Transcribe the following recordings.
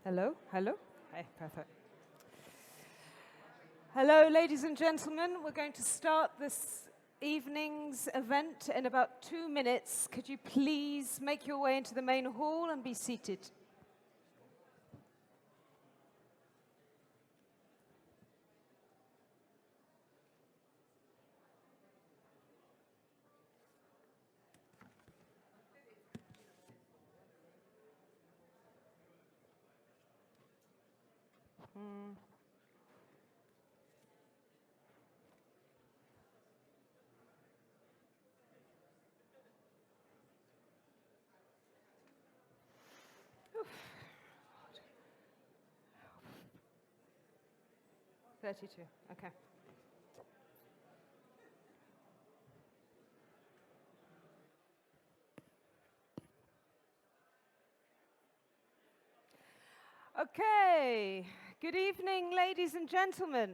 Hello? Hello? Hey, perfect. Hello, ladies and gentlemen. We're going to start this evening's event in about 2 minutes. Could you please make your way into the main hall and be seated? Oof. 32, okay. Okay, good evening, ladies and gentlemen.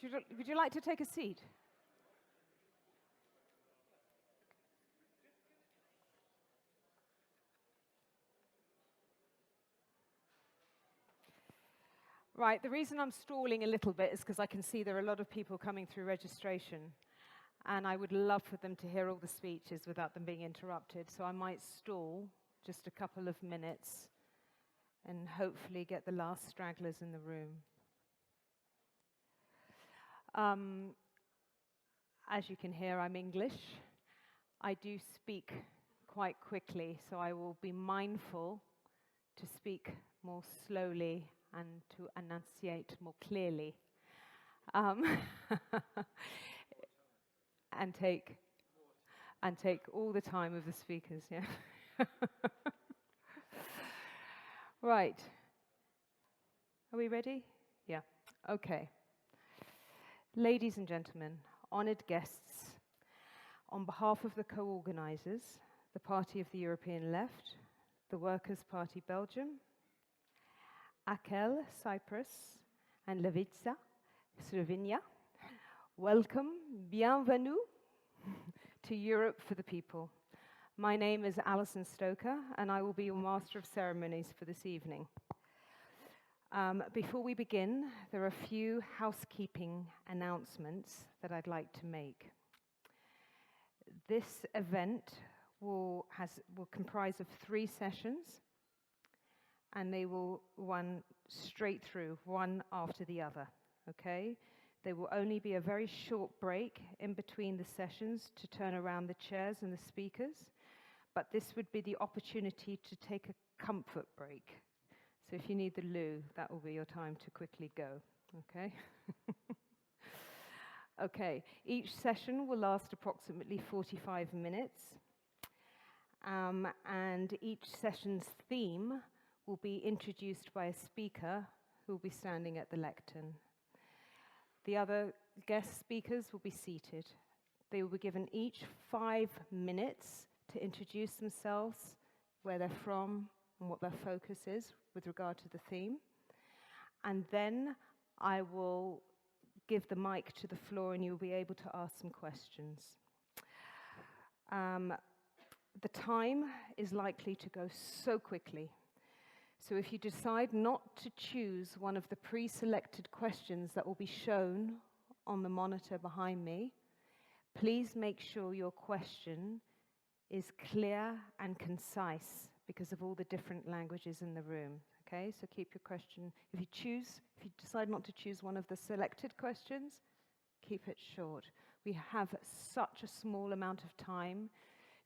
Would you like to take a seat? Right, the reason I'm stalling a little bit is because I can see there are a lot of people coming through registration, and I would love for them to hear all the speeches without them being interrupted, so I might stall just a couple of minutes and hopefully get the last stragglers in the room. As you can hear, I'm English. I do speak quite quickly, so I will be mindful to speak more slowly and to enunciate more clearly. And take all the time of the speakers, yeah. Right. Are we ready? Yeah. Okay. Ladies and gentlemen, honored guests, on behalf of the co-organizers, the Party of the European Left, the Workers' Party Belgium, AKEL Cyprus, and Levica Slovenia, welcome, bienvenue to Europe for the People. My name is Alison Stoker, and I will be your Master of Ceremonies for this evening. Before we begin, there are a few housekeeping announcements that I'd like to make. This event will comprise of 3 sessions, and they will run straight through, one after the other, okay? There will only be a very short break in between the sessions to turn around the chairs and the speakers, but this would be the opportunity to take a comfort break. So if you need the loo, that will be your time to quickly go, okay? Okay, each session will last approximately 45 minutes, and each session's theme will be introduced by a speaker who will be standing at the lectern. The other guest speakers will be seated. They will be given each 5 minutes to introduce themselves, where they're from, and what their focus is with regard to the theme. And then I will give the mic to the floor and you'll be able to ask some questions. The time is likely to go so quickly. So if you decide not to choose one of the pre-selected questions that will be shown on the monitor behind me, please make sure your question is clear and concise because of all the different languages in the room, okay? So keep your question, if you decide not to choose one of the selected questions, keep it short. We have such a small amount of time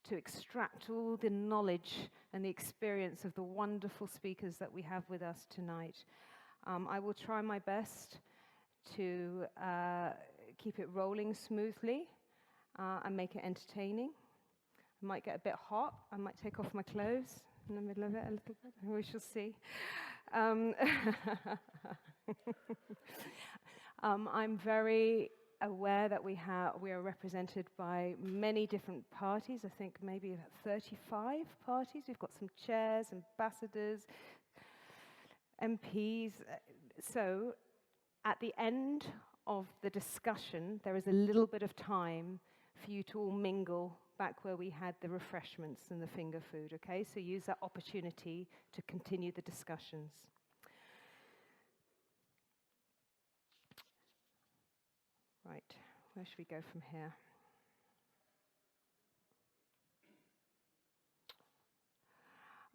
to extract all the knowledge and the experience of the wonderful speakers that we have with us tonight. I will try my best to keep it rolling smoothly and make it entertaining. I might get a bit hot. I might take off my clothes in the middle of it a little bit. We shall see. I'm very aware that we are represented by many different parties. I think maybe about 35 parties. We've got some chairs, ambassadors, MPs. So at the end of the discussion, there is a little bit of time for you to all mingle back where we had the refreshments and the finger food, okay? So use that opportunity to continue the discussions. Right, where should we go from here?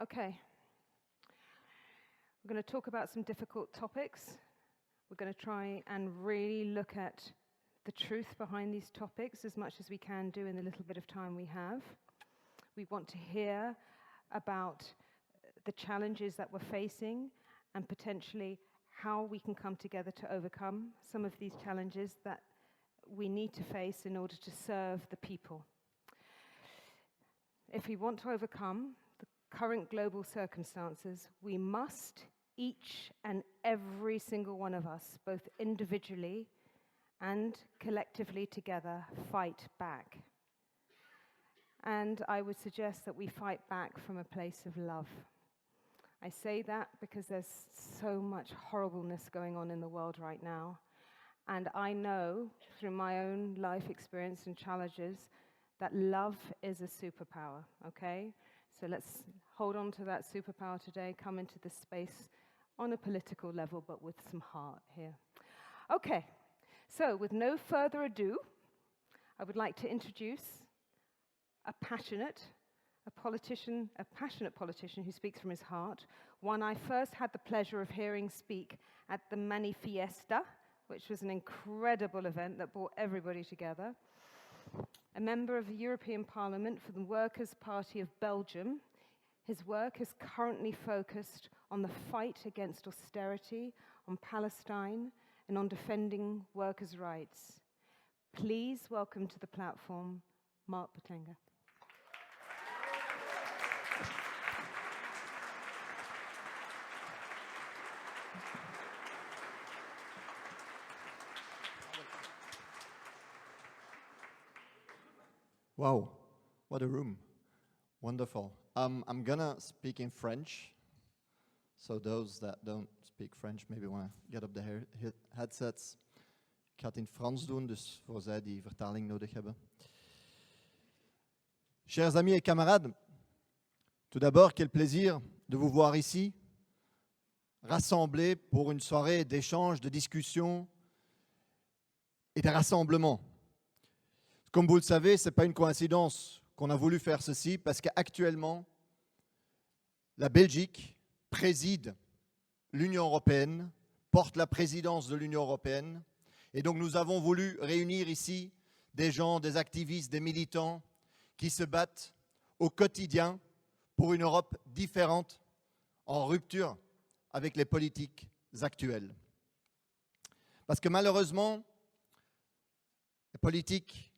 Okay. We're going to talk about some difficult topics. We're going to try and really look at the truth behind these topics as much as we can do in the little bit of time we have. We want to hear about the challenges that we're facing and potentially how we can come together to overcome some of these challenges that we need to face in order to serve the people. If we want to overcome the current global circumstances, we must, each and every single one of us, both individually and collectively together, fight back. And I would suggest that we fight back from a place of love. I say that because there's so much horribleness going on in the world right now. And I know through my own life experience and challenges that love is a superpower, okay? So let's hold on to that superpower today, come into this space on a political level, but with some heart here. Okay, so with no further ado, I would like to introduce a passionate politician who speaks from his heart, one I first had the pleasure of hearing speak at the Manifiesta, which was an incredible event that brought everybody together. A member of the European Parliament for the Workers' Party of Belgium, his work is currently focused on the fight against austerity, on Palestine, and on defending workers' rights. Please welcome to the platform, Mark Botenga. Wow, what a room. Wonderful. I'm gonna speak in French. So those that don't speak French maybe want to get up their headsets. Ik ga het in Frans doen, dus voor zij die vertaling nodig hebben. Chers amis et camarades, tout d'abord, quel plaisir de vous voir ici, rassemblés pour une soirée d'échange, de discussion et de rassemblement. Comme vous le savez, ce n'est pas une coïncidence qu'on a voulu faire ceci, parce qu'actuellement, la Belgique préside l'Union européenne, porte la présidence de l'Union européenne, et donc nous avons voulu réunir ici des gens, des activistes, des militants qui se battent au quotidien pour une Europe différente, en rupture avec les politiques actuelles. Parce que malheureusement, les politiques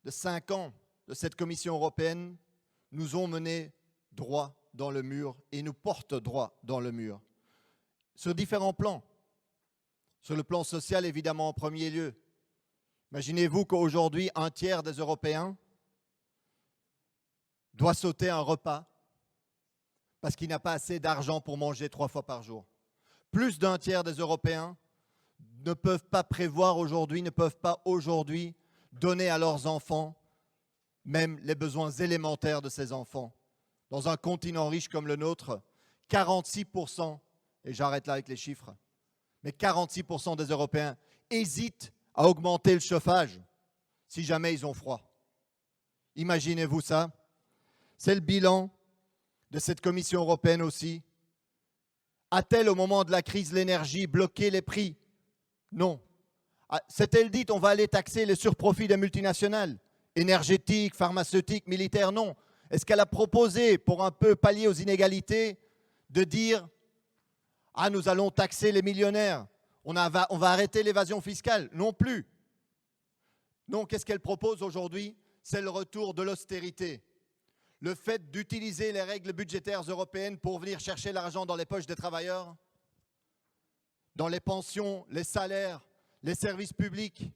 de 5 ans de cette Commission européenne nous ont menés droit dans le mur et nous portent droit dans le mur. Sur différents plans. Sur le plan social, évidemment, en premier lieu. Imaginez-vous qu'aujourd'hui, 1/3 des Européens doit sauter un repas parce qu'il n'a pas assez d'argent pour manger 3 fois par jour. Plus d'1/3 des Européens ne peuvent pas prévoir aujourd'hui, ne peuvent pas aujourd'hui donner à leurs enfants même les besoins élémentaires de ces enfants. Dans un continent riche comme le nôtre, 46%, et j'arrête là avec les chiffres, mais 46% des Européens hésitent à augmenter le chauffage si jamais ils ont froid. Imaginez-vous ça. C'est le bilan de cette Commission européenne aussi. A-t-elle, au moment de la crise de l'énergie, bloqué les prix? Non. S'est-elle dit on va aller taxer les surprofits des multinationales, énergétiques, pharmaceutiques, militaires? Non. Est-ce qu'elle a proposé, pour un peu pallier aux inégalités, de dire « Ah, nous allons taxer les millionnaires, on va arrêter l'évasion fiscale ?» Non plus. Non, qu'est-ce qu'elle propose aujourd'hui? C'est le retour de l'austérité. Le fait d'utiliser les règles budgétaires européennes pour venir chercher l'argent dans les poches des travailleurs, dans les pensions, les salaires, les services publics.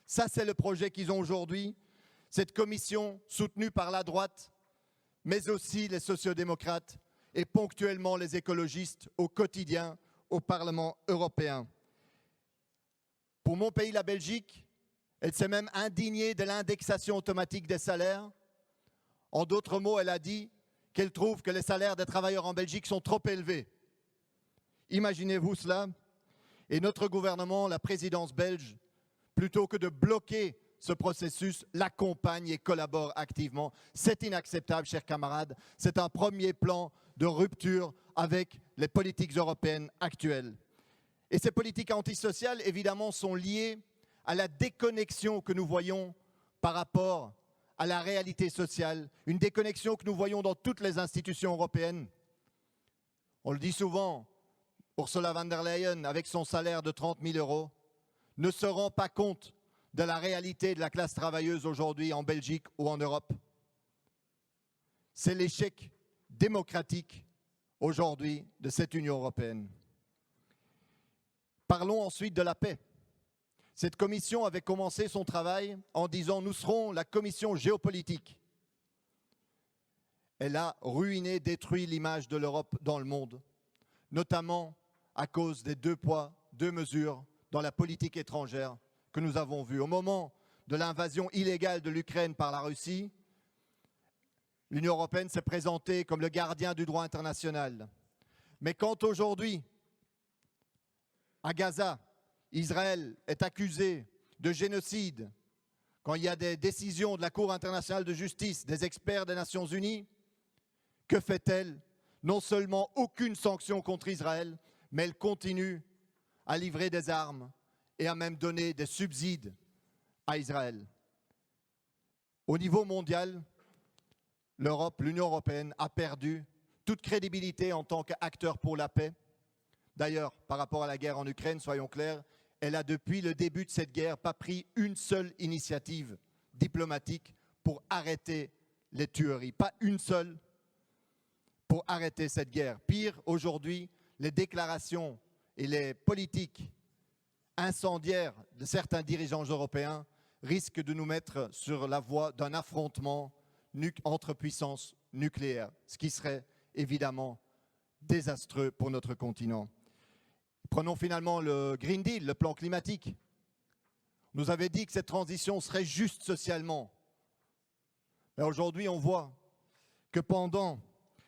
Ça, c'est le projet qu'ils ont aujourd'hui. Cette commission soutenue par la droite, mais aussi les sociodémocrates et ponctuellement les écologistes au quotidien au Parlement européen. Pour mon pays, la Belgique, Elle s'est même indignée de l'indexation automatique des salaires. En d'autres mots, elle a dit qu'elle trouve que les salaires des travailleurs en Belgique sont trop élevés. Imaginez-vous cela. Et notre gouvernement, la présidence belge, plutôt que de bloquer ce processus, l'accompagne et collabore activement. C'est inacceptable, chers camarades. C'est un premier plan de rupture avec les politiques européennes actuelles. Et ces politiques antisociales, évidemment, sont liées à la déconnexion que nous voyons par rapport à la réalité sociale, une déconnexion que nous voyons dans toutes les institutions européennes. On le dit souvent, Ursula von der Leyen, avec son salaire de 30 000 €, ne se rend pas compte de la réalité de la classe travailleuse aujourd'hui en Belgique ou en Europe. C'est l'échec démocratique aujourd'hui de cette Union européenne. Parlons ensuite de la paix. Cette commission avait commencé son travail en disant « Nous serons la commission géopolitique ». Elle a ruiné, détruit l'image de l'Europe dans le monde, notamment à cause des 2 poids, 2 mesures dans la politique étrangère que nous avons vues. Au moment de l'invasion illégale de l'Ukraine par la Russie, l'Union européenne s'est présentée comme le gardien du droit international. Mais quand aujourd'hui, à Gaza, Israël est accusé de génocide, quand il y a des décisions de la Cour internationale de justice, des experts des Nations unies, que fait-elle? Non seulement aucune sanction contre Israël, mais elle continue à livrer des armes et à même donner des subsides à Israël. Au niveau mondial, l'Europe, l'Union européenne a perdu toute crédibilité en tant qu'acteur pour la paix. D'ailleurs, par rapport à la guerre en Ukraine, soyons clairs, elle a depuis le début de cette guerre pas pris une seule initiative diplomatique pour arrêter les tueries, pas une seule pour arrêter cette guerre. Pire, aujourd'hui, les déclarations et les politiques incendiaires de certains dirigeants européens risquent de nous mettre sur la voie d'un affrontement entre puissances nucléaires, ce qui serait évidemment désastreux pour notre continent. Prenons finalement le Green Deal, le plan climatique. On nous avait dit que cette transition serait juste socialement. Mais aujourd'hui, on voit que pendant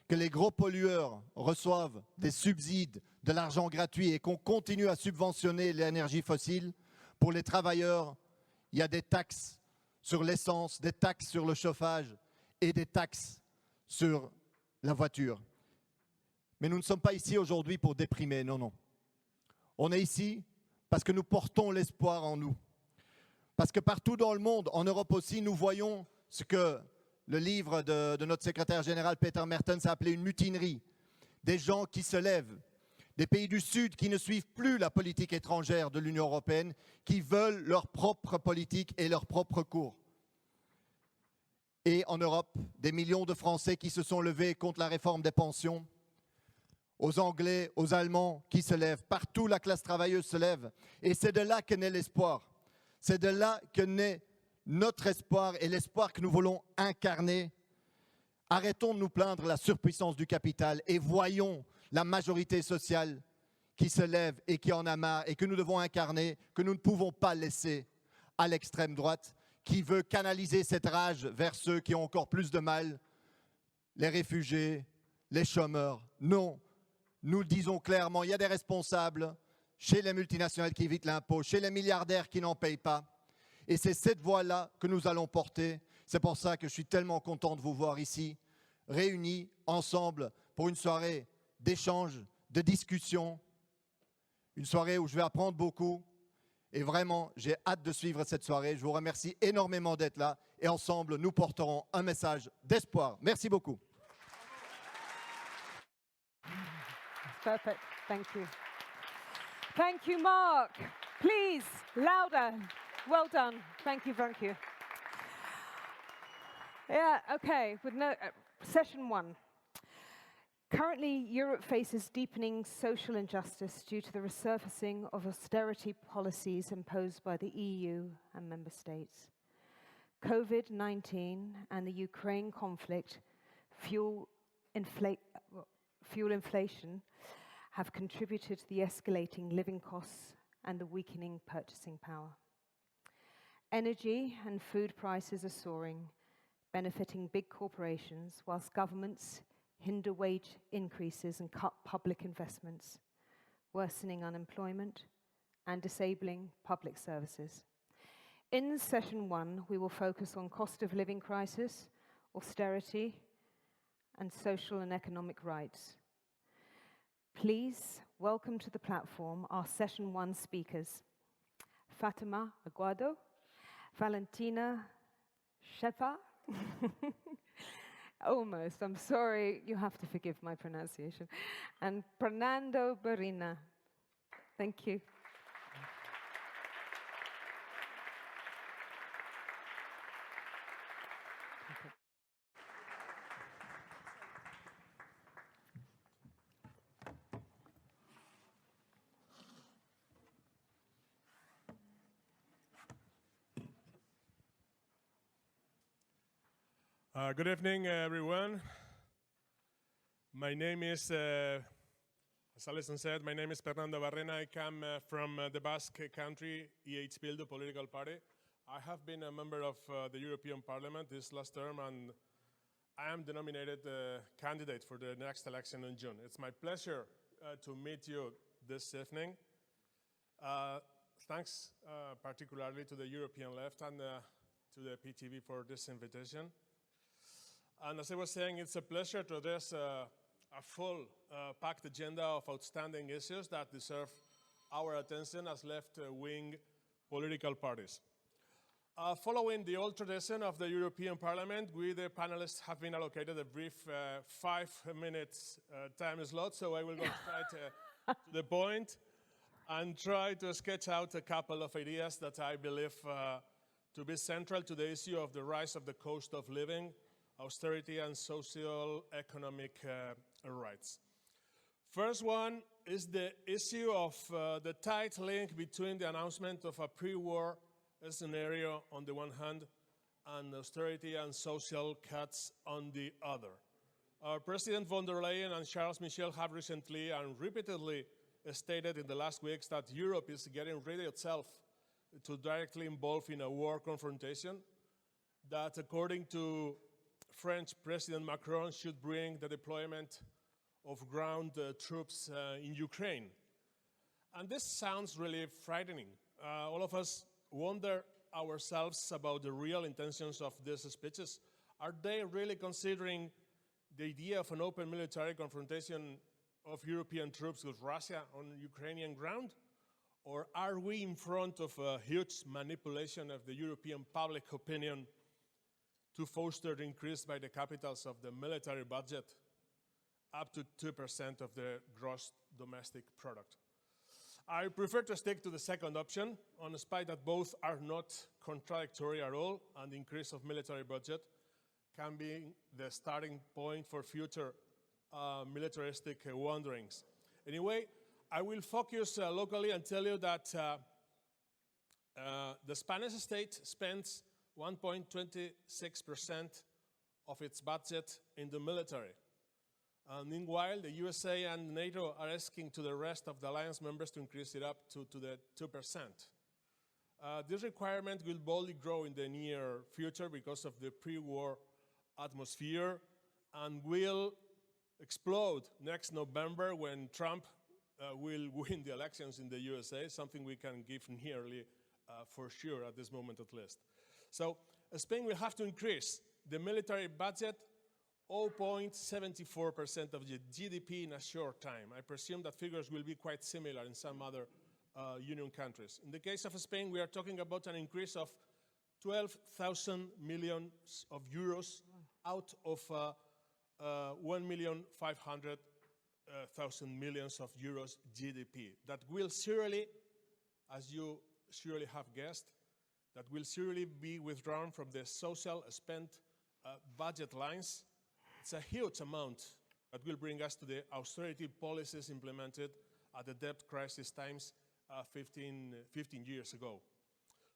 que les gros pollueurs reçoivent des subsides, de l'argent gratuit et qu'on continue à subventionner l'énergie fossile, pour les travailleurs, il y a des taxes sur l'essence, des taxes sur le chauffage et des taxes sur la voiture. Mais nous ne sommes pas ici aujourd'hui pour déprimer, non, non. On est ici parce que nous portons l'espoir en nous. Parce que partout dans le monde, en Europe aussi, nous voyons ce que le livre de notre secrétaire général Peter Mertens a appelé une mutinerie. Des gens qui se lèvent, des pays du Sud qui ne suivent plus la politique étrangère de l'Union européenne, qui veulent leur propre politique et leur propre cours. Et en Europe, des millions de Français qui se sont levés contre la réforme des pensions, aux Anglais, aux Allemands qui se lèvent. Partout, la classe travailleuse se lève. Et c'est de là que naît l'espoir. C'est de là que naît notre espoir et l'espoir que nous voulons incarner. Arrêtons de nous plaindre de la surpuissance du capital et voyons la majorité sociale qui se lève et qui en a marre et que nous devons incarner, que nous ne pouvons pas laisser à l'extrême droite qui veut canaliser cette rage vers ceux qui ont encore plus de mal, les réfugiés, les chômeurs. Non. Nous le disons clairement, il y a des responsables chez les multinationales qui évitent l'impôt, chez les milliardaires qui n'en payent pas. Et c'est cette voie-là que nous allons porter. C'est pour ça que je suis tellement content de vous voir ici, réunis ensemble pour une soirée d'échange, de discussion, une soirée où je vais apprendre beaucoup. Et vraiment, j'ai hâte de suivre cette soirée. Je vous remercie énormément d'être là. Et ensemble, nous porterons un message d'espoir. Merci beaucoup. Perfect. Thank you. Thank you, Mark. Please, louder. Well done. Thank you, thank you. Yeah, okay. With session 1. Currently, Europe faces deepening social injustice due to the resurfacing of austerity policies imposed by the EU and member states. COVID-19 and the Ukraine conflict fuel inflation have contributed to the escalating living costs and the weakening purchasing power. Energy and food prices are soaring, benefiting big corporations, whilst governments hinder wage increases and cut public investments, worsening unemployment and disabling public services. In session 1, we will focus on cost of living crisis, austerity, and social and economic rights. Please welcome to the platform our session 1 speakers, Fatima Aguado, Valentina Shepa, almost, I'm sorry, you have to forgive my pronunciation, and Fernando Barina. Thank you. Good evening, everyone. My name is, as Alison said, my name is Fernando Barrena. I come from the Basque country, EH Bildu political party. I have been a member of the European Parliament this last term, and I am the nominated candidate for the next election in June. It's my pleasure to meet you this evening. Thanks particularly to the European Left and to the PTB for this invitation. And as I was saying, it's a pleasure to address a full packed agenda of outstanding issues that deserve our attention as left-wing political parties. Following the old tradition of the European Parliament, we, the panelists, have been allocated a brief 5 minutes time slot, so I will go straight to the point and try to sketch out a couple of ideas that I believe to be central to the issue of the rise of the cost of living, austerity, and social economic rights. First one is the issue of the tight link between the announcement of a pre-war scenario on the one hand and austerity and social cuts on the other. President von der Leyen and Charles Michel have recently and repeatedly stated in the last weeks that Europe is getting ready itself to directly involve in a war confrontation that, according to French President Macron, should bring the deployment of ground troops in Ukraine. And this sounds really frightening. All of us wonder ourselves about the real intentions of these speeches. Are they really considering the idea of an open military confrontation of European troops with Russia on Ukrainian ground? Or are we in front of a huge manipulation of the European public opinion to foster the increase by the capitals of the military budget up to 2% of the gross domestic product? I prefer to stick to the second option, on despite that both are not contradictory at all, and the increase of military budget can be the starting point for future militaristic wanderings. Anyway, I will focus locally and tell you that the Spanish state spends 1.26% of its budget in the military. Meanwhile, the USA and NATO are asking to the rest of the alliance members to increase it up to the 2%. This requirement will boldly grow in the near future because of the pre-war atmosphere and will explode next November when Trump will win the elections in the USA, something we can give nearly for sure at this moment at least. So Spain will have to increase the military budget 0.74% of the GDP in a short time. I presume that figures will be quite similar in some other union countries. In the case of Spain, we are talking about an increase of 12,000 million of euros out of 1,500,000 millions of euros GDP. That will surely, as you surely have guessed, that will surely be withdrawn from the social spent budget lines. It's a huge amount that will bring us to the austerity policies implemented at the debt crisis times 15 years ago.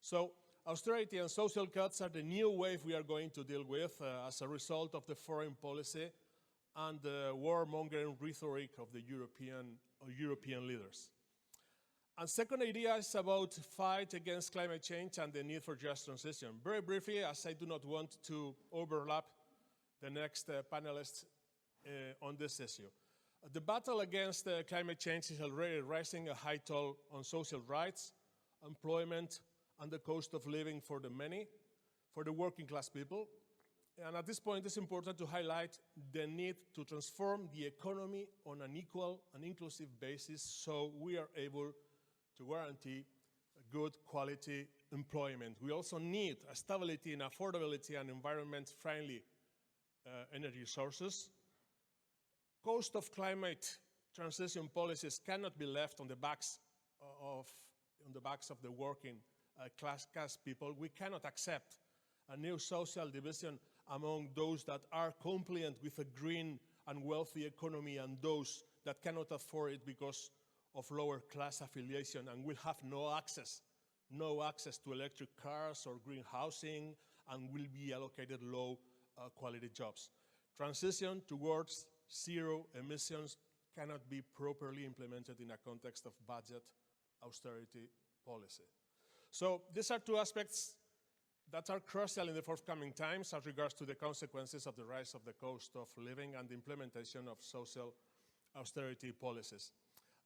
So austerity and social cuts are the new wave we are going to deal with as a result of the foreign policy and the warmongering rhetoric of the European leaders. And second idea is about fight against climate change and the need for just transition. Very briefly, as I do not want to overlap the next panelists on this issue. The battle against climate change is already raising a high toll on social rights, employment, and the cost of living for the many, for the working class people. And at this point, it's important to highlight the need to transform the economy on an equal and inclusive basis so we are able to guarantee good quality employment. We also need a stability and affordability and environment-friendly energy sources. Cost of climate transition policies cannot be left on the backs of the working class people. We cannot accept a new social division among those that are compliant with a green and wealthy economy and those that cannot afford it because of lower class affiliation and will have no access to electric cars or green housing and will be allocated low quality jobs. Transition towards zero emissions cannot be properly implemented in a context of budget austerity policy. So these are two aspects that are crucial in the forthcoming times as regards to the consequences of the rise of the cost of living and the implementation of social austerity policies.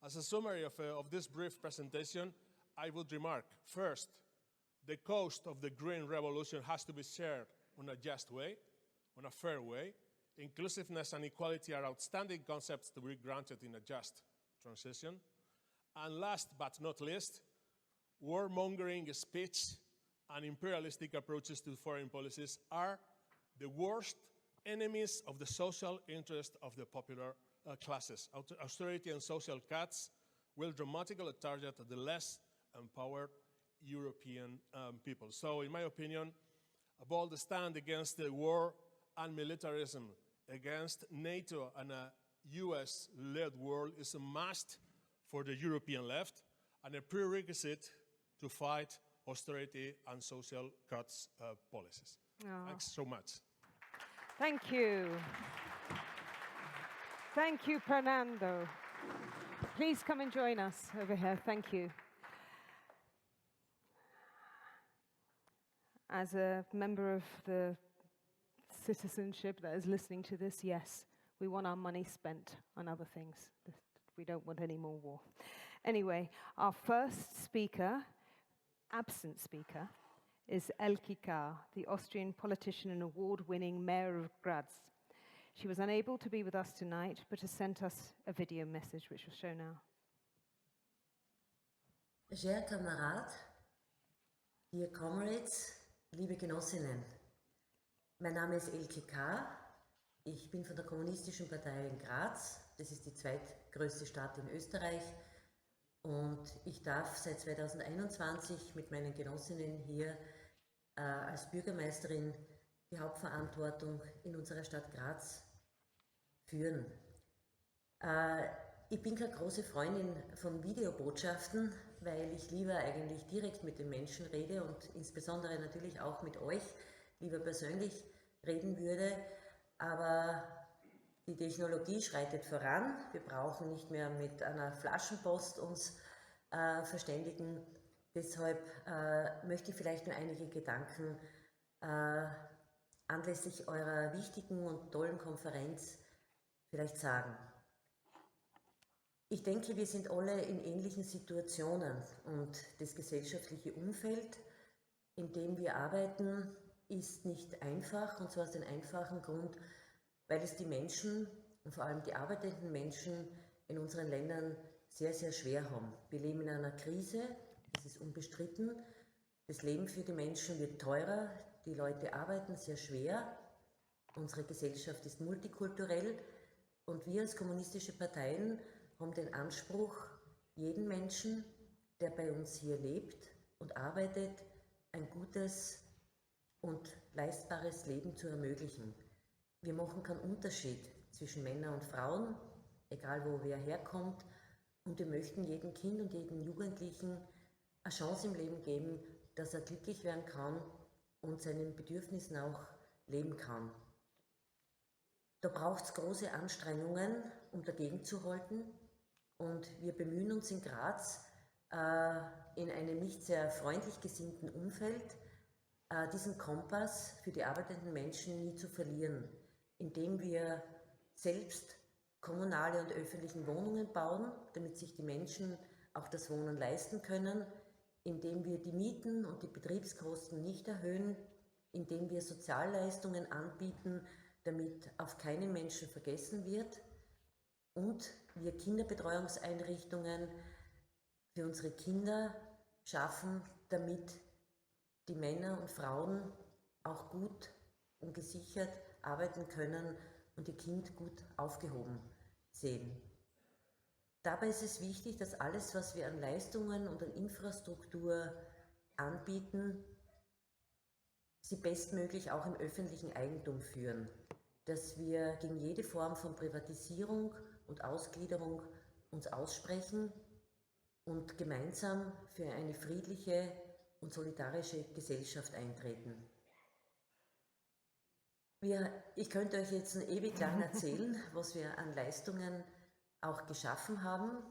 As a summary of this brief presentation, I would remark, first, the cost of the green revolution has to be shared on a just way, on a fair way. Inclusiveness and equality are outstanding concepts to be granted in a just transition. And last but not least, warmongering speech and imperialistic approaches to foreign policies are the worst enemies of the social interest of the popular classes. Austerity and social cuts will dramatically target the less empowered European people. So, in my opinion, a bold stand against the war and militarism, against NATO and a US-led world is a must for the European left and a prerequisite to fight austerity and social cuts policies. Oh. Thanks so much. Thank you. Thank you, Fernando. Please come and join us over here. Thank you. As a member of the citizenship that is listening to this, yes, we want our money spent on other things. We don't want any more war. Anyway, our first speaker, absent speaker, is Elke K., the Austrian politician and award-winning mayor of Graz. She was unable to be with us tonight, but has sent us a video message, which we'll show now. Cher Kamerad, dear comrades, liebe Genossinnen. Mein Name ist Elke K. Ich bin von der Kommunistischen Partei in Graz. Das ist die zweitgrößte Stadt in Österreich. Und ich darf seit 2021 mit meinen Genossinnen hier als Bürgermeisterin die Hauptverantwortung in unserer Stadt Graz führen. Ich bin keine große Freundin von Videobotschaften, weil ich lieber eigentlich direkt mit den Menschen rede und insbesondere natürlich auch mit euch lieber persönlich reden würde. Aber die Technologie schreitet voran. Wir brauchen nicht mehr mit einer Flaschenpost uns verständigen. Deshalb möchte ich vielleicht nur einige Gedanken anlässlich eurer wichtigen und tollen Konferenz vielleicht sagen. Ich denke, wir sind alle in ähnlichen Situationen und das gesellschaftliche Umfeld, in dem wir arbeiten, ist nicht einfach, und zwar aus dem einfachen Grund, weil es die Menschen und vor allem die arbeitenden Menschen in unseren Ländern sehr, sehr schwer haben. Wir leben in einer Krise, das ist unbestritten. Das Leben für die Menschen wird teurer, die Leute arbeiten sehr schwer. Unsere Gesellschaft ist multikulturell und wir als kommunistische Parteien haben den Anspruch, jeden Menschen, der bei uns hier lebt und arbeitet, ein gutes und leistbares Leben zu ermöglichen. Wir machen keinen Unterschied zwischen Männern und Frauen, egal wo wer herkommt, und wir möchten jedem Kind und jedem Jugendlichen eine Chance im Leben geben, dass er glücklich werden kann und seinen Bedürfnissen auch leben kann. Da braucht es große Anstrengungen, um dagegen zu halten, und wir bemühen uns in Graz, in einem nicht sehr freundlich gesinnten Umfeld, diesen Kompass für die arbeitenden Menschen nie zu verlieren, indem wir selbst kommunale und öffentliche Wohnungen bauen, damit sich die Menschen auch das Wohnen leisten können, indem wir die Mieten und die Betriebskosten nicht erhöhen, indem wir Sozialleistungen anbieten, damit auf keinen Menschen vergessen wird, und wir Kinderbetreuungseinrichtungen für unsere Kinder schaffen, damit die Männer und Frauen auch gut und gesichert arbeiten können und ihr Kind gut aufgehoben sehen. Dabei ist es wichtig, dass alles, was wir an Leistungen und an Infrastruktur anbieten, sie bestmöglich auch im öffentlichen Eigentum führen, dass wir gegen jede Form von Privatisierung und Ausgliederung uns aussprechen und gemeinsam für eine friedliche und solidarische Gesellschaft eintreten. Ich könnte euch jetzt ewig lang erzählen, was wir an Leistungen auch geschaffen haben.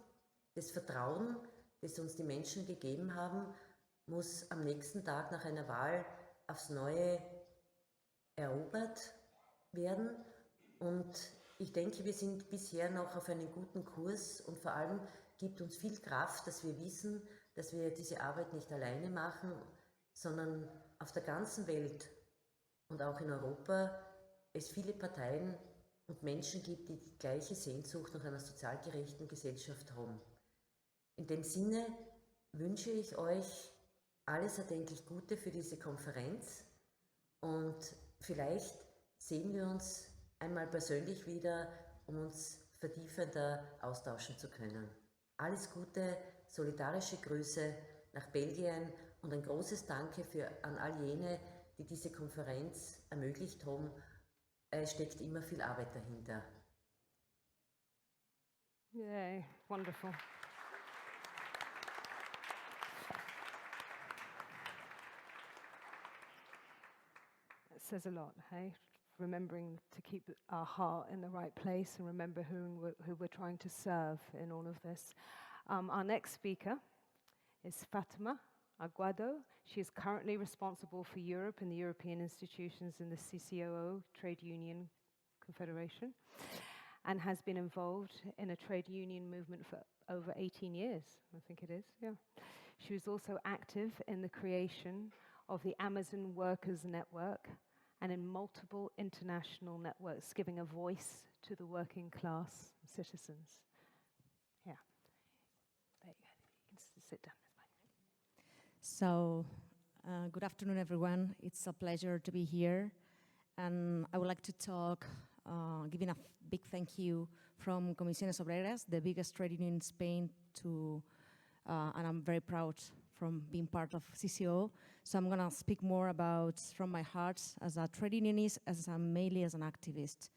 Das Vertrauen, das uns die Menschen gegeben haben, muss am nächsten Tag nach einer Wahl aufs Neue erobert werden. Und ich denke, wir sind bisher noch auf einem guten Kurs, und vor allem gibt uns viel Kraft, dass wir wissen, dass wir diese Arbeit nicht alleine machen, sondern auf der ganzen Welt und auch in Europa es viele Parteien und Menschen gibt, die die gleiche Sehnsucht nach einer sozial gerechten Gesellschaft haben. In dem Sinne wünsche ich euch alles erdenklich Gute für diese Konferenz, und vielleicht sehen wir uns einmal persönlich wieder, um uns vertiefender austauschen zu können. Alles Gute, solidarische Grüße nach Belgien und ein großes Danke an all jene, die diese Konferenz ermöglicht haben. Es steckt immer viel Arbeit dahinter. Yay, wonderful. It says a lot, hey? Remembering to keep our heart in the right place and remember who we're trying to serve in all of this. Our next speaker is Fatima Aguado. She is currently responsible for Europe and the European institutions in the CCOO Trade Union Confederation, and has been involved in a trade union movement for over 18 years, I think it is, yeah. She was also active in the creation of the Amazon Workers Network and in multiple international networks, giving a voice to the working class citizens. Yeah, there you go. You can sit down. So, good afternoon, everyone. It's a pleasure to be here. And I would like to talk, giving a big thank you from Comisiones Obreras, the biggest trade union in Spain, and I'm very proud from being part of CCO. So I'm going to speak more about from my heart as a trade unionist, mainly as an activist.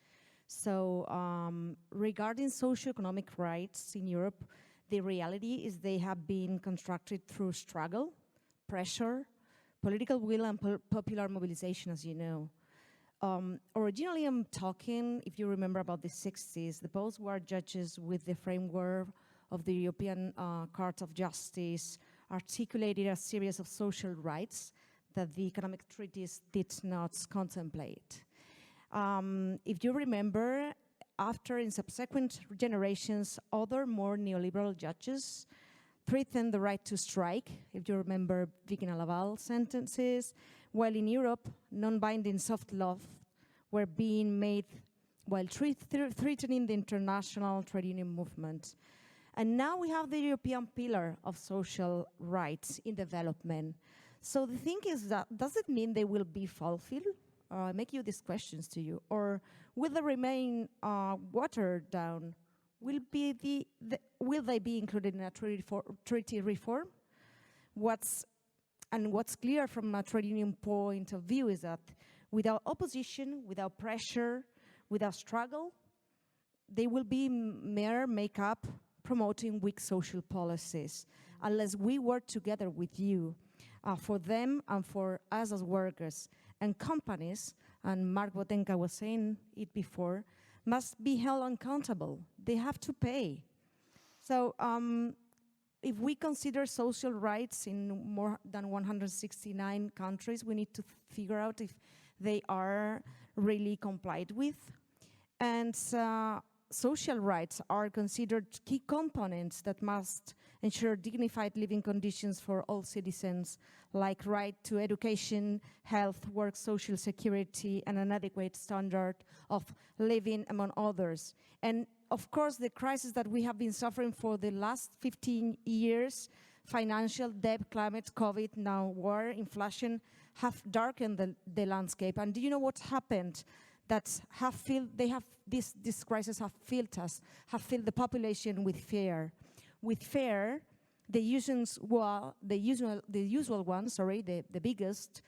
So regarding socioeconomic rights in Europe, the reality is they have been constructed through struggle, pressure, political will, and popular mobilization, as you know. Originally, I'm talking, if you remember, about the 60s, the post-war judges with the framework of the European Court of Justice articulated a series of social rights that the economic treaties did not contemplate. If you remember, in subsequent generations, other more neoliberal judges threatened the right to strike, if you remember Vicky and Laval sentences, while in Europe, non-binding soft laws were being made while threatening the international trade union movement. And now we have the European pillar of social rights in development. So the thing is that, does it mean they will be fulfilled? I make you these questions to you. Or will they remain watered down? Will they be included in a treaty reform? What's clear from a trade union point of view is that without opposition, without pressure, without struggle, they will be mere makeup promoting weak social policies, unless we work together with you for them and for us as workers. And companies, and Mark Botenka was saying it before, must be held accountable. They have to pay. So if we consider social rights in more than 169 countries, we need to figure out if they are really complied with. And social rights are considered key components that must ensure dignified living conditions for all citizens, like right to education, health, work, social security, and an adequate standard of living, among others. And of course, the crisis that we have been suffering for the last 15 years, financial debt, climate, COVID, now war, inflation, have darkened the landscape. And do you know what happened? That this crisis have filled the population with fear. With fear, the usual ones, the biggest,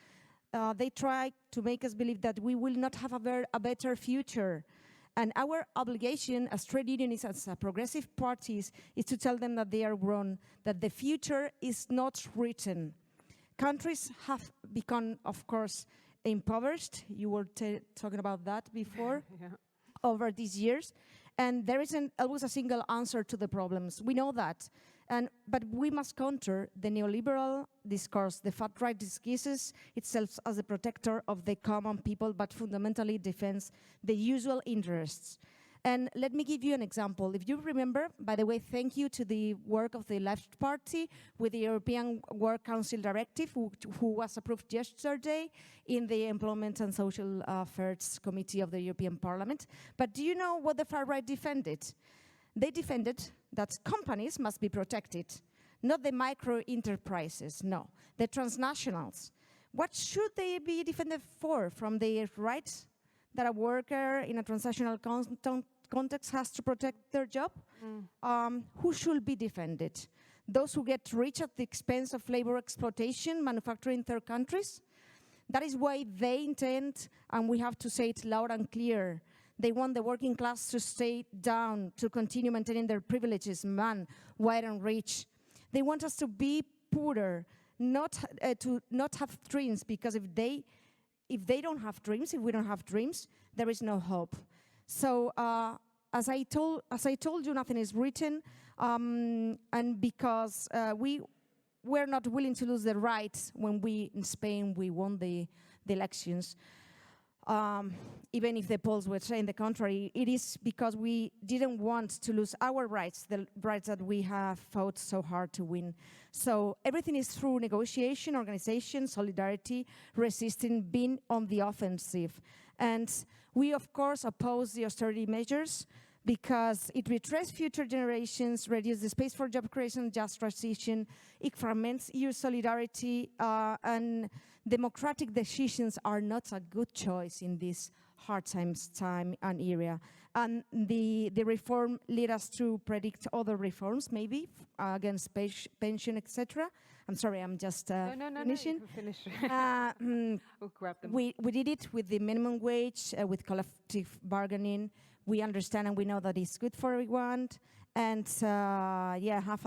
they try to make us believe that we will not have a better future. And our obligation as trade unionists, as progressive parties, is to tell them that they are wrong, that the future is not written. Countries have become, of course, impoverished. You were talking about that before, over these years. And there isn't always a single answer to the problems. We know that. But we must counter the neoliberal discourse, the far-right disguises itself as a protector of the common people, but fundamentally defends the usual interests. And let me give you an example. If you remember, by the way, thank you to the work of the Left Party with the European Work Council Directive, who was approved yesterday in the Employment and Social Affairs Committee of the European Parliament. But do you know what the far-right defended? They defended that companies must be protected, not the micro-enterprises, no, the transnationals. What should they be defended for? From the right that a worker in a transnational context has to protect their job? Who should be defended? Those who get rich at the expense of labor exploitation, manufacturing in third countries? That is why they intend, and we have to say it loud and clear, they want the working class to stay down, to continue maintaining their privileges, man, white and rich. They want us to be poorer, to not have dreams, because if they don't have dreams, if we don't have dreams, there is no hope. So as I told you, nothing is written, and because we're not willing to lose the rights when in Spain we won the elections. Even if the polls were saying the contrary, it is because we didn't want to lose our rights, the rights that we have fought so hard to win. So everything is through negotiation, organization, solidarity, resisting, being on the offensive. And we, of course, oppose the austerity measures because it betrays future generations, reduces the space for job creation, just transition, it fragments EU solidarity, and democratic decisions are not a good choice in this hard time and era. And the reform led us to predict other reforms, maybe, against pension, etc. I'm sorry, I'm just finishing. No, finish. We'll grab them. We did it with the minimum wage, with collective bargaining. We understand and we know that it's good for everyone. And I have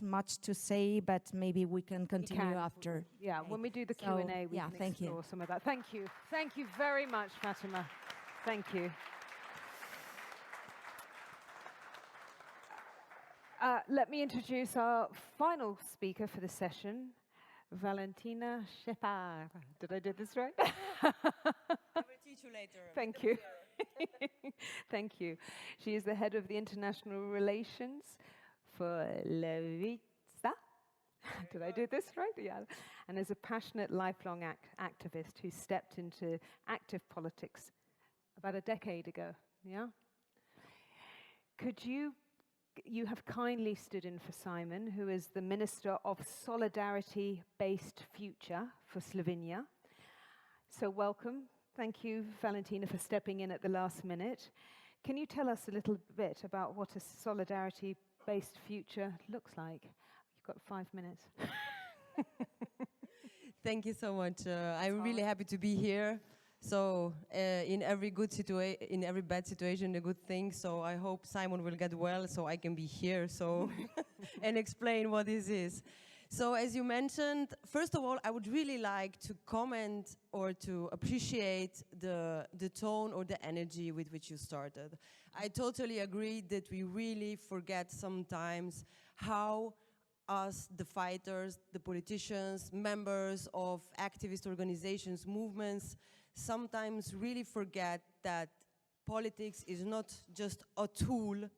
much to say, but maybe we can continue after. Yeah, okay. When we do the Q&A, we can explore some of that. Thank you. Thank you very much, Fatima. Thank you. Let me introduce our final speaker for the session, Valentina Shepard. Did I do this right? I will teach you later. Thank you. Thank you. She is the head of the international relations for Levica. Did I do this right? Yeah. And is a passionate, lifelong activist who stepped into active politics about a decade ago. Yeah. You have kindly stood in for Simon, who is the Minister of Solidarity-Based Future for Slovenia. So welcome. Thank you, Valentina, for stepping in at the last minute. Can you tell us a little bit about what a solidarity-based future looks like? You've got 5 minutes. Thank you so much. I'm really happy to be here. So in every bad situation, a good thing. So I hope Simon will get well so I can be here and explain what this is. So as you mentioned, first of all, I would really like to comment or to appreciate the tone or the energy with which you started. I totally agree that we really forget sometimes how us, the fighters, the politicians, members of activist organizations, movements, sometimes really forget that politics is not just a tool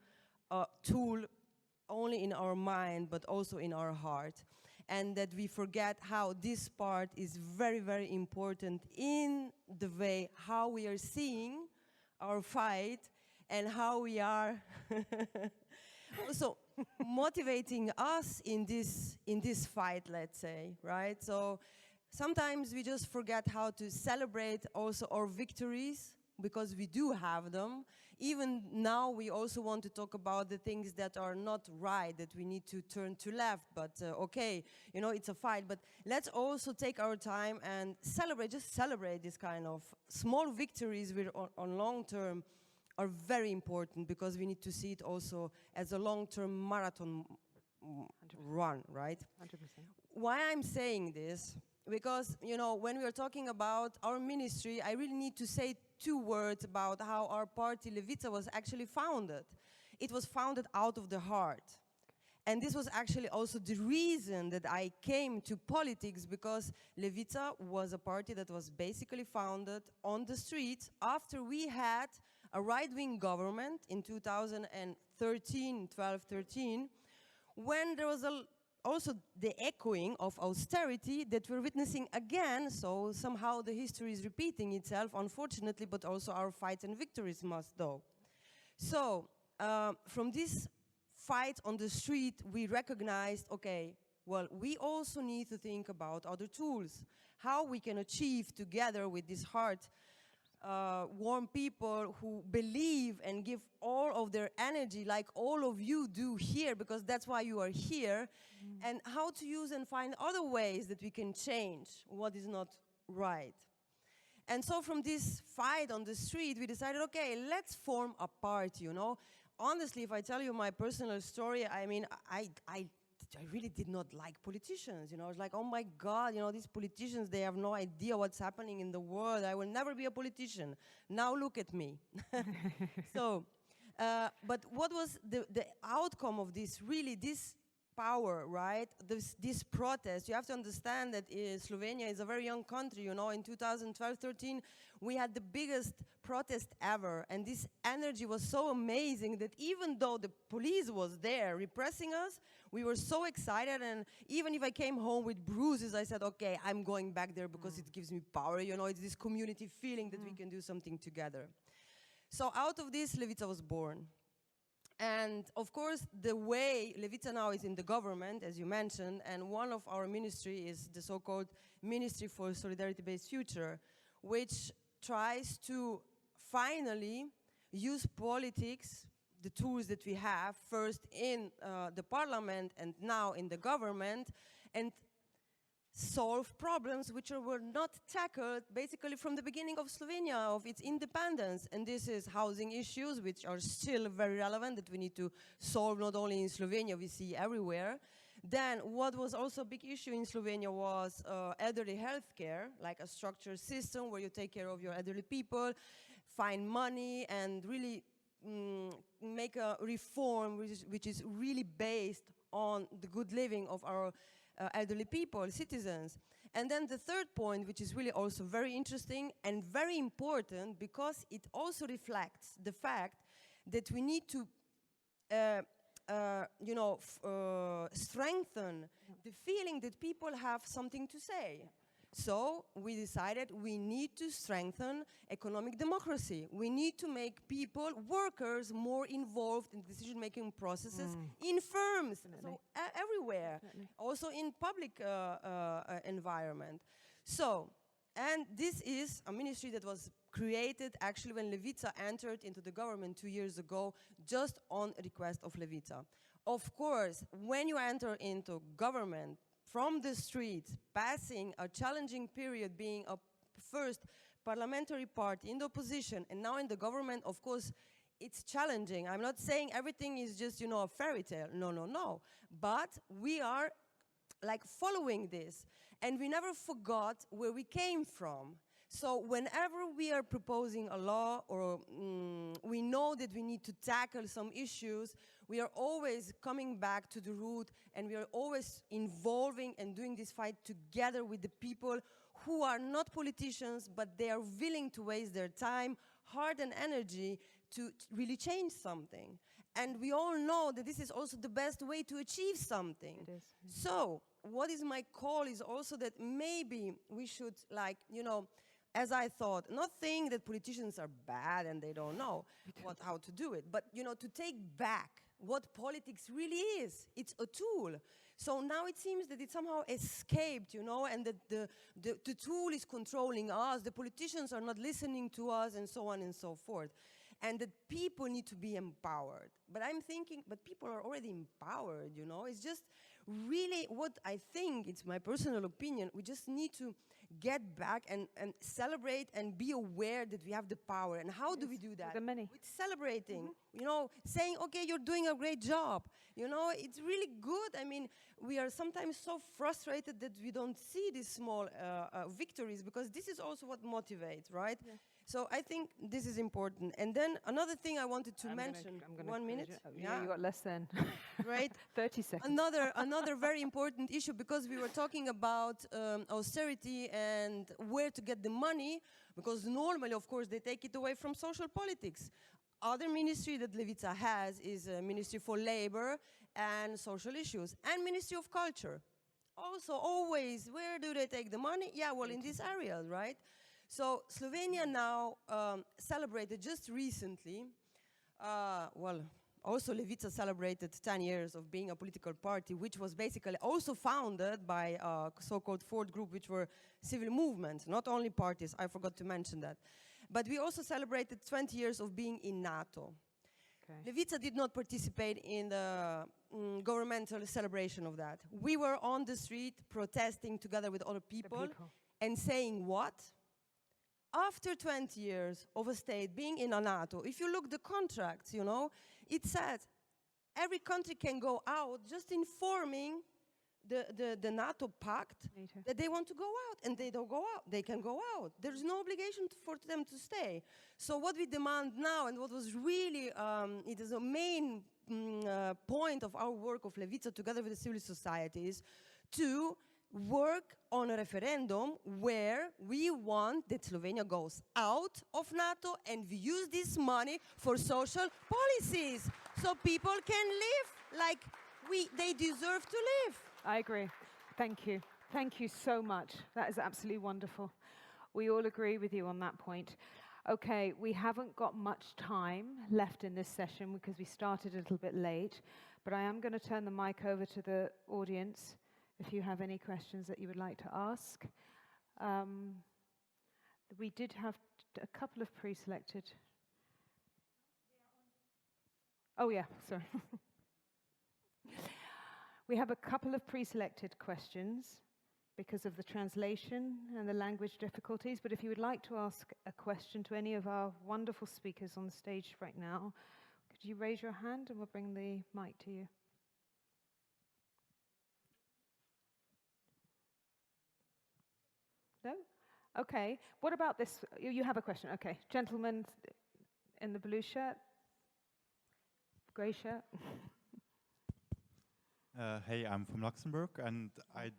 only in our mind, but also in our heart. And that we forget how this part is very, very important in the way how we are seeing our fight and how we are also motivating us in this fight, let's say, right? So sometimes we just forget how to celebrate also our victories, because we do have them. Even now, we also want to talk about the things that are not right, that we need to turn to left, but okay, you know, it's a fight. But let's also take our time and celebrate, just celebrate this kind of small victories on long term are very important, because we need to see it also as a long-term marathon 100%. run, right? 100%. Why I'm saying this? Because, you know, when we are talking about our ministry, I really need to say 2 words about how our party Levica was actually founded. It was founded out of the heart. And this was actually also the reason that I came to politics, because Levica was a party that was basically founded on the streets after we had a right-wing government in 2013, 12-13, when there was also the echoing of austerity that we're witnessing again. So somehow the history is repeating itself, unfortunately, but also our fights and victories must though. So from this fight on the street, we recognized, okay, well, we also need to think about other tools, how we can achieve together with this heart warm people who believe and give all of their energy, like all of you do here, because that's why you are here, and how to use and find other ways that we can change what is not right. And so from this fight on the street, we decided, okay, let's form a party, you know. Honestly, if I tell you my personal story, I mean, I really did not like politicians, you know. It's like, oh my God, you know, these politicians, they have no idea what's happening in the world. I will never be a politician. Now look at me. So, but what was the outcome of this, really, this power, right? This protest. You have to understand that Slovenia is a very young country, you know. In 2012-13, we had the biggest protest ever, and this energy was so amazing that even though the police was there repressing us, we were so excited, and even if I came home with bruises, I said, okay, I'm going back there because it gives me power, you know. It's this community feeling that we can do something together. So out of this, Levica was born. And of course, the way Levica now is in the government, as you mentioned, and one of our ministry is the so-called Ministry for Solidarity-Based Future, which tries to finally use politics, the tools that we have, first in the parliament and now in the government, and solve problems which were not tackled basically from the beginning of Slovenia, of its independence. And this is housing issues, which are still very relevant, that we need to solve not only in Slovenia, we see everywhere. Then what was also a big issue in Slovenia was elderly health care, like a structured system where you take care of your elderly people, find money, and really make a reform which is really based on the good living of our elderly people, citizens. And then the third point, which is really also very interesting and very important, because it also reflects the fact that we need to you know, strengthen the feeling that people have something to say. So we decided we need to strengthen economic democracy. We need to make people, workers, more involved in decision-making processes in firms, so everywhere, also in public environment. So, and this is a ministry that was created actually when Levica entered into the government 2 years ago, just on request of Levica. Of course, when you enter into government, from the streets, passing a challenging period, being a first parliamentary party in the opposition and now in the government, of course, it's challenging. I'm not saying everything is just, you know, a fairy tale. No, no, no. But we are like following this, and we never forgot where we came from. So whenever we are proposing a law or we know that we need to tackle some issues, We are always coming back to the root, and we are always involving and doing this fight together with the people who are not politicians, but they are willing to waste their time, heart, and energy to really change something. And we all know that this is also the best way to achieve something. It is. So, what is my call is also that maybe we should, like, you know, as I thought, not think that politicians are bad and they don't know how to do it, but, you know, to take back what politics really is. It's a tool. So now it seems that it somehow escaped, you know, and that the tool is controlling us, the politicians are not listening to us, and so on and so forth. And that people need to be empowered. But I'm thinking, but people are already empowered, you know? It's just really what I think, it's my personal opinion, we just need to get back and celebrate and be aware that we have the power. And how do we do that? The many. With celebrating, you know, saying, okay, you're doing a great job. You know, it's really good. I mean, we are sometimes so frustrated that we don't see these small victories, because this is also what motivates, right? Yeah. So I think this is important. And then another thing I wanted to mention, 1 minute. Yeah, you got less than. Right. 30 seconds. Another very important issue, because we were talking about austerity and where to get the money, because normally, of course, they take it away from social politics. Other ministry that Levica has is Ministry for Labor and Social Issues, and Ministry of Culture. Also, always, where do they take the money? Yeah, well, in these areas, right? So Slovenia now celebrated just recently, also Levica celebrated 10 years of being a political party, which was basically also founded by a so-called fourth group, which were civil movements, not only parties, I forgot to mention that. But we also celebrated 20 years of being in NATO. Okay. Levica did not participate in the governmental celebration of that. We were on the street protesting together with other people. And saying what? After 20 years of a state being in a NATO, if you look the contracts, you know, it says every country can go out just informing the NATO pact that they want to go out, and they don't go out. They can go out. There's no obligation for them to stay. So what we demand now, and what was really, it is a main point of our work of Levica together with the civil society, is to work on a referendum where we want that Slovenia goes out of NATO, and we use this money for social policies so people can live like they deserve to live. I agree. Thank you. Thank you so much. That is absolutely wonderful. We all agree with you on that point. Okay, we haven't got much time left in this session because we started a little bit late, but I am going to turn the mic over to the audience if you have any questions that you would like to ask. We did have a couple of pre-selected. Oh yeah, sorry. We have a couple of pre-selected questions because of the translation and the language difficulties, but if you would like to ask a question to any of our wonderful speakers on the stage right now, could you raise your hand and we'll bring the mic to you. No? Okay. What about this? You have a question. Okay. Gentleman in the blue shirt. Grey shirt. Hey, I'm from Luxembourg, and I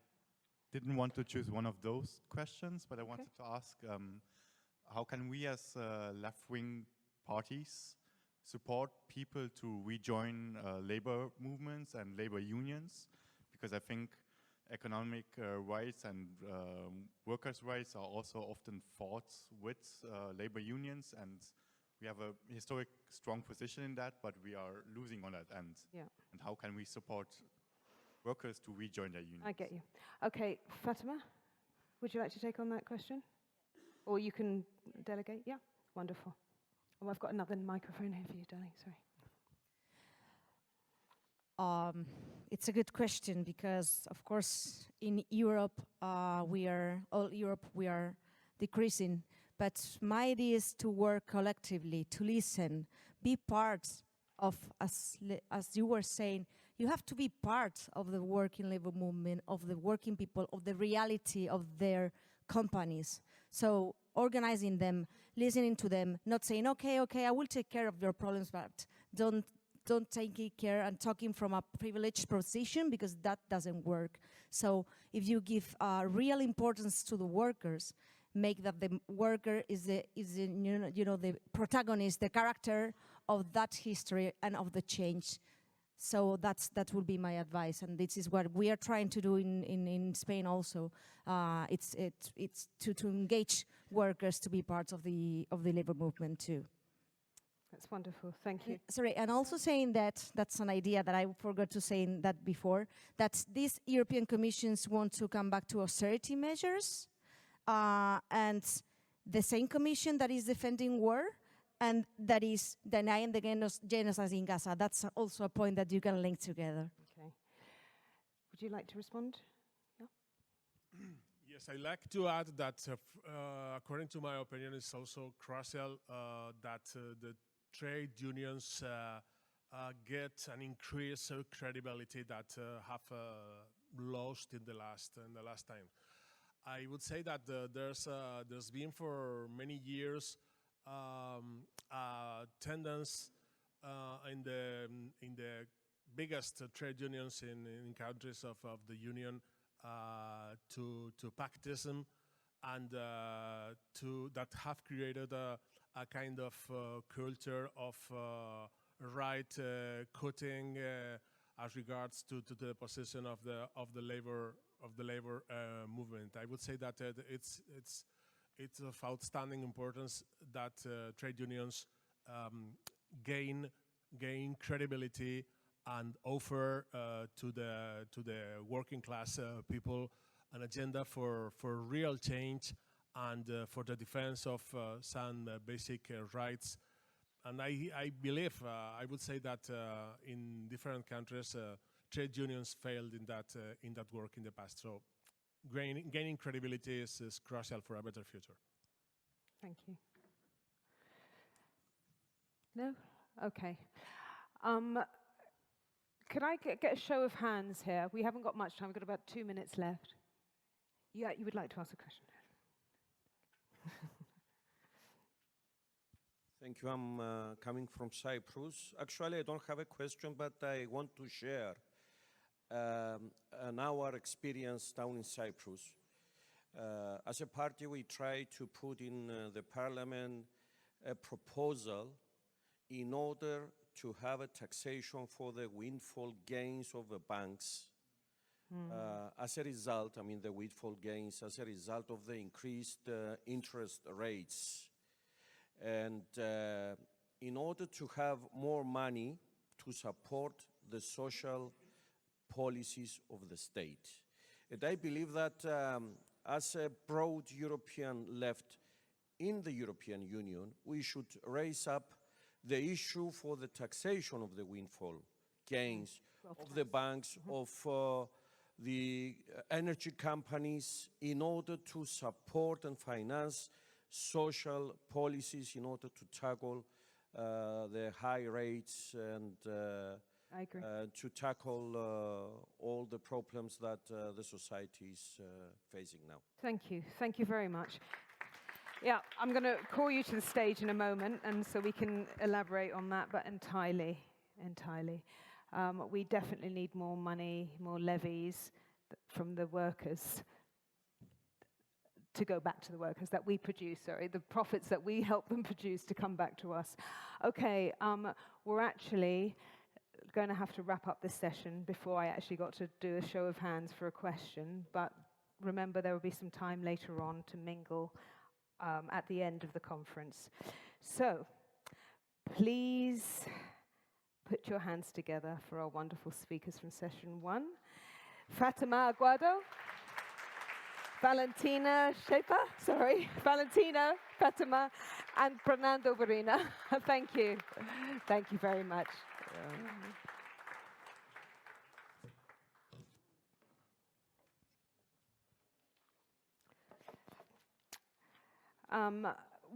didn't want to choose one of those questions, but I wanted to ask, how can we as left-wing parties support people to rejoin labor movements and labor unions? Because I think economic rights and workers' rights are also often fought with labor unions, and we have a historic strong position in that, but we are losing on that end. Yeah. And how can we support workers to rejoin their unions? I get you. Okay, Fatima, would you like to take on that question? Or you can delegate? Yeah, wonderful. Oh, I've got another microphone here for you, darling, sorry. It's a good question because, of course, in Europe, we are decreasing. But my idea is to work collectively, to listen, be part of, as you were saying, you have to be part of the working labor movement, of the working people, of the reality of their companies. So organizing them, listening to them, not saying, okay, I will take care of your problems, but don't don't take care and talking from a privileged position, because that doesn't work. So if you give real importance to the workers, make that the worker is the the protagonist, the character of that history and of the change. So that would be my advice, and this is what we are trying to do in Spain also. It's to engage workers to be part of the labor movement too. That's wonderful. Thank you. Sorry, and also saying that's an idea that I forgot to say that before, that these European Commissions want to come back to austerity measures, and the same Commission that is defending war and that is denying the genocide in Gaza. That's also a point that you can link together. Okay. Would you like to respond? Yeah. Yes, I'd like to add that, according to my opinion, it's also crucial that the trade unions get an increased credibility that have lost in the last time. I would say that there's been for many years tendency in the biggest trade unions in countries of the Union to pactism, and that have created a kind of culture of right cutting as regards to the position of the labor movement. I would say that it's of outstanding importance that trade unions gain credibility and offer to the working class people an agenda for real change and for the defense of some basic rights. And I believe, I would say that in different countries, trade unions failed in that work in the past. So gaining credibility is crucial for a better future. Thank you. No? Okay. Could I get a show of hands here? We haven't got much time. We've got about 2 minutes left. Yeah, you would like to ask a question. Thank you. I'm coming from Cyprus. Actually, I don't have a question, but I want to share our experience down in Cyprus. As a party, we try to put in the parliament a proposal in order to have a taxation for the windfall gains of the banks. As a result, I mean the windfall gains, as a result of the increased interest rates. And in order to have more money to support the social policies of the state. And I believe that as a broad European left in the European Union, we should raise up the issue for the taxation of the windfall gains of the banks, of the energy companies, in order to support and finance social policies in order to tackle the high rates and I agree. to tackle all the problems that the society is facing now. Thank you. Thank you very much. Yeah, I'm going to call you to the stage in a moment, and so we can elaborate on that, but entirely. We definitely need more money, more levies from the workers to go back to the workers that we produce, the profits that we help them produce to come back to us. Okay, we're actually going to have to wrap up this session before I actually got to do a show of hands for a question, but remember there will be some time later on to mingle at the end of the conference. So, please put your hands together for our wonderful speakers from session 1. Fatima Aguado, Valentina, Fatima, and Fernando Barina. Thank you. Thank you very much.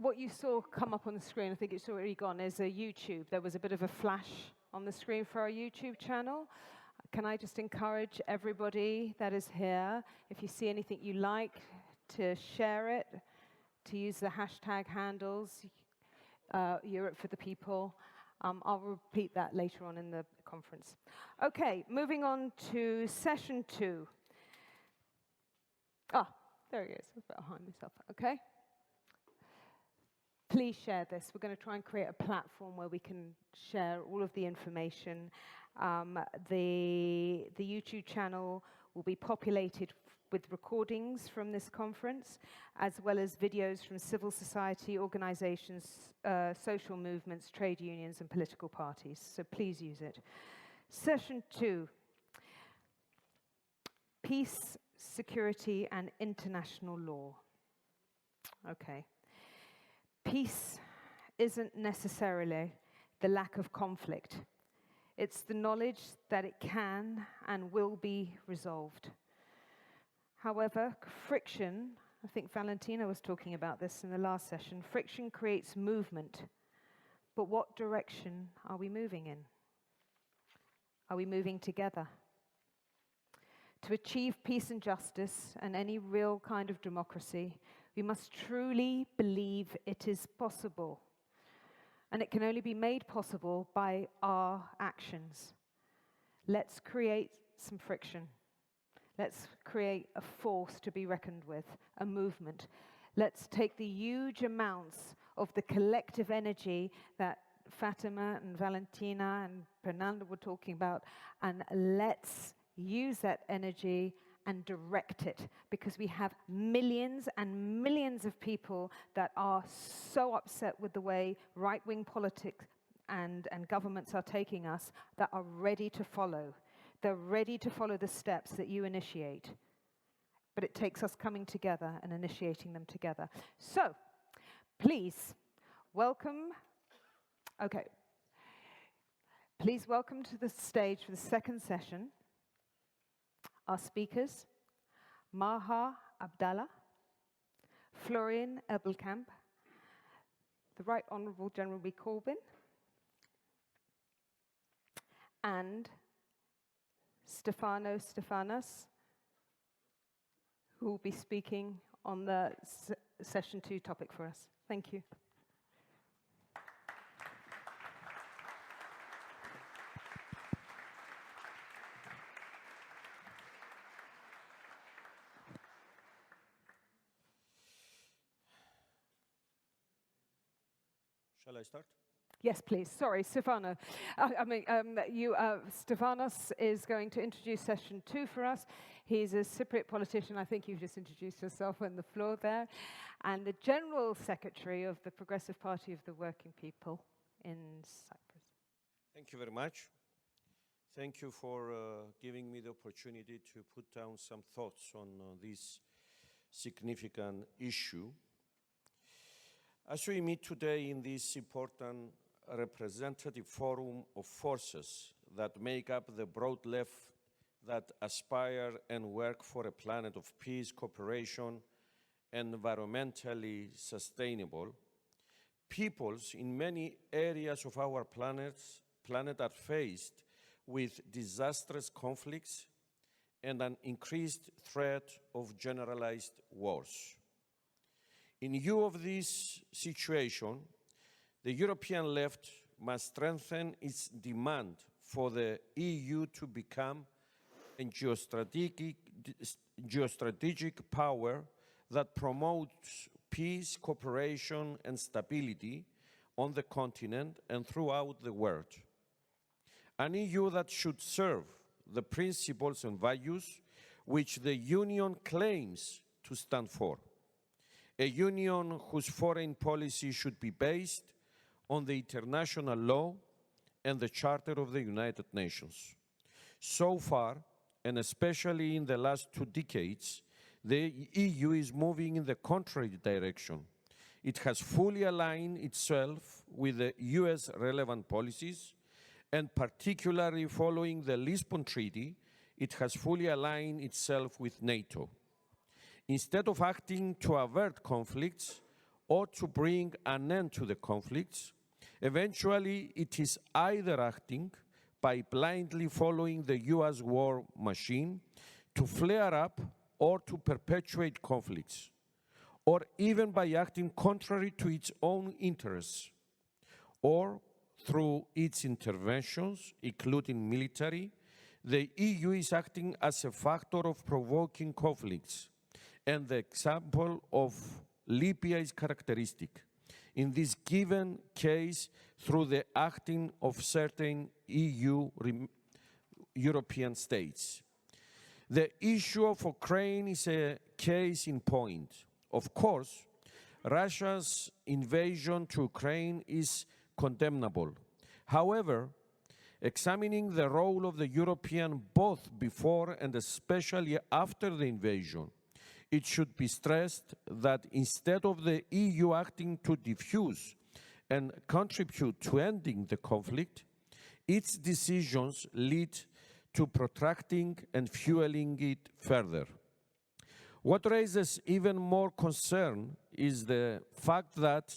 What you saw come up on the screen, I think it's already gone, is a YouTube. There was a bit of a flash on the screen for our YouTube channel. Can I just encourage everybody that is here, if you see anything you like, to share it, to use the hashtag handles, Europe for the People, I'll repeat that later on in the conference. Okay, moving on to session 2. There he is. I was behind myself. Okay. Please share this. We're going to try and create a platform where we can share all of the information. The YouTube channel will be populated with recordings from this conference, as well as videos from civil society organizations, social movements, trade unions, and political parties. So please use it. Session 2, Peace, Security, and International Law. Okay. Peace isn't necessarily the lack of conflict. It's the knowledge that it can and will be resolved. However, friction, I think Valentina was talking about this in the last session, friction creates movement. But what direction are we moving in? Are we moving together? To achieve peace and justice and any real kind of democracy, we must truly believe it is possible. And it can only be made possible by our actions. Let's create some friction. Let's create a force to be reckoned with, a movement. Let's take the huge amounts of the collective energy that Fatima and Valentina and Fernanda were talking about, and let's use that energy and direct it, because we have millions and millions of people that are so upset with the way right-wing politics and governments are taking us, that are ready to follow. They're ready to follow the steps that you initiate. But it takes us coming together and initiating them together. So, please welcome to the stage for the second session our speakers, Maha Abdallah, Florian Ebelkamp, the Right Honourable Jeremy Corbyn, and Stefanos, who will be speaking on the session 2 topic for us. Thank you. Shall I start? Yes, please. Sorry, Stefano. Stefanos is going to introduce session 2 for us. He's a Cypriot politician. I think you've just introduced yourself on the floor there. And the General Secretary of the Progressive Party of the Working People in Cyprus. Thank you very much. Thank you for giving me the opportunity to put down some thoughts on this significant issue. As we meet today in this important representative forum of forces that make up the broad left that aspire and work for a planet of peace, cooperation, and environmentally sustainable, peoples in many areas of our planet are faced with disastrous conflicts and an increased threat of generalized wars. In view of this situation, the European left must strengthen its demand for the EU to become a geostrategic power that promotes peace, cooperation, and stability on the continent and throughout the world. An EU that should serve the principles and values which the Union claims to stand for. A union whose foreign policy should be based on the international law and the Charter of the United Nations. So far, and especially in the last 2 decades, the EU is moving in the contrary direction. It has fully aligned itself with the US relevant policies, and particularly following the Lisbon Treaty, it has fully aligned itself with NATO. Instead of acting to avert conflicts or to bring an end to the conflicts, eventually it is either acting by blindly following the US war machine to flare up or to perpetuate conflicts, or even by acting contrary to its own interests, or through its interventions, including military, the EU is acting as a factor of provoking conflicts, and the example of Libya is characteristic. In this given case, through the acting of certain European states. The issue of Ukraine is a case in point. Of course, Russia's invasion to Ukraine is condemnable. However, examining the role of the European both before and especially after the invasion, it should be stressed that instead of the EU acting to defuse and contribute to ending the conflict, its decisions lead to protracting and fueling it further. What raises even more concern is the fact that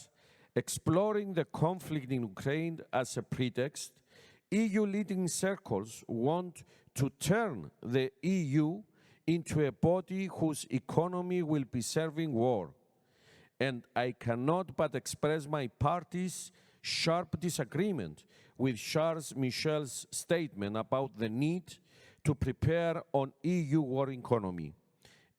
exploring the conflict in Ukraine as a pretext, EU leading circles want to turn the EU into a body whose economy will be serving war. And I cannot but express my party's sharp disagreement with Charles Michel's statement about the need to prepare on EU war economy.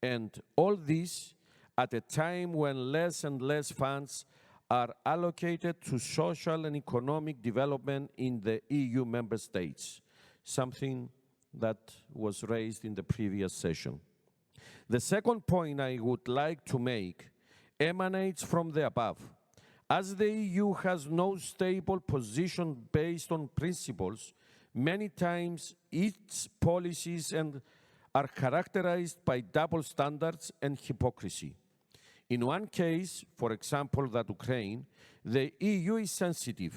And all this at a time when less and less funds are allocated to social and economic development in the EU member states, something that was raised in the previous session. The second point I would like to make emanates from the above. As the EU has no stable position based on principles, many times its policies are characterized by double standards and hypocrisy. In one case, for example, that Ukraine, the EU is sensitive.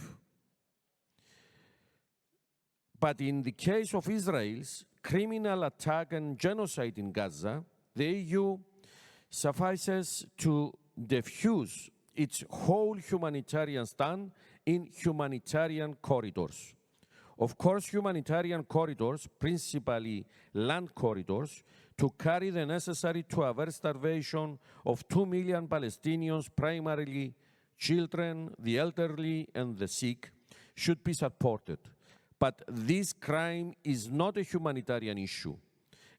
But in the case of Israel's criminal attack and genocide in Gaza, the EU suffices to diffuse its whole humanitarian stand in humanitarian corridors. Of course, humanitarian corridors, principally land corridors, to carry the necessary to avert starvation of 2 million Palestinians, primarily children, the elderly, and the sick, should be supported. But this crime is not a humanitarian issue,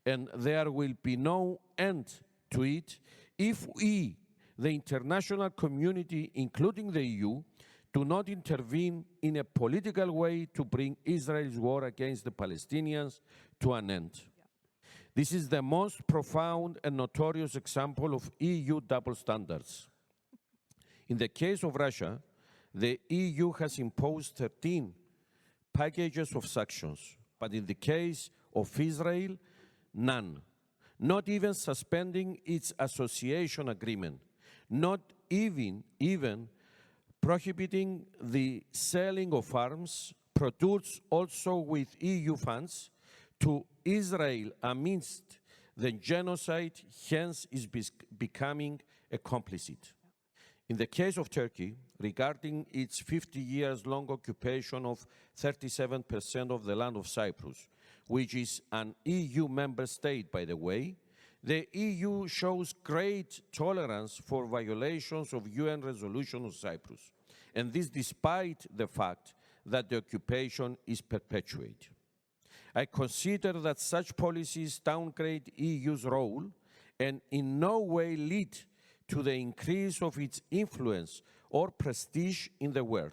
and there will be no end to it if we, the international community, including the EU, do not intervene in a political way to bring Israel's war against the Palestinians to an end. This is the most profound and notorious example of EU double standards. In the case of Russia, the EU has imposed 13 packages of sanctions, but in the case of Israel, none. Not even suspending its association agreement, not even prohibiting the selling of arms produced also with EU funds to Israel amidst the genocide, hence is becoming a complicit. In the case of Turkey, regarding its 50 years long occupation of 37% of the land of Cyprus, which is an EU member state, by the way, the EU shows great tolerance for violations of UN resolution of Cyprus, and this despite the fact that the occupation is perpetuated. I consider that such policies downgrade EU's role and in no way lead to the increase of its influence or prestige in the world.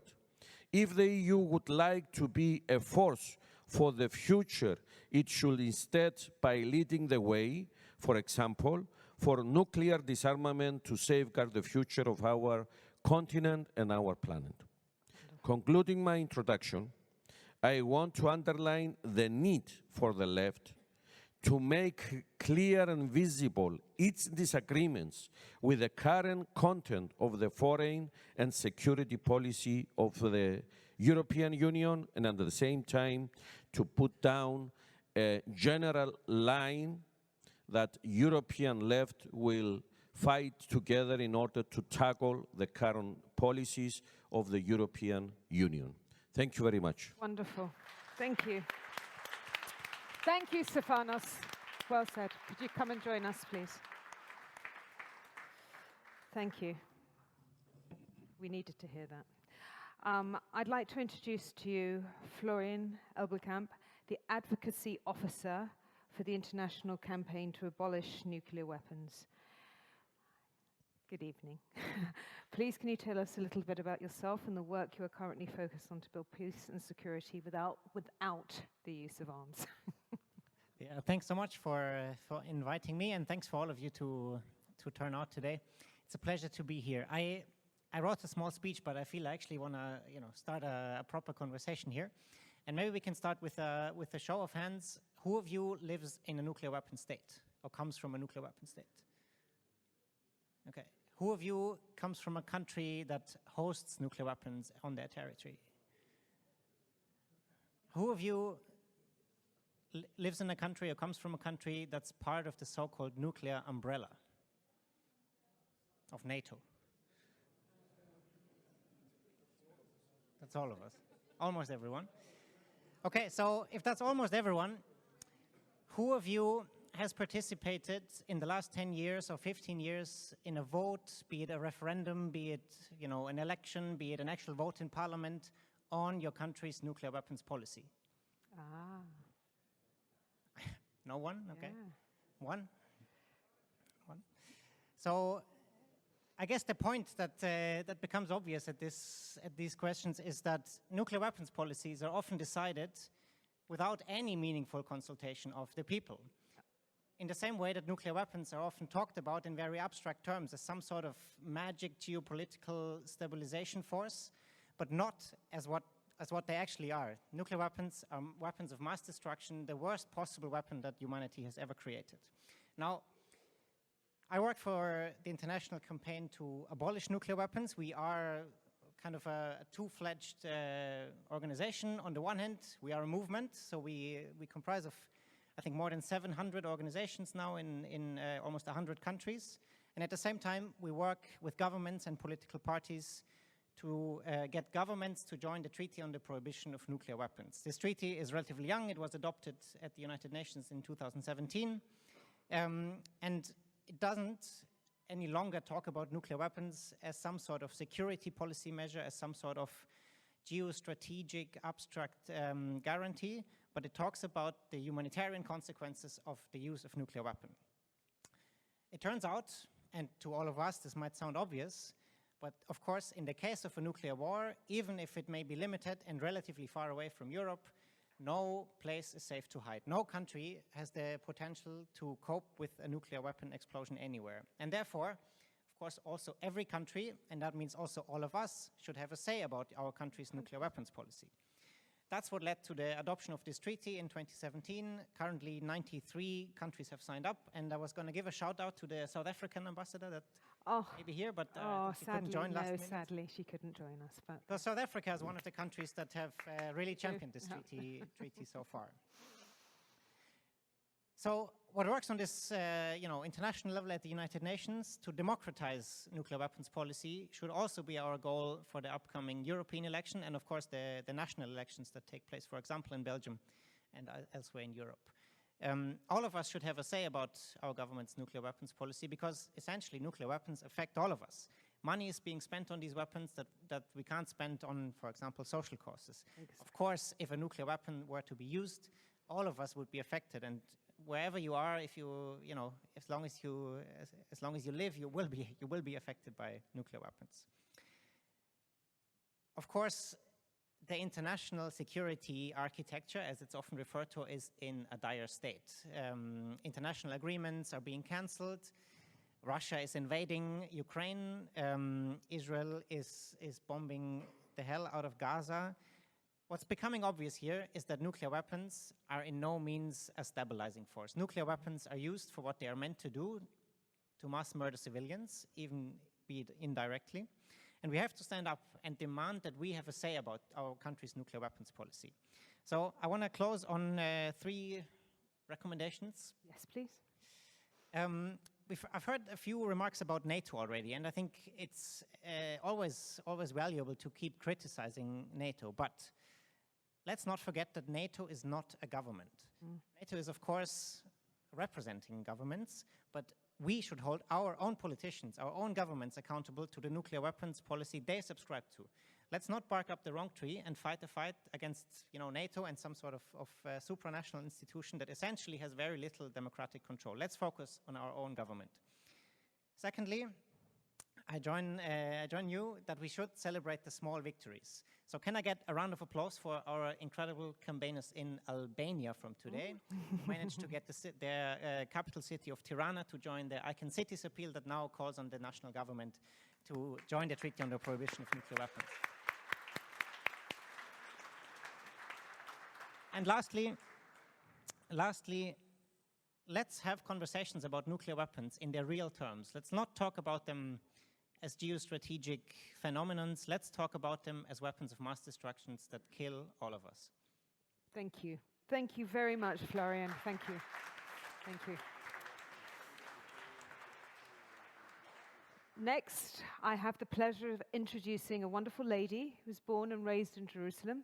If the EU would like to be a force for the future, it should instead, by leading the way, for example, for nuclear disarmament to safeguard the future of our continent and our planet. Concluding my introduction, I want to underline the need for the left to make clear and visible its disagreements with the current content of the foreign and security policy of the European Union, and at the same time to put down a general line that European left will fight together in order to tackle the current policies of the European Union. Thank you very much. Wonderful. Thank you. Thank you, Stefanos. Well said. Could you come and join us, please? Thank you. We needed to hear that. I'd like to introduce to you Florian Elbekamp, the Advocacy Officer for the International Campaign to Abolish Nuclear Weapons. Good evening. Please, can you tell us a little bit about yourself and the work you are currently focused on to build peace and security without the use of arms? Yeah, thanks so much for inviting me, and thanks for all of you to turn out today. It's a pleasure to be here. I wrote a small speech, but I feel I actually want to start a proper conversation here. And maybe we can start with a show of hands. Who of you lives in a nuclear weapon state or comes from a nuclear weapon state? Okay. Who of you comes from a country that hosts nuclear weapons on their territory? Who of you lives in a country or comes from a country that's part of the so-called nuclear umbrella of NATO? That's all of us. Almost everyone. Okay, so if that's almost everyone, who of you has participated in the last 10 years or 15 years in a vote, be it a referendum, be it an election, be it an actual vote in parliament on your country's nuclear weapons policy? Ah. No one? Okay. Yeah. One? So I guess the point that becomes obvious at these questions is that nuclear weapons policies are often decided without any meaningful consultation of the people. In the same way that nuclear weapons are often talked about in very abstract terms as some sort of magic geopolitical stabilization force, but not as what they actually are. Nuclear weapons are weapons of mass destruction, the worst possible weapon that humanity has ever created. Now, I work for the International Campaign to Abolish Nuclear Weapons. We are kind of a two-fledged organization. On the one hand, we are a movement, so we comprise of, I think, more than 700 organizations now in almost 100 countries. And at the same time, we work with governments and political parties to get governments to join the Treaty on the Prohibition of Nuclear Weapons. This treaty is relatively young. It was adopted at the United Nations in 2017. And it doesn't any longer talk about nuclear weapons as some sort of security policy measure, as some sort of geostrategic abstract guarantee, but it talks about the humanitarian consequences of the use of nuclear weapon. It turns out, and to all of us this might sound obvious, but of course in the case of a nuclear war, even if it may be limited and relatively far away from Europe, no place is safe to hide. No country has the potential to cope with a nuclear weapon explosion anywhere. And therefore, of course, also every country, and that means also all of us, should have a say about our country's nuclear weapons policy. That's what led to the adoption of this treaty in 2017. Currently, 93 countries have signed up, and I was going to give a shout out to the South African ambassador that may be here, but she couldn't join last minute. Sadly, she couldn't join us. But because South Africa is one of the countries that have really championed this treaty so far. So what works on this international level at the United Nations to democratize nuclear weapons policy should also be our goal for the upcoming European election and, of course, the national elections that take place, for example, in Belgium and elsewhere in Europe. All of us should have a say about our government's nuclear weapons policy because essentially nuclear weapons affect all of us. Money is being spent on these weapons that we can't spend on, for example, social causes. Exactly. Of course, if a nuclear weapon were to be used, all of us would be affected. And wherever you are, if as long as you live, you will be affected by nuclear weapons. Of course, the international security architecture, as it's often referred to, is in a dire state. International agreements are being cancelled. Russia is invading Ukraine. Israel is bombing the hell out of Gaza. What's becoming obvious here is that nuclear weapons are in no means a stabilizing force. Nuclear weapons are used for what they are meant to do, to mass murder civilians, even be it indirectly. And we have to stand up and demand that we have a say about our country's nuclear weapons policy. So I want to close on 3 recommendations. Yes, please. I've heard a few remarks about NATO already, and I think it's always valuable to keep criticizing NATO. But let's not forget that NATO is not a government. NATO is, of course, representing governments, but we should hold our own politicians, our own governments accountable to the nuclear weapons policy they subscribe to. let's not bark up the wrong tree and fight a fight against NATO and some sort of supranational institution that essentially has very little democratic control. Let's focus on our own government. Secondly, I join you that we should celebrate the small victories. So can I get a round of applause for our incredible campaigners in Albania from today? Managed to get their capital city of Tirana to join the Icon Cities appeal that now calls on the national government to join the Treaty on the Prohibition of Nuclear Weapons. And lastly, let's have conversations about nuclear weapons in their real terms. Let's not talk about them as geostrategic phenomenons. Let's talk about them as weapons of mass destruction that kill all of us. Thank you. Thank you very much, Florian. Thank you. Thank you. Next, I have the pleasure of introducing a wonderful lady who was born and raised in Jerusalem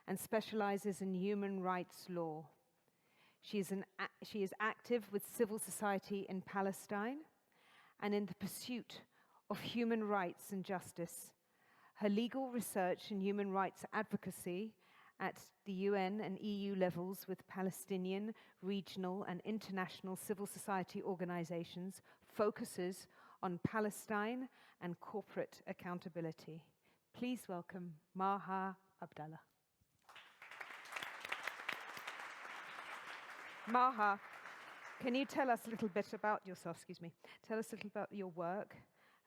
and specializes in human rights law. She is active with civil society in Palestine and in the pursuit of human rights and justice. Her legal research and human rights advocacy at the UN and EU levels with Palestinian, regional, and international civil society organizations focuses on Palestine and corporate accountability. Please welcome Maha Abdallah. Maha, can you tell us a little bit about yourself, tell us a little about your work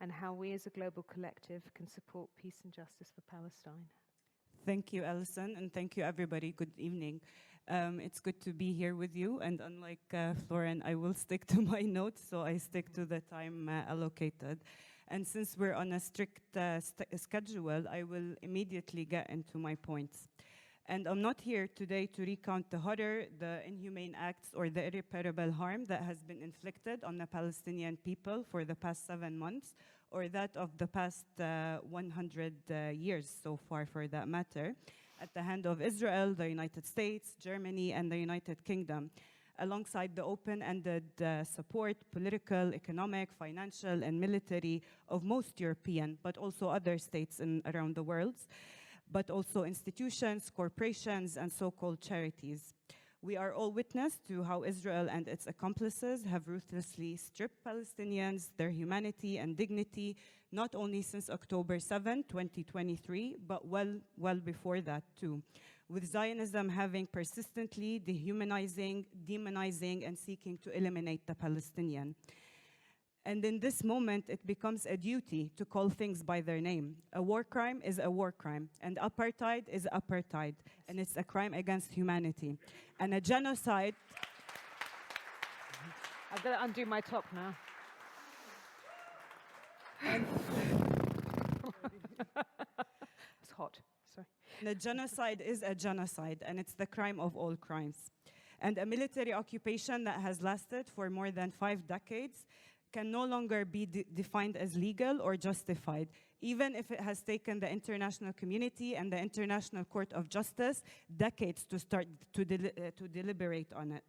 and how we as a global collective can support peace and justice for Palestine? Thank you, Alison, and thank you, everybody. Good evening. It's good to be here with you, and unlike Florian, I will stick to my notes, so I stick to the time allocated. And since we're on a strict schedule, I will immediately get into my points. And I'm not here today to recount the horror, the inhumane acts, or the irreparable harm that has been inflicted on the Palestinian people for the past 7 months, or that of the past 100 years so far, for that matter, at the hand of Israel, the United States, Germany, and the United Kingdom, alongside the open-ended support, political, economic, financial, and military of most European, but also other states around the world, but also institutions, corporations, and so-called charities. We are all witness to how Israel and its accomplices have ruthlessly stripped Palestinians, their humanity and dignity, not only since October 7, 2023, but well before that too, with Zionism having persistently dehumanizing, demonizing, and seeking to eliminate the Palestinian. And in this moment, it becomes a duty to call things by their name. A war crime is a war crime, and apartheid is apartheid, and it's a crime against humanity. And a genocide... I've got to undo my top now. It's hot, sorry. The genocide is a genocide, and it's the crime of all crimes. And a military occupation that has lasted for more than 5 decades can no longer be defined as legal or justified, even if it has taken the international community and the International Court of Justice decades to start to deliberate on it.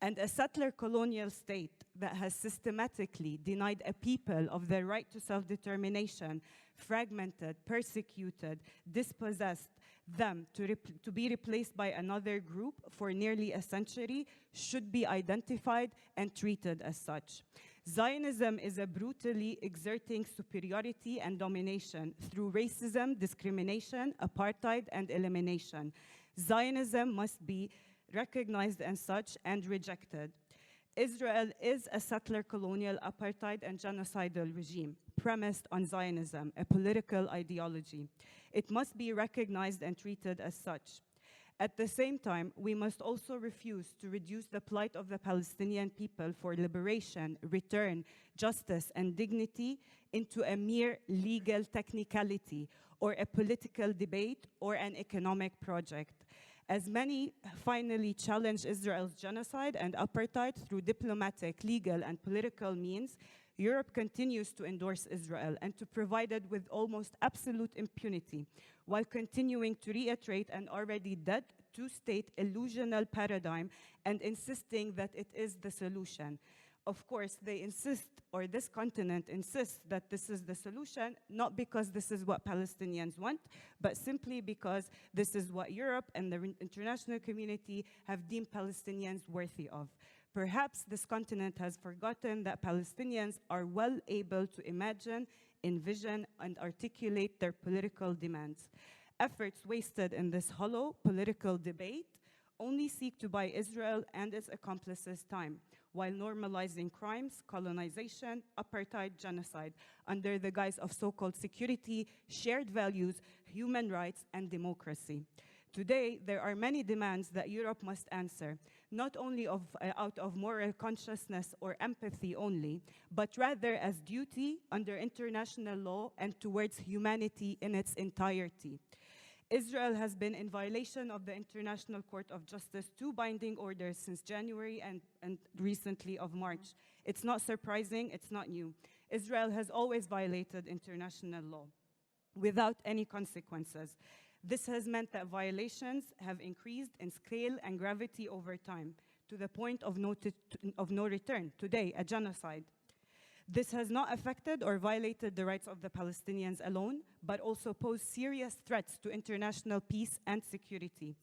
And a settler colonial state that has systematically denied a people of their right to self-determination, fragmented, persecuted, dispossessed them to be replaced by another group for nearly a century should be identified and treated as such. Zionism is a brutally exerting superiority and domination through racism, discrimination, apartheid, and elimination. Zionism must be recognized as such and rejected. Israel is a settler colonial apartheid and genocidal regime premised on Zionism, a political ideology. It must be recognized and treated as such. At the same time, we must also refuse to reduce the plight of the Palestinian people for liberation, return, justice, and dignity into a mere legal technicality or a political debate or an economic project. As many finally challenge Israel's genocide and apartheid through diplomatic, legal, and political means, Europe continues to endorse Israel and to provide it with almost absolute impunity, while continuing to reiterate an already dead two-state illusional paradigm and insisting that it is the solution. of course, they insist, or this continent insists, that this is the solution, not because this is what Palestinians want, but simply because this is what Europe and the international community have deemed Palestinians worthy of. Perhaps this continent has forgotten that Palestinians are well able to imagine, envision, and articulate their political demands. Efforts wasted in this hollow political debate only seek to buy Israel and its accomplices time, while normalizing crimes, colonization, apartheid, genocide, under the guise of so-called security, shared values, human rights, and democracy. Today, there are many demands that Europe must answer, not only out of moral consciousness or empathy only, but rather as duty under international law and towards humanity in its entirety. Israel has been in violation of the International Court of Justice 2 binding orders since January and recently of March. It's not surprising, it's not new. Israel has always violated international law without any consequences. This has meant that violations have increased in scale and gravity over time, to the point of no return, today, a genocide. This has not affected or violated the rights of the Palestinians alone, but also posed serious threats to international peace and security.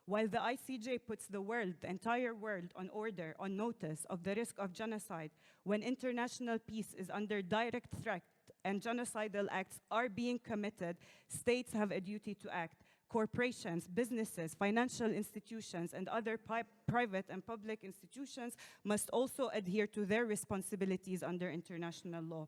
While the ICJ puts the entire world on order, on notice of the risk of genocide, when international peace is under direct threat and genocidal acts are being committed, states have a duty to act. Corporations, businesses, financial institutions, and other private and public institutions must also adhere to their responsibilities under international law.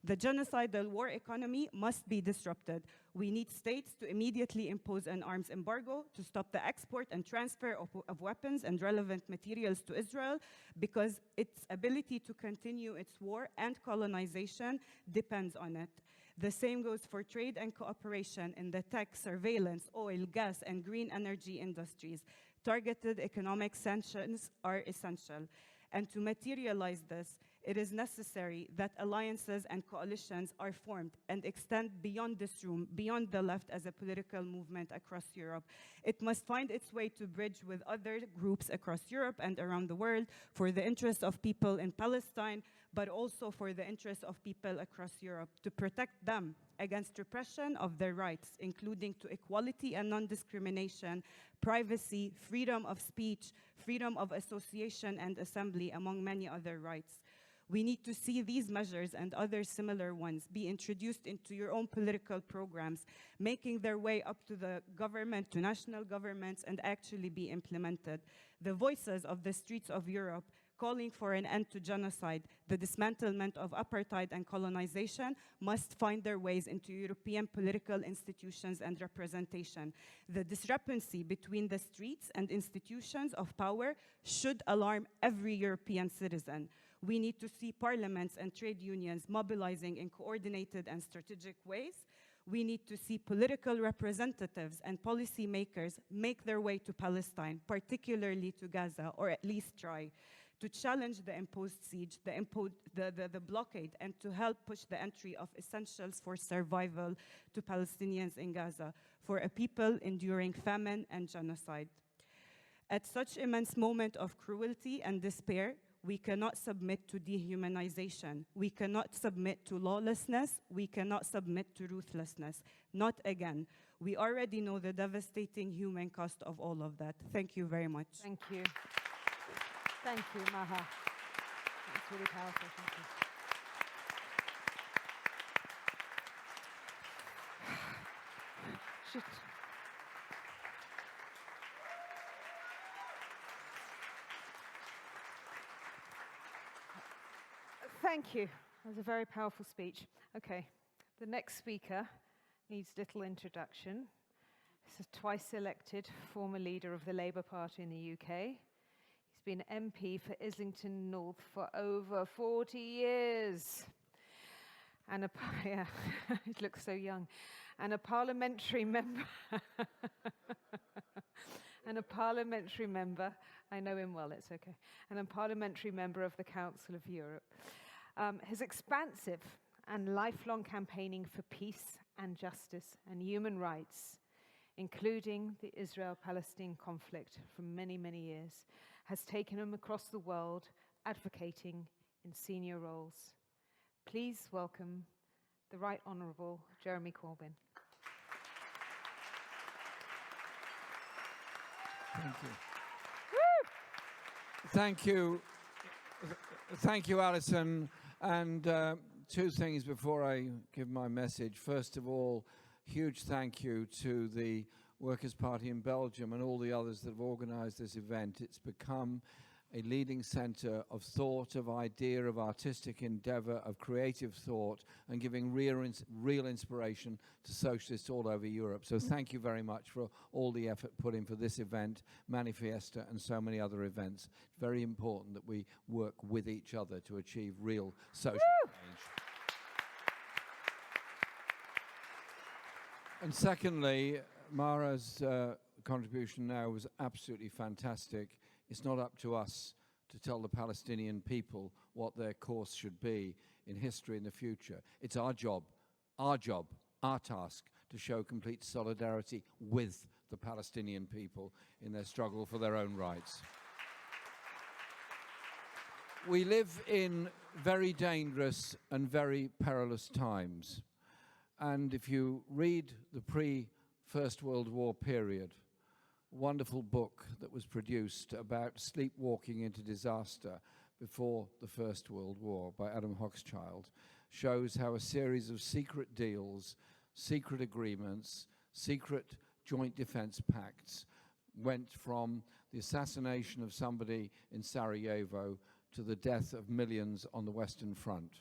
The genocidal war economy must be disrupted. We need states to immediately impose an arms embargo to stop the export and transfer of weapons and relevant materials to Israel, because its ability to continue its war and colonization depends on it. The same goes for trade and cooperation in the tech, surveillance, oil, gas, and green energy industries. Targeted economic sanctions are essential. And to materialize this, it is necessary that alliances and coalitions are formed and extend beyond this room, beyond the left as a political movement across Europe. It must find its way to bridge with other groups across Europe and around the world for the interests of people in Palestine, but also for the interests of people across Europe, to protect them against repression of their rights, including to equality and non-discrimination, privacy, freedom of speech, freedom of association and assembly, among many other rights. We need to see these measures and other similar ones be introduced into your own political programs, making their way up to the government, to national governments, and actually be implemented. The voices of the streets of Europe calling for an end to genocide, the dismantlement of apartheid and colonization, must find their ways into European political institutions and representation. The discrepancy between the streets and institutions of power should alarm every European citizen. We need to see parliaments and trade unions mobilizing in coordinated and strategic ways. We need to see political representatives and policymakers make their way to Palestine, particularly to Gaza, or at least try, to challenge the imposed siege, the blockade, and to help push the entry of essentials for survival to Palestinians in Gaza, for a people enduring famine and genocide. At such immense moment of cruelty and despair, we cannot submit to dehumanization. We cannot submit to lawlessness. We cannot submit to ruthlessness. Not again. We already know the devastating human cost of all of that. Thank you very much. Thank you. Thank you, Maha. That's really powerful. Thank you. Shit. Thank you. That was a very powerful speech. Okay, the next speaker needs little introduction. He's a twice elected former leader of the Labour Party in the UK. He's been MP for Islington North for over 40 years. And yeah, he looks so young. And a parliamentary member. And a parliamentary member, I know him well, it's okay. And a parliamentary member of the Council of Europe. His expansive and lifelong campaigning for peace and justice and human rights, including the Israel-Palestine conflict for many, many years, has taken him across the world advocating in senior roles. Please welcome the Right Honourable Jeremy Corbyn. Thank you. Thank you. Thank you, Alison. And two things before I give my message. First of all, huge thank you to the Workers' Party in Belgium and all the others that have organised this event. It's become a leading centre of thought, of idea, of artistic endeavour, of creative thought, and giving real inspiration to socialists all over Europe. So thank you very much for all the effort put in for this event, Manifesta, and so many other events. It's very important that we work with each other to achieve real social change. And secondly, Mara's contribution now was absolutely fantastic. It's not up to us to tell the Palestinian people what their course should be in history in the future. It's our job, our task, to show complete solidarity with the Palestinian people in their struggle for their own rights. We live in very dangerous and very perilous times. And if you read the pre-First World War period, wonderful book that was produced about sleepwalking into disaster before the First World War by Adam Hochschild, shows how a series of secret deals, secret agreements, secret joint defense pacts went from the assassination of somebody in Sarajevo to the death of millions on the Western Front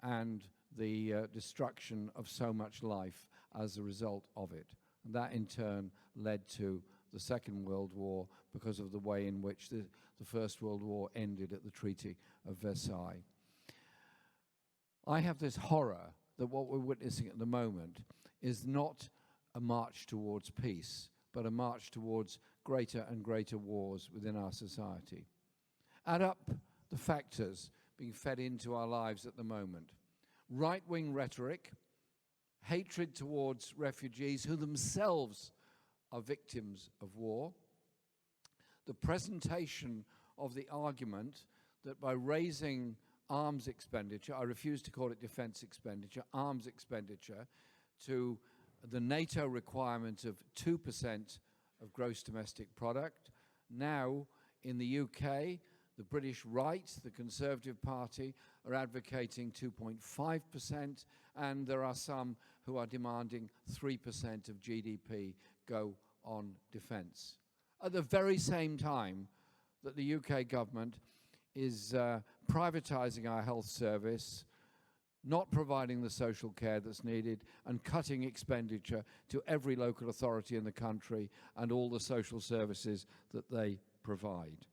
and the destruction of so much life as a result of it. And that in turn led to the Second World War because of the way in which the First World War ended at the Treaty of Versailles. I have this horror that what we're witnessing at the moment is not a march towards peace, but a march towards greater and greater wars within our society. Add up the factors being fed into our lives at the moment. Right-wing rhetoric, hatred towards refugees who themselves are victims of war, the presentation of the argument that by raising arms expenditure, I refuse to call it defense expenditure, arms expenditure, to the NATO requirement of 2% of gross domestic product. Now, in the UK, the British right, the Conservative Party, are advocating 2.5%, and there are some who are demanding 3% of GDP go on defence. At the very same time that the UK government is privatising our health service, not providing the social care that's needed, and cutting expenditure to every local authority in the country and all the social services that they provide.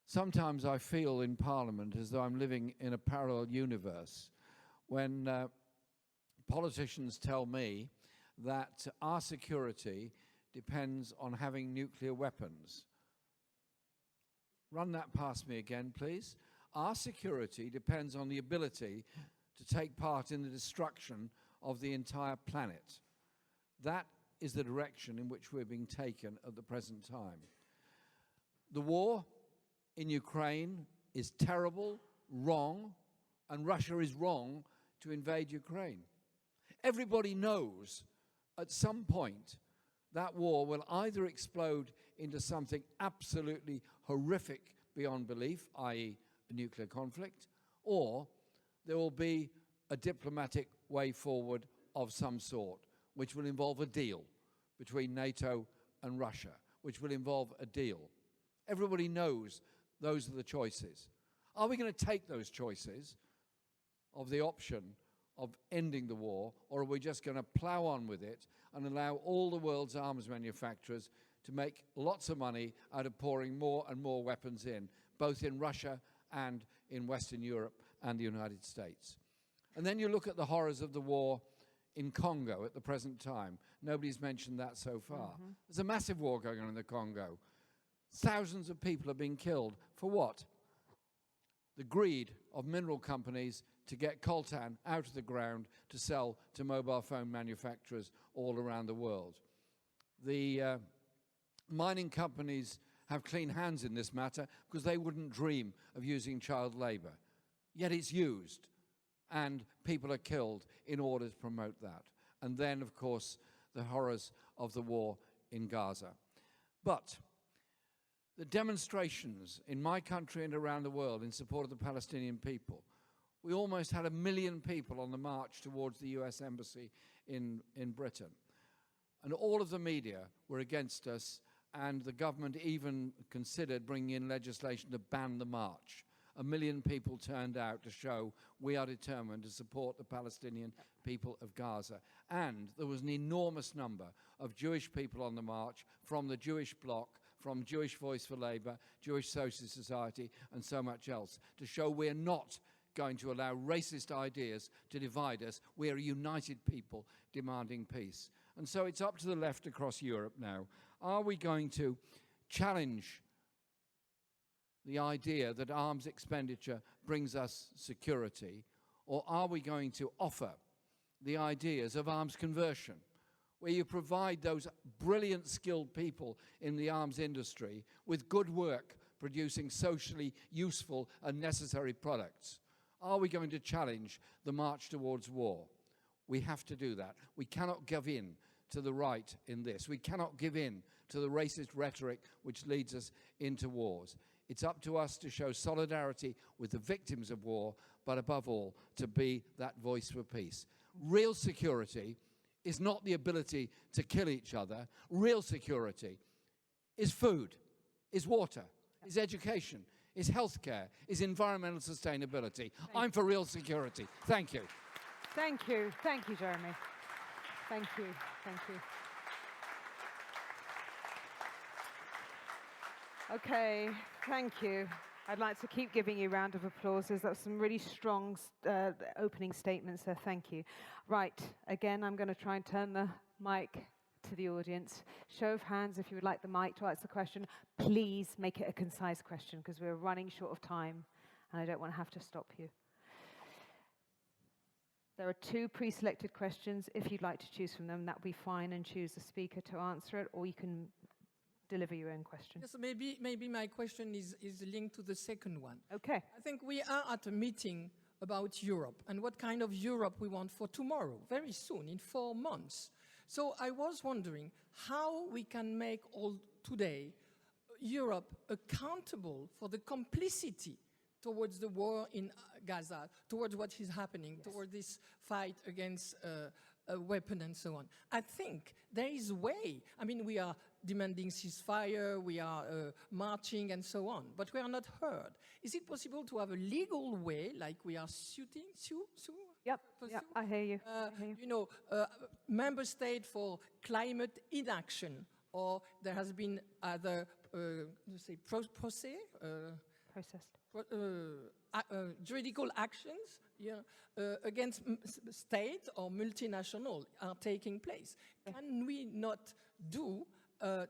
Sometimes I feel in Parliament as though I'm living in a parallel universe when politicians tell me that our security depends on having nuclear weapons. Run that past me again, please. Our security depends on the ability to take part in the destruction of the entire planet. That is the direction in which we're being taken at the present time. The war in Ukraine is terrible, wrong, and Russia is wrong to invade Ukraine. Everybody knows at some point that war will either explode into something absolutely horrific beyond belief, i.e. a nuclear conflict, or there will be a diplomatic way forward of some sort, which will involve a deal between NATO and Russia, which will involve a deal. Everybody knows those are the choices. Are we going to take those choices of the option of ending the war, or are we just going to plow on with it and allow all the world's arms manufacturers to make lots of money out of pouring more and more weapons in, both in Russia and in Western Europe and the United States? And then you look at the horrors of the war in Congo at the present time. Nobody's mentioned that so far. There's a massive war going on in the Congo. Thousands of people are being killed. For what? The greed of mineral companies to get coltan out of the ground to sell to mobile phone manufacturers all around the world. The mining companies have clean hands in this matter because they wouldn't dream of using child labor. yet it's used, and people are killed in order to promote that. And then, of course, the horrors of the war in Gaza. But the demonstrations in my country and around the world in support of the Palestinian people, we almost had 1 million people on the march towards the US Embassy in Britain. And all of the media were against us, and the government even considered bringing in legislation to ban the march. 1 million people turned out to show we are determined to support the Palestinian people of Gaza. And there was an enormous number of Jewish people on the march from the Jewish bloc, from Jewish Voice for Labour, Jewish Social Society, and so much else, to show we're not going to allow racist ideas to divide us. We're a united people demanding peace. And so it's up to the left across Europe now. Are we going to challenge the idea that arms expenditure brings us security, or are we going to offer the ideas of arms conversion, where you provide those brilliant skilled people in the arms industry with good work producing socially useful and necessary products? Are we going to challenge the march towards war? We have to do that. We cannot give in to the right in this. We cannot give in to the racist rhetoric which leads us into wars. It's up to us to show solidarity with the victims of war, but above all, to be that voice for peace. Real security is not the ability to kill each other. Real security is food, is water, is education, is healthcare, is environmental sustainability. I'm for real security. Thank you. Thank you. Thank you, Jeremy. Thank you. Thank you. Okay, thank you. I'd like to keep giving you a round of applause. There's some really strong opening statements there. Thank you. Right, again, I'm going to try and turn the mic to the audience. Show of hands if you would like the mic to ask the question. Please make it a concise question because we're running short of time and I don't want to have to stop you. There are 2 pre-selected questions. If you'd like to choose from them, that would be fine, and choose a speaker to answer it, or you can deliver your own question. Yes, maybe my question is linked to the second one. Okay. I think we are at a meeting about Europe and what kind of Europe we want for tomorrow, very soon, in 4 months. So I was wondering how we can make all today Europe accountable for the complicity towards the war in Gaza, towards what is happening, towards this fight against a weapon and so on. I think there is a way. I mean, we are demanding ceasefire, we are marching and so on, but we are not heard. Is it possible to have a legal way, like we are sue? Yep, I hear you. You know, member state for climate inaction, or there has been other, juridical actions against state or multinational are taking place. Can we not do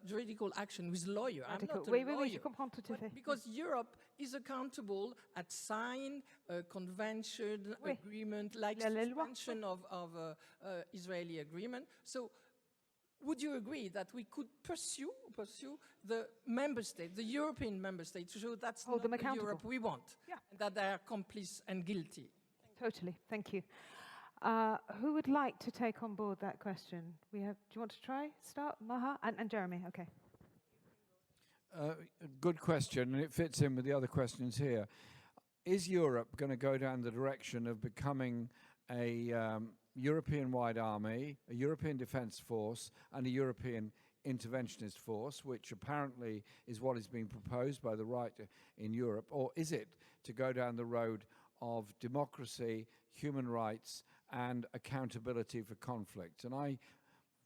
juridical action with lawyer? I'm not a lawyer, but because Europe is accountable at sign a convention, agreement, like suspension of Israeli agreement. So would you agree that we could pursue the member states, the European member states, to show that's not the Europe we want, and that they are complicit and guilty? Totally, thank you. Who would like to take on board that question? Do you want to try? Start, Maha? And Jeremy, okay. Good question, and it fits in with the other questions here. Is Europe going to go down the direction of becoming a European-wide army, a European defence force, and a European interventionist force, which apparently is what is being proposed by the right in Europe? Or is it to go down the road of democracy, human rights, and accountability for conflict? And I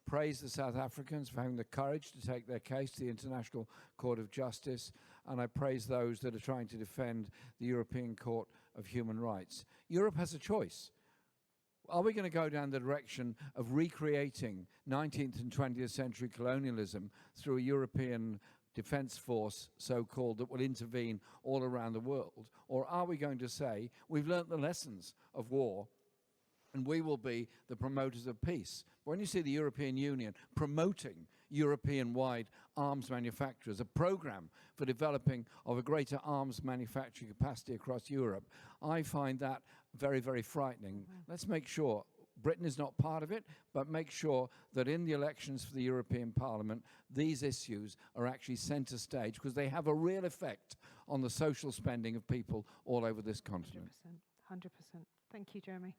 praise the South Africans for having the courage to take their case to the International Court of Justice, and I praise those that are trying to defend the European Court of Human Rights. Europe has a choice. Are we going to go down the direction of recreating 19th and 20th century colonialism through a European defense force, so-called, that will intervene all around the world? Or are we going to say, we've learnt the lessons of war, and we will be the promoters of peace? When you see the European Union promoting European-wide arms manufacturers, a program for developing of a greater arms manufacturing capacity across Europe. I find that very, very frightening. Let's make sure Britain is not part of it, but make sure that in the elections for the European Parliament, these issues are actually centre stage, because they have a real effect on the social spending of people all over this continent. 100%. Thank you, Jeremy.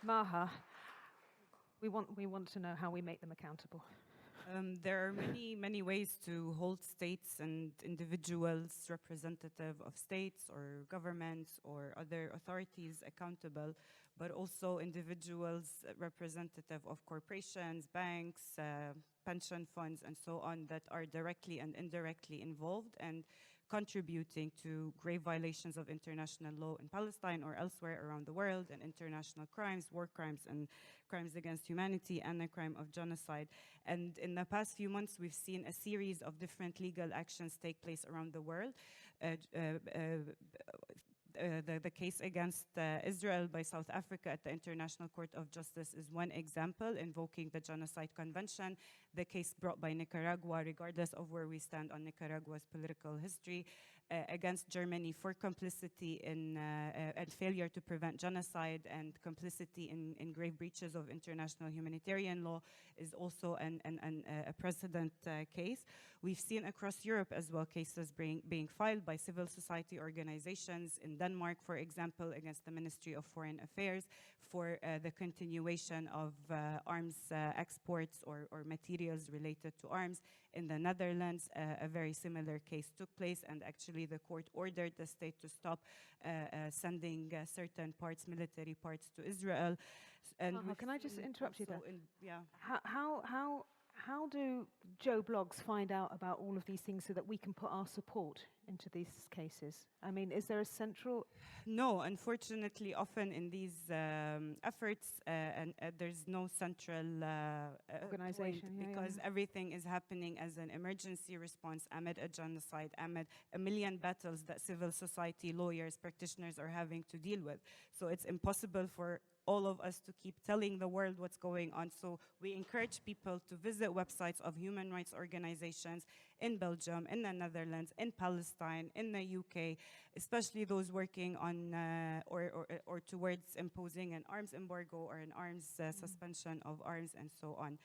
Maha, we want to know how we make them accountable. There are many ways to hold states and individuals, representative of states or governments or other authorities accountable, but also individuals representative of corporations, banks, pension funds, and so on, that are directly and indirectly involved and contributing to grave violations of international law in Palestine or elsewhere around the world, and international crimes, war crimes, and crimes against humanity, and the crime of genocide. And in the past few months, we've seen a series of different legal actions take place around the world. The case against Israel by South Africa at the International Court of Justice is one example, invoking the Genocide Convention. The case brought by Nicaragua, regardless of where we stand on Nicaragua's political history, against Germany for complicity in and failure to prevent genocide and complicity in grave breaches of international humanitarian law, is also a precedent case. We've seen across Europe as well cases being filed by civil society organizations in Denmark, for example, against the Ministry of Foreign Affairs for the continuation of arms exports or materials related to arms. In the Netherlands, a very similar case took place, and actually the court ordered the state to stop sending certain parts, military parts, to Israel. And can I just interrupt you there? Yeah. How do Joe blogs find out about all of these things so that we can put our support into these cases? I mean, is there a central... No, unfortunately, often in these efforts, there's no central organization, because everything is happening as an emergency response amid a genocide, amid a million battles that civil society, lawyers, practitioners are having to deal with. So it's impossible for all of us to keep telling the world what's going on. So we encourage people to visit websites of human rights organizations in Belgium, in the Netherlands, in Palestine, in the UK, especially those working on or towards imposing an arms embargo or an arms suspension of arms and so on.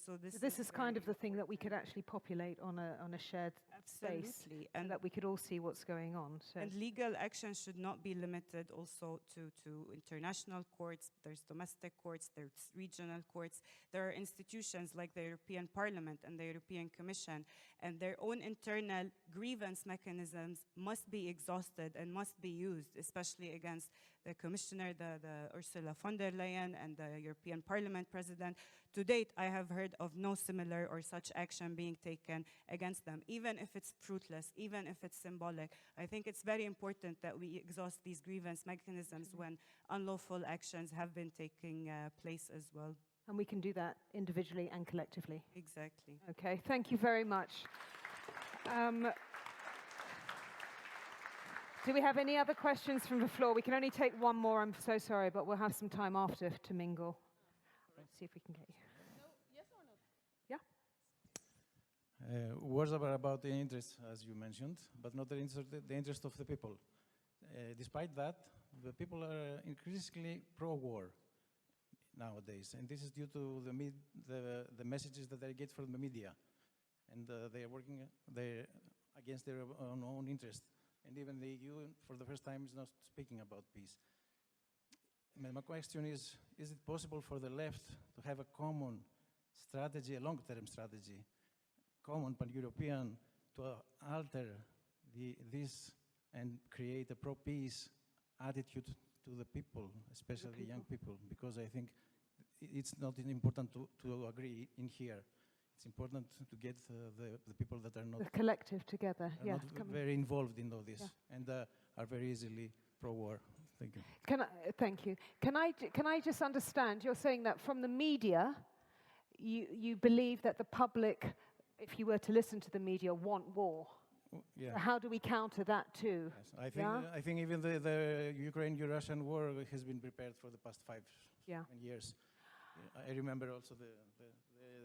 So this is kind of the thing that we could actually populate on a shared space, and that we could all see what's going on. So. And legal action should not be limited also to international courts. There's domestic courts, there's regional courts. There are institutions like the European Parliament and the European Commission, and their own internal grievance mechanisms must be exhausted and must be used, especially against the Commissioner, the Ursula von der Leyen, and the European Parliament President. To date, I have heard of no similar or such action being taken against them, even if it's fruitless, even if it's symbolic. I think it's very important that we exhaust these grievance mechanisms when unlawful actions have been taking place as well. And we can do that individually and collectively. Exactly. Okay, thank you very much. Do we have any other questions from the floor? We can only take one more, I'm so sorry, but we'll have some time after to mingle. Let's see if we can get you. No, yes or no? Yeah? Words are about the interest, as you mentioned, but not the interest of the people. Despite that, the people are increasingly pro-war nowadays, and this is due to the messages that they get from the media, and they are working against their own interest. And even the EU, for the first time, is not speaking about peace. My question is it possible for the left to have a common strategy, a long-term strategy, common pan-European, to alter this and create a pro-peace attitude to the people, especially the young people? Because I think it's not important to agree in here. It's important to get the people that are not... The collective together, yes. Not very involved in all this, and are very easily pro-war. Thank you. Thank you. Can I just understand, you're saying that from the media, you believe that the public, if you were to listen to the media, want war? Yeah. So how do we counter that too? Yes. I think even the Ukraine-Russian war has been prepared for the past 5 years. I remember also the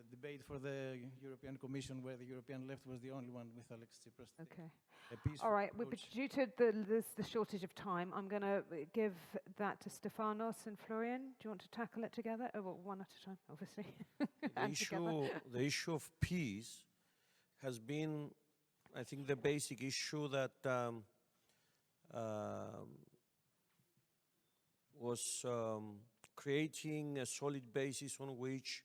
debate for the European Commission where the European left was the only one with Alex Tsipras. Okay. A peaceful All right, approach. due to the shortage of time, I'm going to give that to Stefanos and Florian. Do you want to tackle it together? Oh, well, one at a time, obviously. The issue of peace has been, I think, the basic issue that was creating a solid basis on which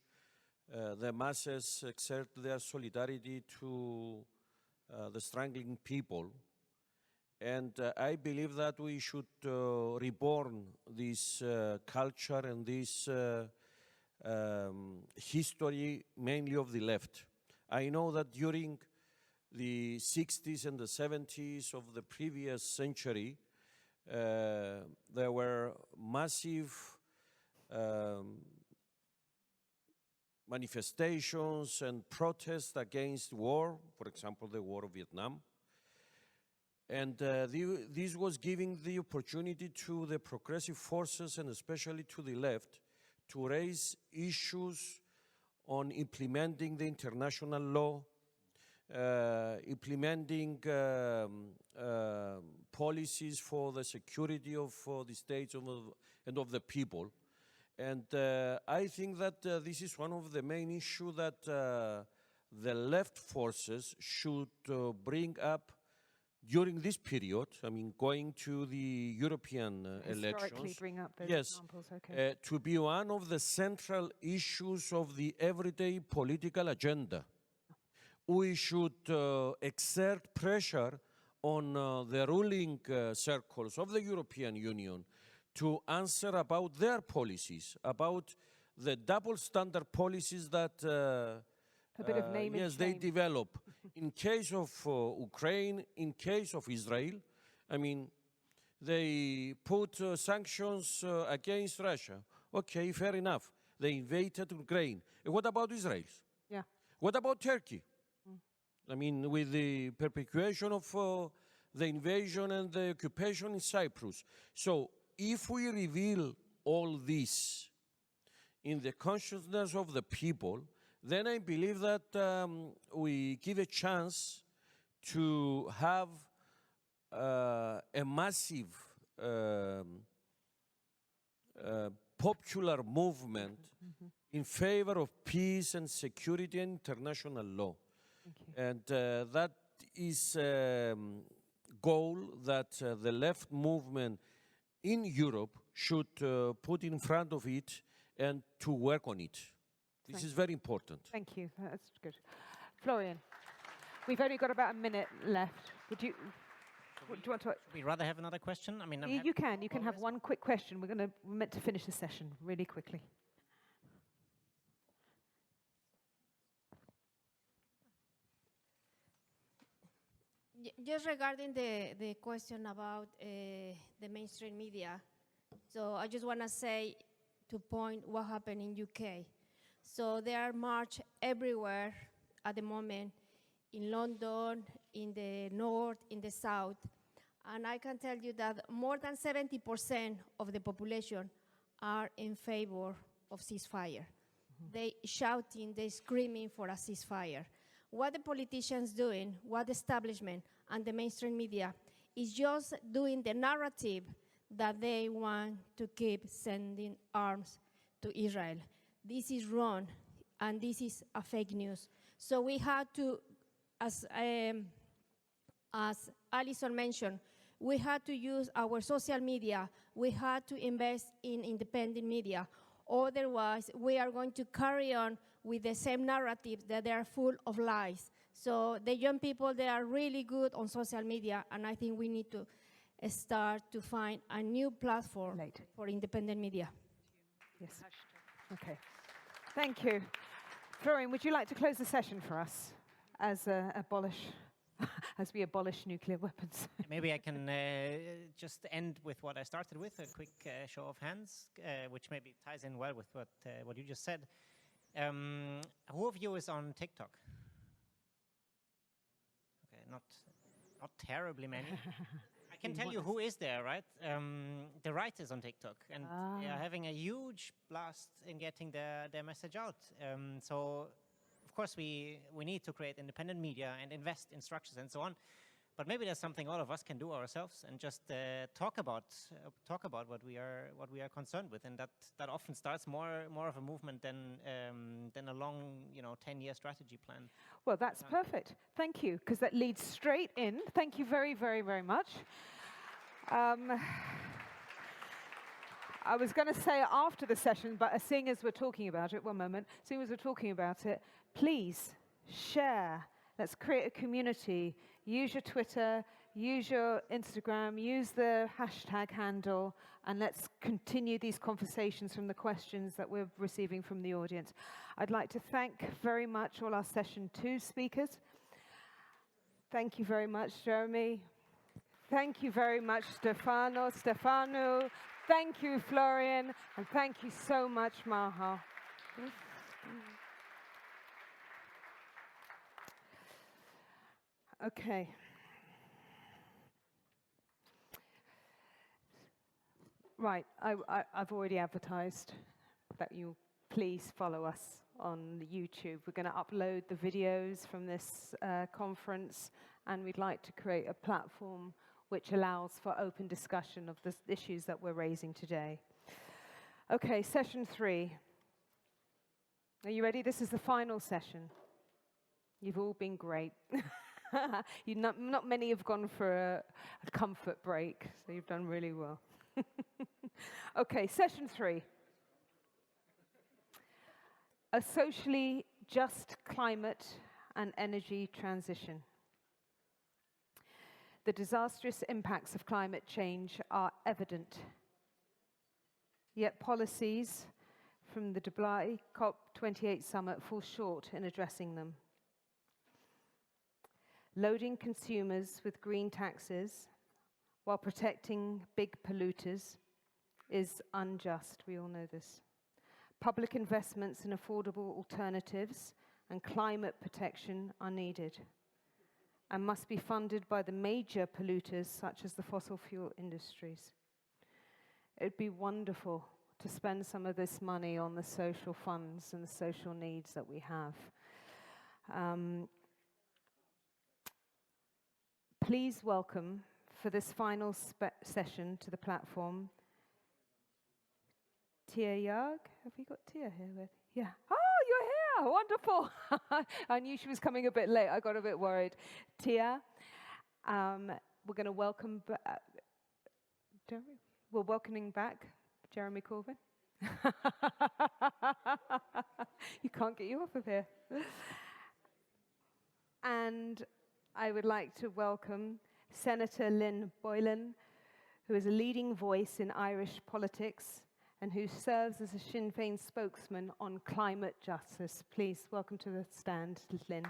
the masses exert their solidarity to the struggling people. And I believe that we should reborn this culture and this history mainly of the left. I know that during the 60s and the 70s of the previous century, there were massive manifestations and protests against war, for example, the war of Vietnam. And this was giving the opportunity to the progressive forces and especially to the left to raise issues on implementing the international law, implementing policies for the security of the states and of the people. And I think that this is one of the main issues that the left forces should bring up during this period. I mean, going to the European elections. Bring up those yes, examples, okay. to be one of the central issues of the everyday political agenda. We should exert pressure on the ruling circles of the European Union to answer about their policies, about the double standard policies that A bit of name and yes, they shame. develop. In case of Ukraine, in case of Israel, I mean, they put sanctions against Russia. Okay, fair enough. They invaded Ukraine. And what about Israel? Yeah. What about Turkey? I mean, with the perpetuation of the invasion and the occupation in Cyprus. So, if we reveal all this in the consciousness of the people, then I believe that we give a chance to have a massive popular movement in favor of peace and security and international law. And that is a goal that the left movement in Europe should put in front of it and to work on it. This is very important. Thank you. That's good. Florian, we've only got about a minute left. Do you want to? We'd rather have another question. I mean, You can have one quick question. We're meant to finish the session really quickly. Just regarding the question about the mainstream media, so I just want to say, to point what happened in UK. So there are march everywhere at the moment, in London, in the north, in the south, and I can tell you that more than 70% of the population are in favor of ceasefire. They shouting, they screaming for a ceasefire. What the politicians doing, what the establishment and the mainstream media is just doing the narrative that they want to keep sending arms to Israel. This is wrong, and this is a fake news. So we had to, as Alison mentioned, we had to use our social media. We had to invest in independent media. Otherwise, we are going to carry on with the same narratives that they are full of lies. So the young people, they are really good on social media, and I think we need to start to find a new platform for independent media. Yes. Okay. Thank you. Florian, would you like to close the session for us as we abolish nuclear weapons? Maybe I can just end with what I started with, a quick show of hands, which maybe ties in well with what you just said. Who of you is on TikTok? Okay, not terribly many. can tell you who is there, right? The right is on TikTok, and they are having a huge blast in getting their message out. So, of course, we need to create independent media and invest in structures and so on. But maybe there's something all of us can do ourselves and just talk about what we are concerned with, and that often starts more of a movement than a long 10-year strategy plan. Well, that's perfect. Thank you, because that leads straight in. Thank you very, very, very much. I was going to say after the session, but seeing as we're talking about it, one moment, seeing as we're talking about it, please share. Let's create a community. Use your Twitter, use your Instagram, use the hashtag handle, and let's continue these conversations from the questions that we're receiving from the audience. I'd like to thank very much all our session 2 speakers. Thank you very much, Jeremy. Thank you very much, Stefano. Thank you, Florian. And thank you so much, Maha. Okay. Right, I've already advertised that you please follow us on YouTube. We're going to upload the videos from this conference, and we'd like to create a platform which allows for open discussion of the issues that we're raising today. Okay, session 3. Are you ready? This is the final session. You've all been great. Not many have gone for a comfort break, so you've done really well. Okay, session 3. A socially just climate and energy transition. The disastrous impacts of climate change are evident, yet policies from the Dubai COP28 summit fall short in addressing them. Loading consumers with green taxes while protecting big polluters is unjust. We all know this. Public investments in affordable alternatives and climate protection are needed and must be funded by the major polluters such as the fossil fuel industries. It would be wonderful to spend some of this money on the social funds and the social needs that we have. Please welcome, for this final session to the platform, Tia Yag. Have we got Tia here with? Yeah. Oh, you're here. Wonderful. I knew she was coming a bit late. I got a bit worried. Tia, we're going to welcome Jeremy. We're welcoming back Jeremy Corbyn. You can't get you off of here. And I would like to welcome Senator Lynn Boylan, who is a leading voice in Irish politics and who serves as a Sinn Féin spokesman on climate justice. Please, welcome to the stand, Lynn.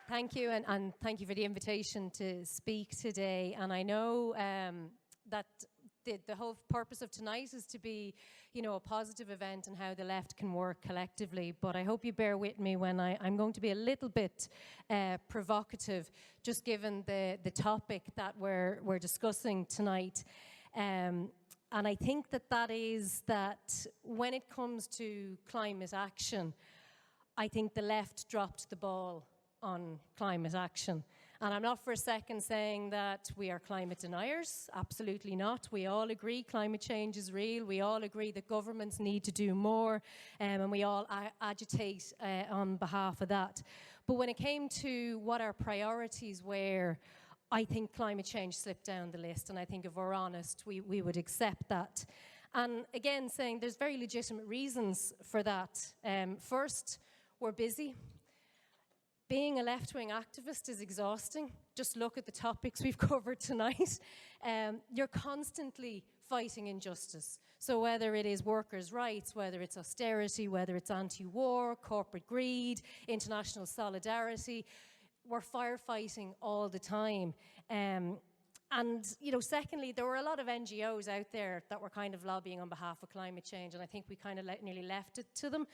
Thank you, and thank you for the invitation to speak today. And I know that the whole purpose of tonight is to be, a positive event and how the left can work collectively. But I hope you bear with me when I'm going to be a little bit provocative, just given the topic that we're discussing tonight. And I think that is that when it comes to climate action, I think the left dropped the ball on climate action. And I'm not for a second saying that we are climate deniers. Absolutely not. We all agree climate change is real. We all agree that governments need to do more, and we all agitate on behalf of that. But when it came to what our priorities were, I think climate change slipped down the list, and I think if we're honest, we would accept that. And again, saying there's very legitimate reasons for that. First, we're busy. Being a left-wing activist is exhausting. Just look at the topics we've covered tonight. You're constantly fighting injustice. So whether it is workers' rights, whether it's austerity, whether it's anti-war, corporate greed, international solidarity, we're firefighting all the time. And secondly, there were a lot of NGOs out there that were kind of lobbying on behalf of climate change, and I think we kind of nearly left it to them.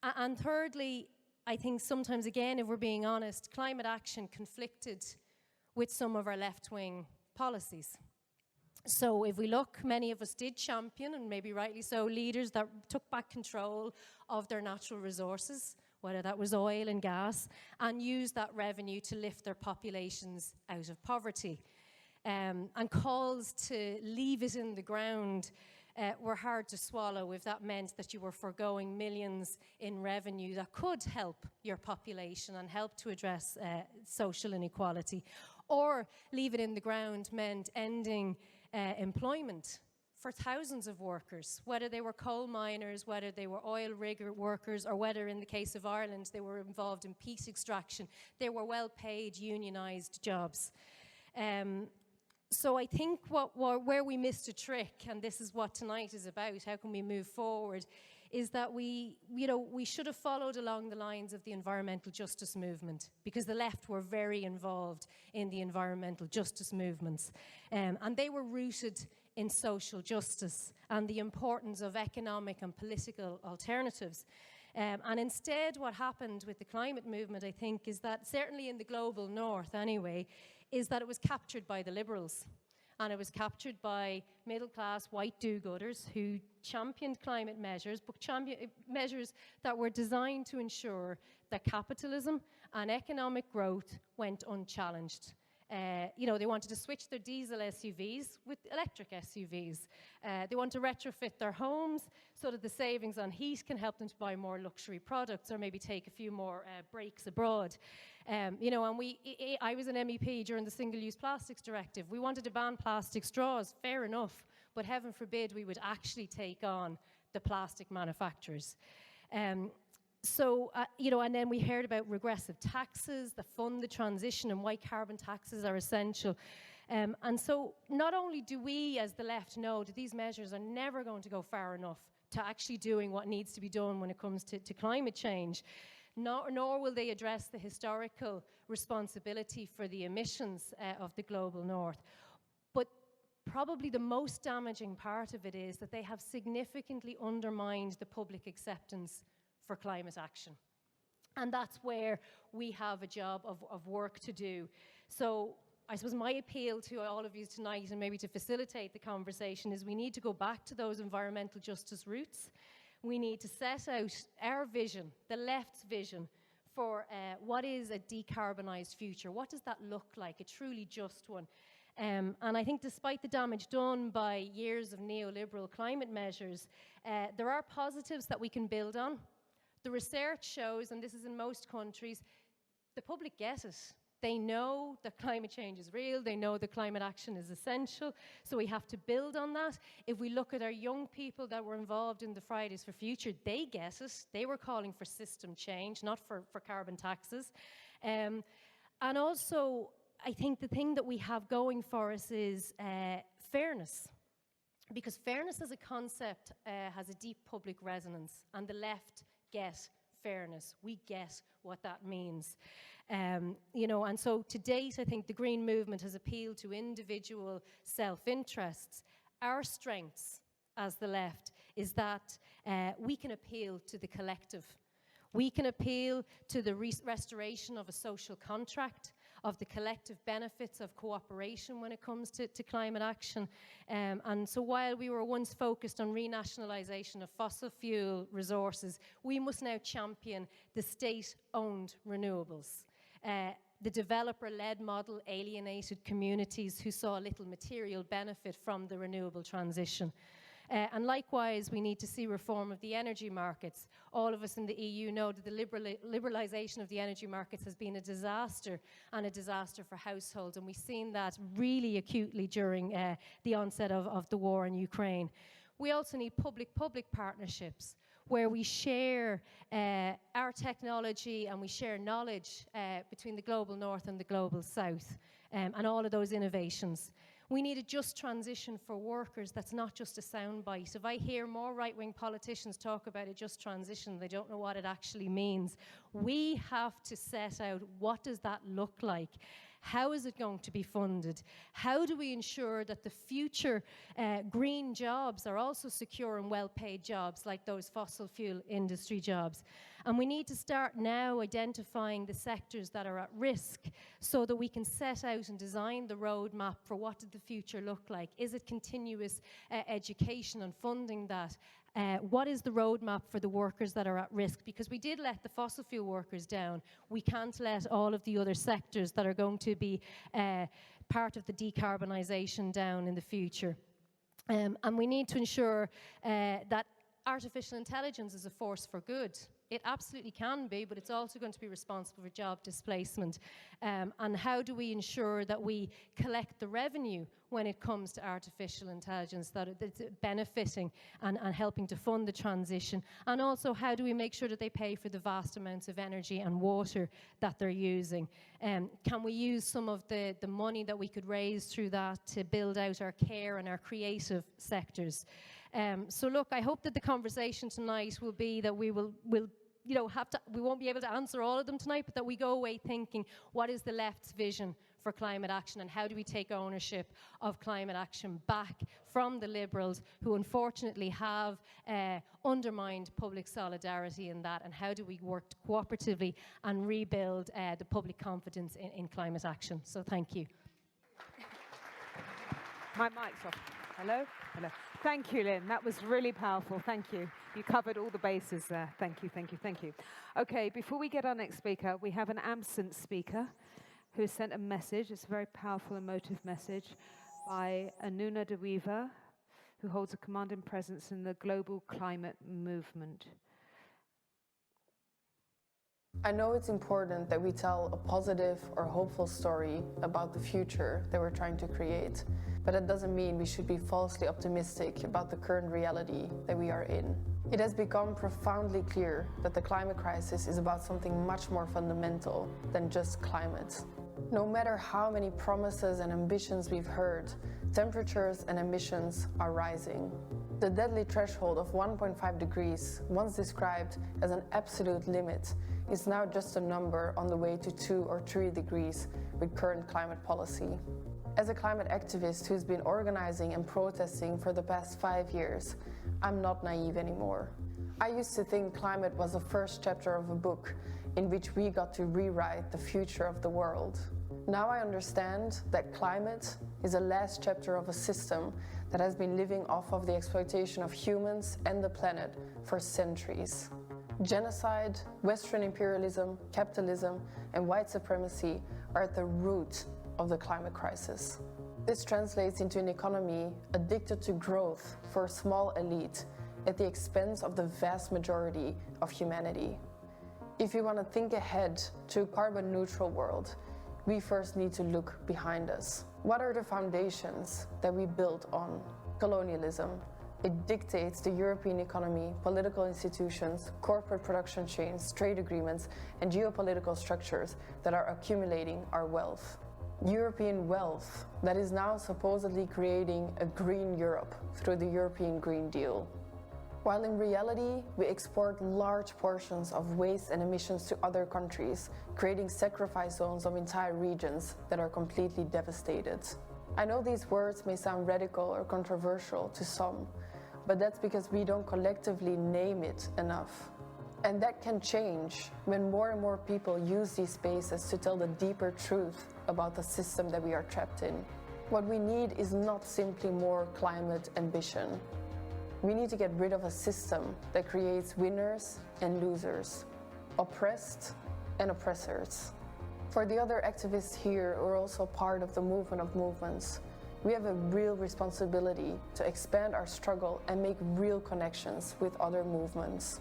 And thirdly, I think sometimes, again, if we're being honest, climate action conflicted with some of our left-wing policies. So if we look, many of us did champion, and maybe rightly so, leaders that took back control of their natural resources, whether that was oil and gas, and used that revenue to lift their populations out of poverty. And calls to leave it in the ground were hard to swallow if that meant that you were foregoing millions in revenue that could help your population and help to address social inequality. Or leave it in the ground meant ending employment for thousands of workers, whether they were coal miners, whether they were oil rig workers, or whether in the case of Ireland they were involved in peat extraction. They were well-paid, unionised jobs. So I think where we missed a trick, and this is what tonight is about, how can we move forward, is that we should have followed along the lines of the environmental justice movement, because the left were very involved in the environmental justice movements. And they were rooted in social justice and the importance of economic and political alternatives. And instead, what happened with the climate movement, I think, is that, certainly in the global north anyway, is that it was captured by the liberals. And it was captured by middle-class white do-gooders who championed climate measures, but measures that were designed to ensure that capitalism and economic growth went unchallenged. They wanted to switch their diesel SUVs with electric SUVs. They want to retrofit their homes so that the savings on heat can help them to buy more luxury products or maybe take a few more breaks abroad. And I was an MEP during the Single-Use Plastics Directive. We wanted to ban plastic straws, fair enough, but heaven forbid we would actually take on the plastic manufacturers. And then we heard about regressive taxes that fund the transition and why carbon taxes are essential. And so not only do we as the left know that these measures are never going to go far enough to actually doing what needs to be done when it comes to climate change, nor will they address the historical responsibility for the emissions of the global north. But probably the most damaging part of it is that they have significantly undermined the public acceptance for climate action. And that's where we have a job of work to do. So I suppose my appeal to all of you tonight, and maybe to facilitate the conversation, is we need to go back to those environmental justice roots. We need to set out our vision, the left's vision, for what is a decarbonised future. What does that look like, a truly just one? And I think despite the damage done by years of neoliberal climate measures, there are positives that we can build on. The research shows, and this is in most countries, the public get it. They know that climate change is real. They know that climate action is essential. So we have to build on that. If we look at our young people that were involved in the Fridays for Future, they get it. They were calling for system change, not for carbon taxes. And also, I think the thing that we have going for us is fairness. Because fairness as a concept has a deep public resonance, and the left get fairness. We get what that means. And so to date, I think the Green Movement has appealed to individual self-interests. Our strengths as the left is that we can appeal to the collective. We can appeal to the restoration of a social contract, of the collective benefits of cooperation when it comes to climate action. And so while we were once focused on renationalisation of fossil fuel resources, we must now champion the state-owned renewables. The developer-led model alienated communities who saw little material benefit from the renewable transition. And likewise, we need to see reform of the energy markets. All of us in the EU know that the liberalisation of the energy markets has been a disaster, and a disaster for households. And we've seen that really acutely during the onset of the war in Ukraine. We also need public-public partnerships where we share our technology and we share knowledge between the global north and the global south, and all of those innovations. We need a just transition for workers that's not just a soundbite. If I hear more right-wing politicians talk about a just transition, they don't know what it actually means. We have to set out, what does that look like? How is it going to be funded? How do we ensure that the future green jobs are also secure and well-paid jobs like those fossil fuel industry jobs? And we need to start now identifying the sectors that are at risk so that we can set out and design the roadmap for what did the future look like. Is it continuous education and funding that? What is the roadmap for the workers that are at risk? Because we did let the fossil fuel workers down. We can't let all of the other sectors that are going to be part of the decarbonisation down in the future. And we need to ensure that artificial intelligence is a force for good. It absolutely can be, but it's also going to be responsible for job displacement. And how do we ensure that we collect the revenue when it comes to artificial intelligence, that it's benefiting and helping to fund the transition? And also, how do we make sure that they pay for the vast amounts of energy and water that they're using? Can we use some of the money that we could raise through that to build out our care and our creative sectors? So look, I hope that the conversation tonight will be that we will we won't be able to answer all of them tonight, but that we go away thinking, what is the left's vision for climate action, and how do we take ownership of climate action back from the Liberals, who unfortunately have undermined public solidarity in that, and how do we work cooperatively and rebuild the public confidence in climate action? So thank you. My mic's off. Hello? Hello. Thank you, Lynn. That was really powerful. Thank you. You covered all the bases there. Thank you, thank you, thank you. Okay, before we get our next speaker, we have an absent speaker who sent a message. It's a very powerful, emotive message by Anuna de Weaver, who holds a commanding presence in the global climate movement. I know it's important that we tell a positive or hopeful story about the future that we're trying to create, but that doesn't mean we should be falsely optimistic about the current reality that we are in. It has become profoundly clear that the climate crisis is about something much more fundamental than just climate. No matter how many promises and ambitions we've heard, temperatures and emissions are rising. The deadly threshold of 1.5 degrees, once described as an absolute limit, is now just a number on the way to 2 or 3 degrees with current climate policy. As a climate activist who's been organizing and protesting for the past 5 years, I'm not naive anymore. I used to think climate was the first chapter of a book in which we got to rewrite the future of the world. Now I understand that climate is the last chapter of a system that has been living off of the exploitation of humans and the planet for centuries. Genocide, Western imperialism, capitalism, and white supremacy are at the root of the climate crisis. This translates into an economy addicted to growth for a small elite at the expense of the vast majority of humanity. If we want to think ahead to a carbon neutral world, we first need to look behind us. What are the foundations that we built on? Colonialism. It dictates the European economy, political institutions, corporate production chains, trade agreements, and geopolitical structures that are accumulating our wealth. European wealth that is now supposedly creating a green Europe through the European Green Deal. While in reality, we export large portions of waste and emissions to other countries, creating sacrifice zones of entire regions that are completely devastated. I know these words may sound radical or controversial to some, but that's because we don't collectively name it enough. And that can change when more and more people use these spaces to tell the deeper truth about the system that we are trapped in. What we need is not simply more climate ambition. We need to get rid of a system that creates winners and losers, oppressed and oppressors. For the other activists here who are also part of the movement of movements, we have a real responsibility to expand our struggle and make real connections with other movements.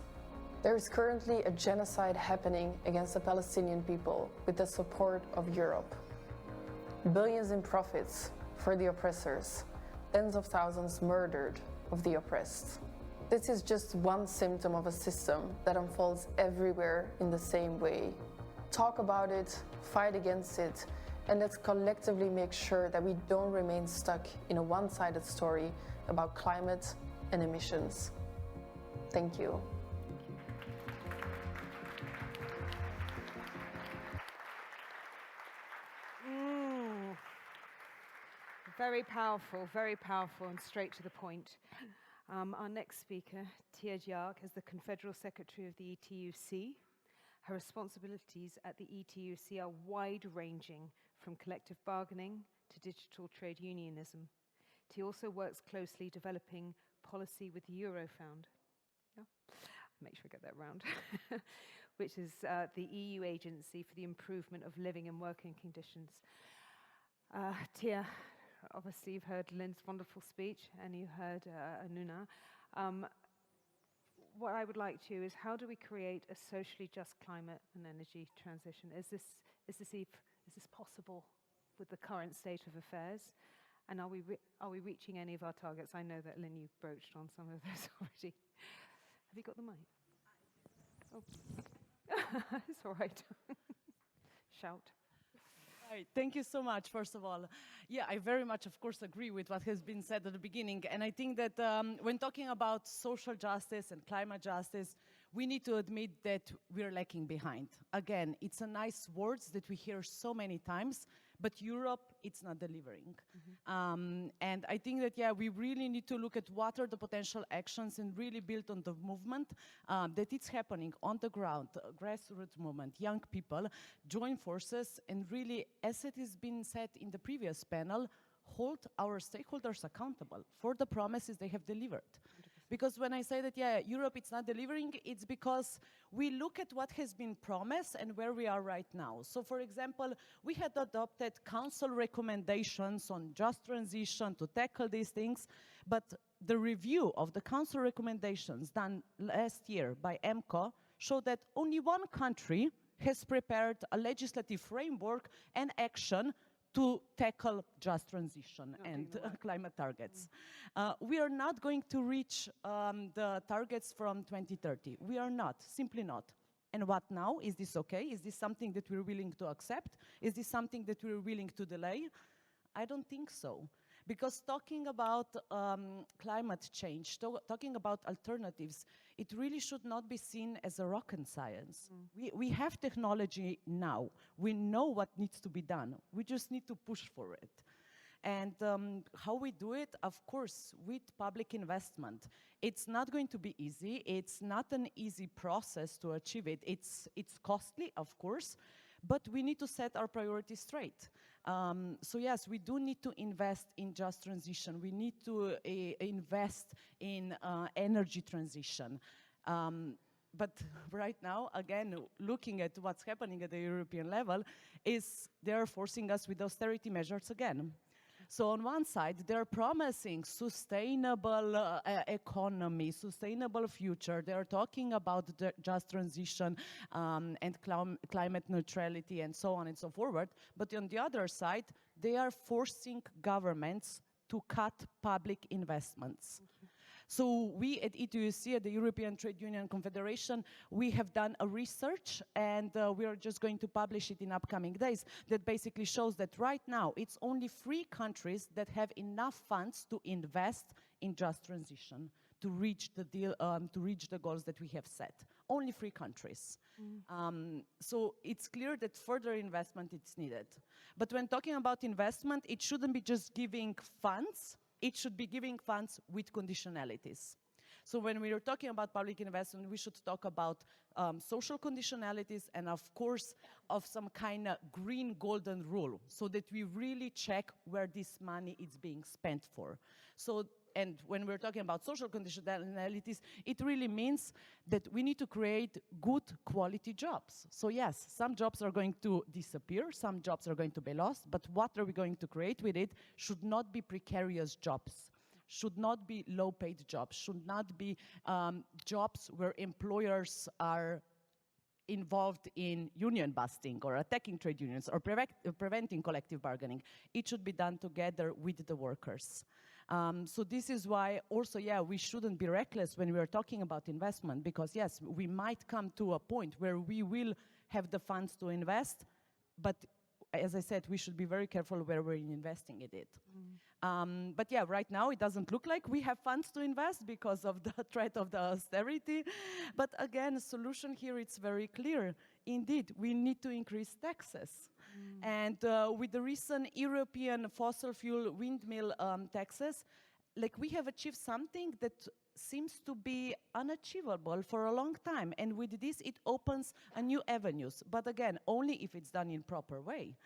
There is currently a genocide happening against the Palestinian people with the support of Europe. Billions in profits for the oppressors, tens of thousands murdered of the oppressed. This is just one symptom of a system that unfolds everywhere in the same way. Talk about it, fight against it, and let's collectively make sure that we don't remain stuck in a one-sided story about climate and emissions. Thank you. very powerful and straight to the point. Our next speaker, Tia Jiarg, is the Confederal Secretary of the ETUC. Her responsibilities at the ETUC are wide-ranging, from collective bargaining to digital trade unionism. Tia also works closely developing policy with Eurofound. Yeah? Make sure I get that round. Which is the EU agency for the improvement of living and working conditions. Tia, obviously you've heard Lynn's wonderful speech and you heard Anuna. What I would like to is, how do we create a socially just climate and energy transition? Is this possible with the current state of affairs? And are we reaching any of our targets? I know that Lynn, you broached on some of those already. Have you got the mic? Oh. It's all right. Shout. Right. Thank you so much, first of all. Yeah, I very much, of course, agree with what has been said at the beginning. And I think that when talking about social justice and climate justice, we need to admit that we're lacking behind. Again, it's a nice words that we hear so many times, but Europe, it's not delivering. And I think that, yeah, we really need to look at what are the potential actions and really build on the movement that it's happening on the ground, grassroots movement, young people, join forces, and really, as it has been said in the previous panel, hold our stakeholders accountable for the promises they have delivered. Because when I say that, yeah, Europe it's not delivering, it's because we look at what has been promised and where we are right now. So, for example, we had adopted council recommendations on just transition to tackle these things, but the review of the council recommendations done last year by EMCO showed that only one country has prepared a legislative framework and action to tackle just transition and climate targets. We are not going to reach the targets from 2030. We are not, simply not. And what now? Is this okay? Is this something that we're willing to accept? Is this something that we're willing to delay? I don't think so. Because talking about climate change, talking about alternatives, it really should not be seen as a rocket science. We have technology now. We know what needs to be done. We just need to push for it. And how we do it, of course, with public investment. It's not going to be easy. It's not an easy process to achieve it. It's costly, of course, but we need to set our priorities straight. So yes, we do need to invest in just transition. We need to invest in energy transition. But right now, again, looking at what's happening at the European level, is they're forcing us with austerity measures again. So on one side, they're promising sustainable economy, sustainable future. They're talking about the just transition and climate neutrality and so on and so forward. But on the other side, they are forcing governments to cut public investments. So we at ETUC, at the European Trade Union Confederation, we have done a research, and we are just going to publish it in upcoming days, that basically shows that right now it's only 3 countries that have enough funds to invest in just transition to reach the deal, to reach the goals that we have set. Only 3 countries. So it's clear that further investment is needed. But when talking about investment, it shouldn't be just giving funds. It should be giving funds with conditionalities. So when we are talking about public investment, we should talk about social conditionalities and, of course, of some kind of green golden rule, so that we really check where this money is being spent for. So, and when we're talking about social conditionalities, it really means that we need to create good quality jobs. So yes, some jobs are going to disappear, some jobs are going to be lost, but what are we going to create with it should not be precarious jobs, should not be low-paid jobs, should not be jobs where employers are involved in union busting or attacking trade unions or preventing collective bargaining. It should be done together with the workers. So this is why also, yeah, we shouldn't be reckless when we are talking about investment, because yes, we might come to a point where we will have the funds to invest, but as I said, we should be very careful where we're investing in it. But yeah, right now it doesn't look like we have funds to invest because of the threat of the austerity. But again, the solution here, it's very clear. Indeed, we need to increase taxes. And with the recent European fossil fuel windmill taxes, like we have achieved something that seems to be unachievable for a long time. And with this, it opens a new avenues. But again, only if it's done in proper way.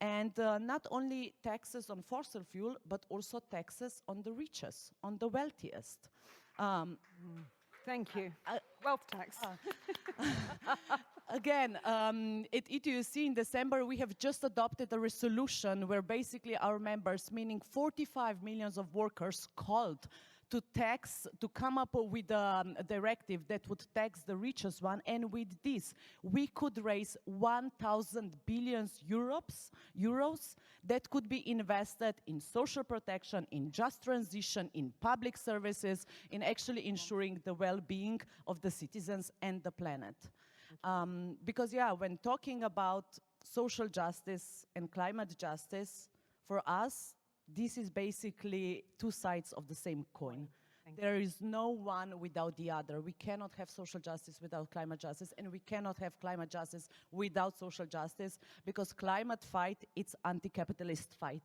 And not only taxes on fossil fuel, but also taxes on the richest, on the wealthiest. Thank you. Wealth tax. Again, at ETUC in December, we have just adopted a resolution where basically our members, meaning 45 million of workers, called to come up with a directive that would tax the richest one. And with this, we could raise 1,000 billion euros that could be invested in social protection, in just transition, in public services, in actually ensuring the well-being of the citizens and the planet. Because yeah, when talking about social justice and climate justice, for us, this is basically two sides of the same coin. There is no one without the other. We cannot have social justice without climate justice, and we cannot have climate justice without social justice, because climate fight, it's anti-capitalist fight.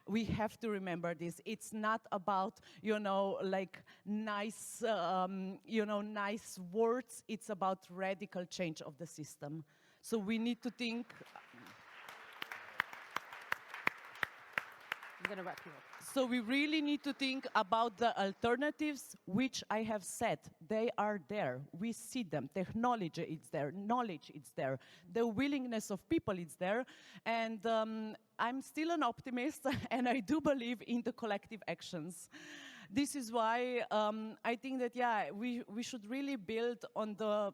We have to remember this. It's not about, you know, like nice, nice words. It's about radical change of the system. So we need to think. I'm going to wrap you up. So we really need to think about the alternatives, which I have said, they are there. We see them. Technology is there. Knowledge is there. The willingness of people is there. And I'm still an optimist, and I do believe in the collective actions. This is why I think that, yeah, we should really build on the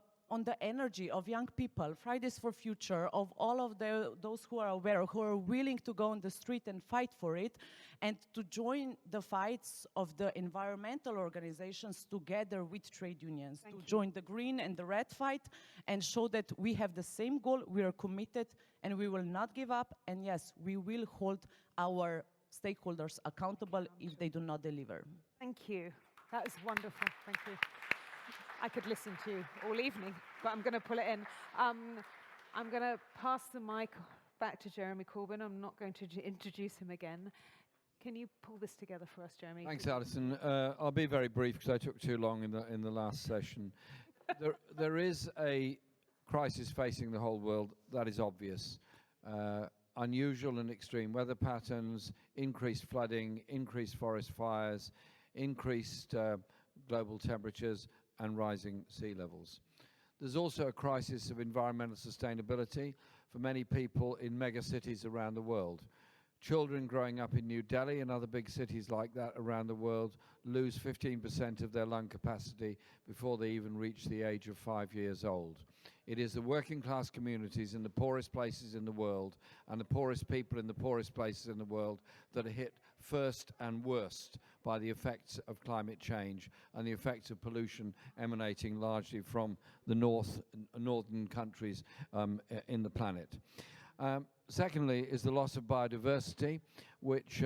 energy of young people, Fridays for Future, of all of those who are aware, who are willing to go on the street and fight for it, and to join the fights of the environmental organizations together with trade unions, to join the green and the red fight, and show that we have the same goal, we are committed, and we will not give up, and yes, we will hold our stakeholders accountable if they do not deliver. Thank you. That was wonderful. Thank you. I could listen to you all evening, but I'm going to pull it in. I'm going to pass the mic back to Jeremy Corbyn. I'm not going to introduce him again. Can you pull this together for us, Jeremy? Thanks, Alison. I'll be very brief because I took too long in the last session. There is a crisis facing the whole world, that is obvious. Unusual and extreme weather patterns, increased flooding, increased forest fires, increased global temperatures, and rising sea levels. There's also a crisis of environmental sustainability for many people in mega cities around the world. Children growing up in New Delhi and other big cities like that around the world lose 15% of their lung capacity before they even reach the age of 5 years old. It is the working class communities in the poorest places in the world and the poorest people in the poorest places in the world that are hit first and worst by the effects of climate change and the effects of pollution emanating largely from the northern countries in the planet. Secondly is the loss of biodiversity, which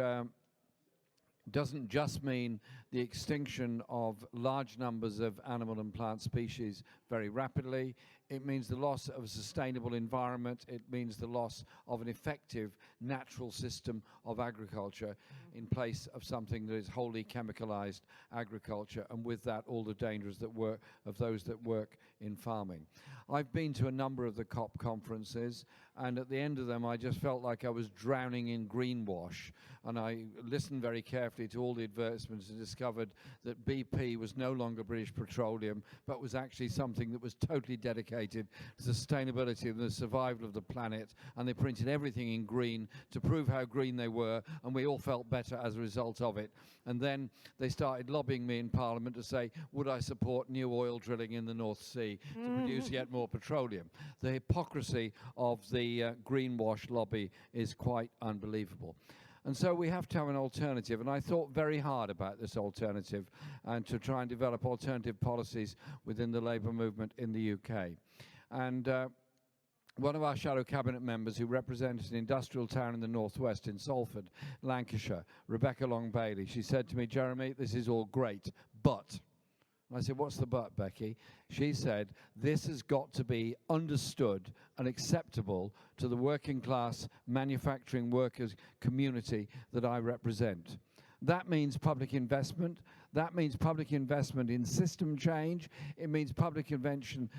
doesn't just mean the extinction of large numbers of animal and plant species very rapidly. It means the loss of a sustainable environment. It means the loss of an effective natural system of agriculture in place of something that is wholly chemicalized agriculture, and with that all the dangers of those that work in farming. I've been to a number of the COP conferences, and at the end of them I just felt like I was drowning in greenwash, and I listened very carefully to all the advertisements and discovered that BP was no longer British Petroleum, but was actually something that was totally dedicated to sustainability and the survival of the planet, and they printed everything in green to prove how green they were, and we all felt better as a result of it. And then they started lobbying me in Parliament to say, would I support new oil drilling in the North Sea to produce yet more petroleum? The hypocrisy of the greenwash lobby is quite unbelievable. And so we have to have an alternative, and I thought very hard about this alternative and to try and develop alternative policies within the Labour movement in the UK. And one of our shadow cabinet members who represents an industrial town in the northwest in Salford, Lancashire, Rebecca Long Bailey, she said to me, Jeremy, this is all great, but, And I said, what's the but, Becky? She said, this has got to be understood and acceptable to the working class manufacturing workers community that I represent. That means public investment. That means public investment in system change. It means public intervention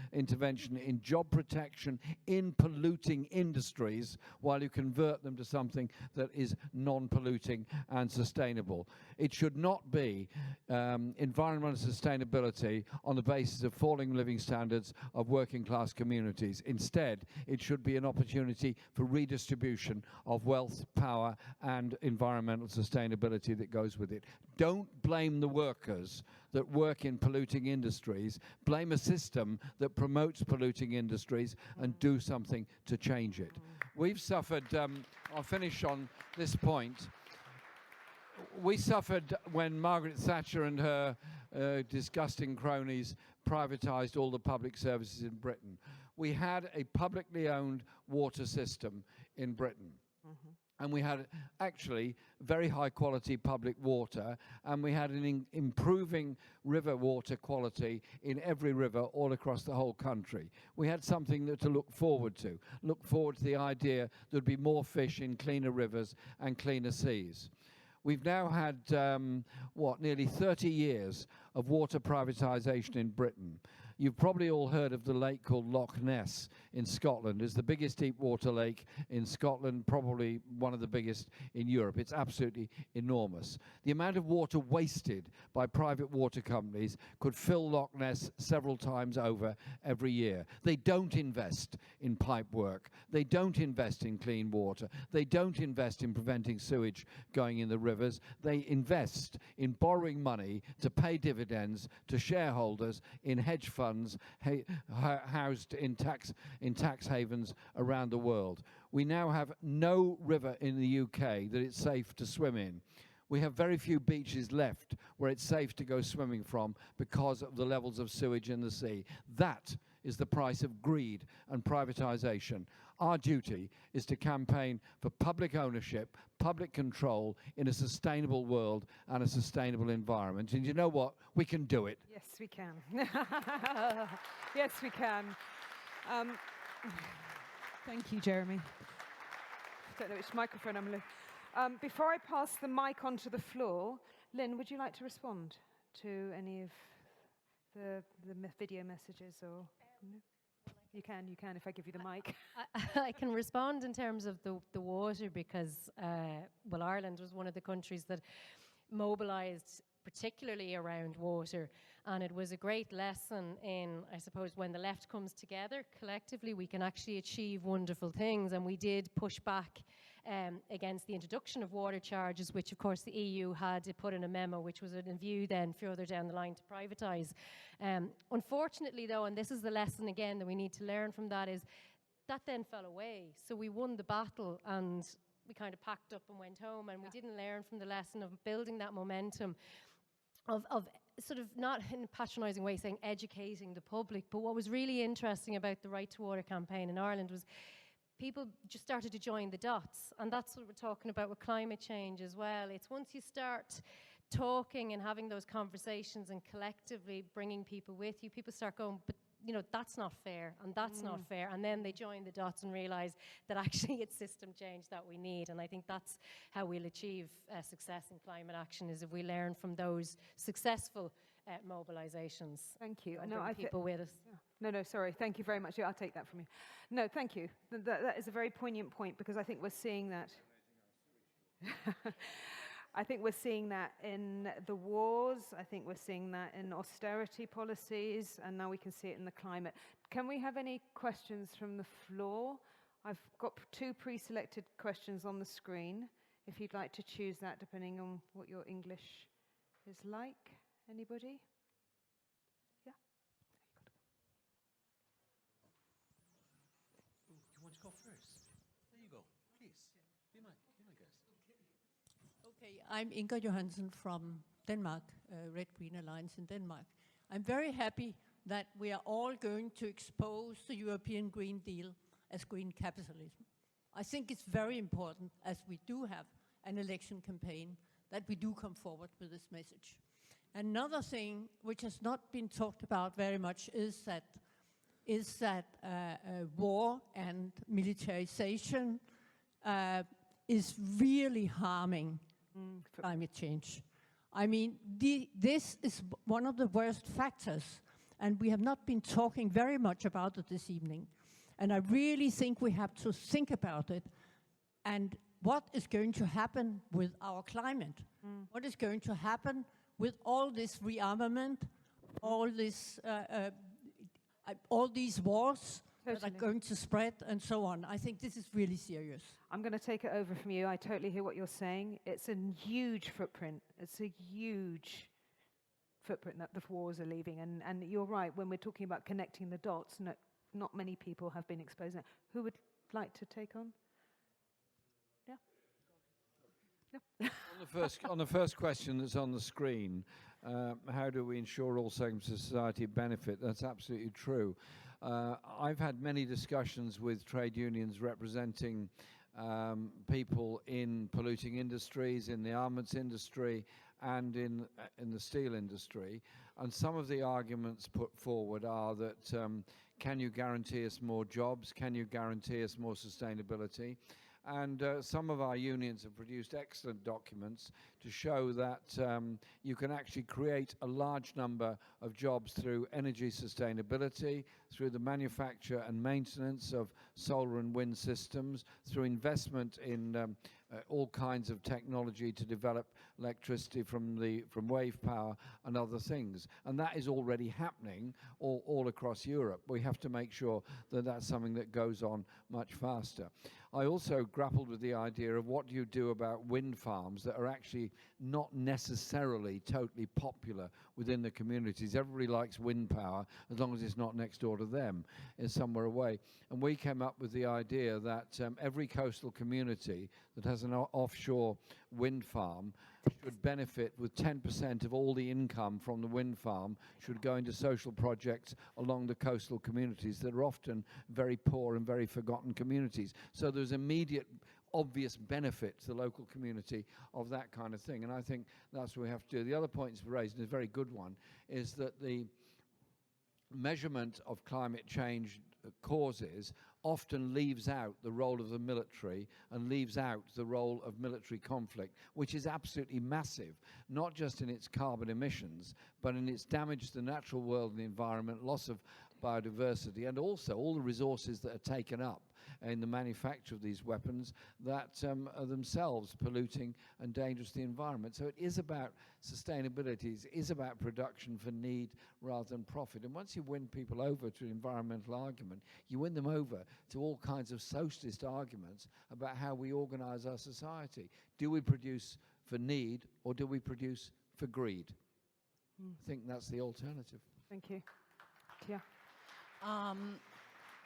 in job protection, in polluting industries, while you convert them to something that is non-polluting and sustainable. It should not be environmental sustainability on the basis of falling living standards of working class communities. Instead, it should be an opportunity for redistribution of wealth, power, and environmental sustainability that goes with it. Don't blame the workers that work in polluting industries. Blame a system that promotes polluting industries and do something to change it. We've suffered, I'll finish on this point. We suffered when Margaret Thatcher and her disgusting cronies privatized all the public services in Britain. We had a publicly owned water system in Britain. And we had actually very high quality public water, and we had an improving river water quality in every river all across the whole country. We had something to look forward to the idea there'd be more fish in cleaner rivers and cleaner seas. We've now had, nearly 30 years of water privatization in Britain. You've probably all heard of the lake called Loch Ness in Scotland. It's the biggest deep water lake in Scotland, probably one of the biggest in Europe. It's absolutely enormous. The amount of water wasted by private water companies could fill Loch Ness several times over every year. They don't invest in pipe work. They don't invest in clean water. They don't invest in preventing sewage going in the rivers. They invest in borrowing money to pay dividends to shareholders in hedge funds housed in tax havens around the world. We now have no river in the UK that it's safe to swim in. We have very few beaches left where it's safe to go swimming from because of the levels of sewage in the sea. That is the price of greed and privatization. Our duty is to campaign for public ownership, public control in a sustainable world and a sustainable environment. And you know what? We can do it. Yes, we can. Yes, we can. Thank you, Jeremy. I don't know which microphone I'm looking. Before I pass the mic onto the floor, Lynn, would you like to respond to any of the video messages or? No? You can if I give you the mic. I can respond in terms of the water because, well, Ireland was one of the countries that mobilised particularly around water, and it was a great lesson in, I suppose, when the left comes together collectively, we can actually achieve wonderful things, and we did push back against the introduction of water charges, which of course the EU had to put in a memo, which was in view then further down the line to privatise. Unfortunately though, and this is the lesson again that we need to learn from that, is that then fell away. So we won the battle and we kind of packed up and went home, and we didn't learn from the lesson of building that momentum of sort of, not in a patronising way saying educating the public, but what was really interesting about the Right to Water campaign in Ireland was people just started to join the dots, and that's what we're talking about with climate change as well. It's once you start talking and having those conversations and collectively bringing people with you, people start going, but you know, that's not fair, and that's not fair, and then they join the dots and realise that actually it's system change that we need, and I think that's how we'll achieve success in climate action, is if we learn from those successful mobilisations. Thank you. And bring people with us. No, sorry. Thank you very much. Yeah, I'll take that from you. No, thank you. That is a very poignant point, because I think we're seeing that. I think we're seeing that in the wars. I think we're seeing that in austerity policies, and now we can see it in the climate. Can we have any questions from the floor? I've got 2 pre-selected questions on the screen, if you'd like to choose that, depending on what your English is like. Anybody? Yeah? Ooh, you want to go first? There you go. Please, be my guest. Okay, I'm Inga Johansen from Denmark, Red Green Alliance in Denmark. I'm very happy that we are all going to expose the European Green Deal as green capitalism. I think it's very important, as we do have an election campaign, that we do come forward with this message. Another thing which has not been talked about very much is that war and militarization is really harming climate change. I mean, this is one of the worst factors, and we have not been talking very much about it this evening. And I really think we have to think about it and what is going to happen with our climate. What is going to happen with all this rearmament, all these wars that are going to spread and so on. I think this is really serious. I'm going to take it over from you. I totally hear what you're saying. It's a huge footprint. It's a huge footprint that the wars are leaving. And you're right, when we're talking about connecting the dots, not many people have been exposed. Who would like to take on? Yeah. On the first question that's on the screen, how do we ensure all segments of society benefit? That's absolutely true. I've had many discussions with trade unions representing people in polluting industries, in the armaments industry, and in the steel industry. And some of the arguments put forward are that can you guarantee us more jobs? Can you guarantee us more sustainability? And some of our unions have produced excellent documents to show that you can actually create a large number of jobs through energy sustainability, through the manufacture and maintenance of solar and wind systems, through investment in all kinds of technology to develop electricity from wave power and other things. And that is already happening all across Europe. We have to make sure that that's something that goes on much faster. I also grappled with the idea of what do you do about wind farms that are actually not necessarily totally popular within the communities. Everybody likes wind power as long as it's not next door to them, it's somewhere away. And we came up with the idea that every coastal community that has an offshore wind farm should benefit with 10% of all the income from the wind farm should go into social projects along the coastal communities that are often very poor and very forgotten communities. So there's immediate obvious benefit to the local community of that kind of thing. And I think that's what we have to do. The other point you've raised, and a very good one, is that the measurement of climate change causes often leaves out the role of the military and leaves out the role of military conflict, which is absolutely massive, not just in its carbon emissions, but in its damage to the natural world and the environment, loss of biodiversity, and also all the resources that are taken up in the manufacture of these weapons that are themselves polluting and dangerous to the environment. So it is about sustainability, it is about production for need rather than profit. And once you win people over to an environmental argument, you win them over to all kinds of socialist arguments about how we organize our society. Do we produce for need or do we produce for greed? I think that's the alternative. Thank you. Yeah.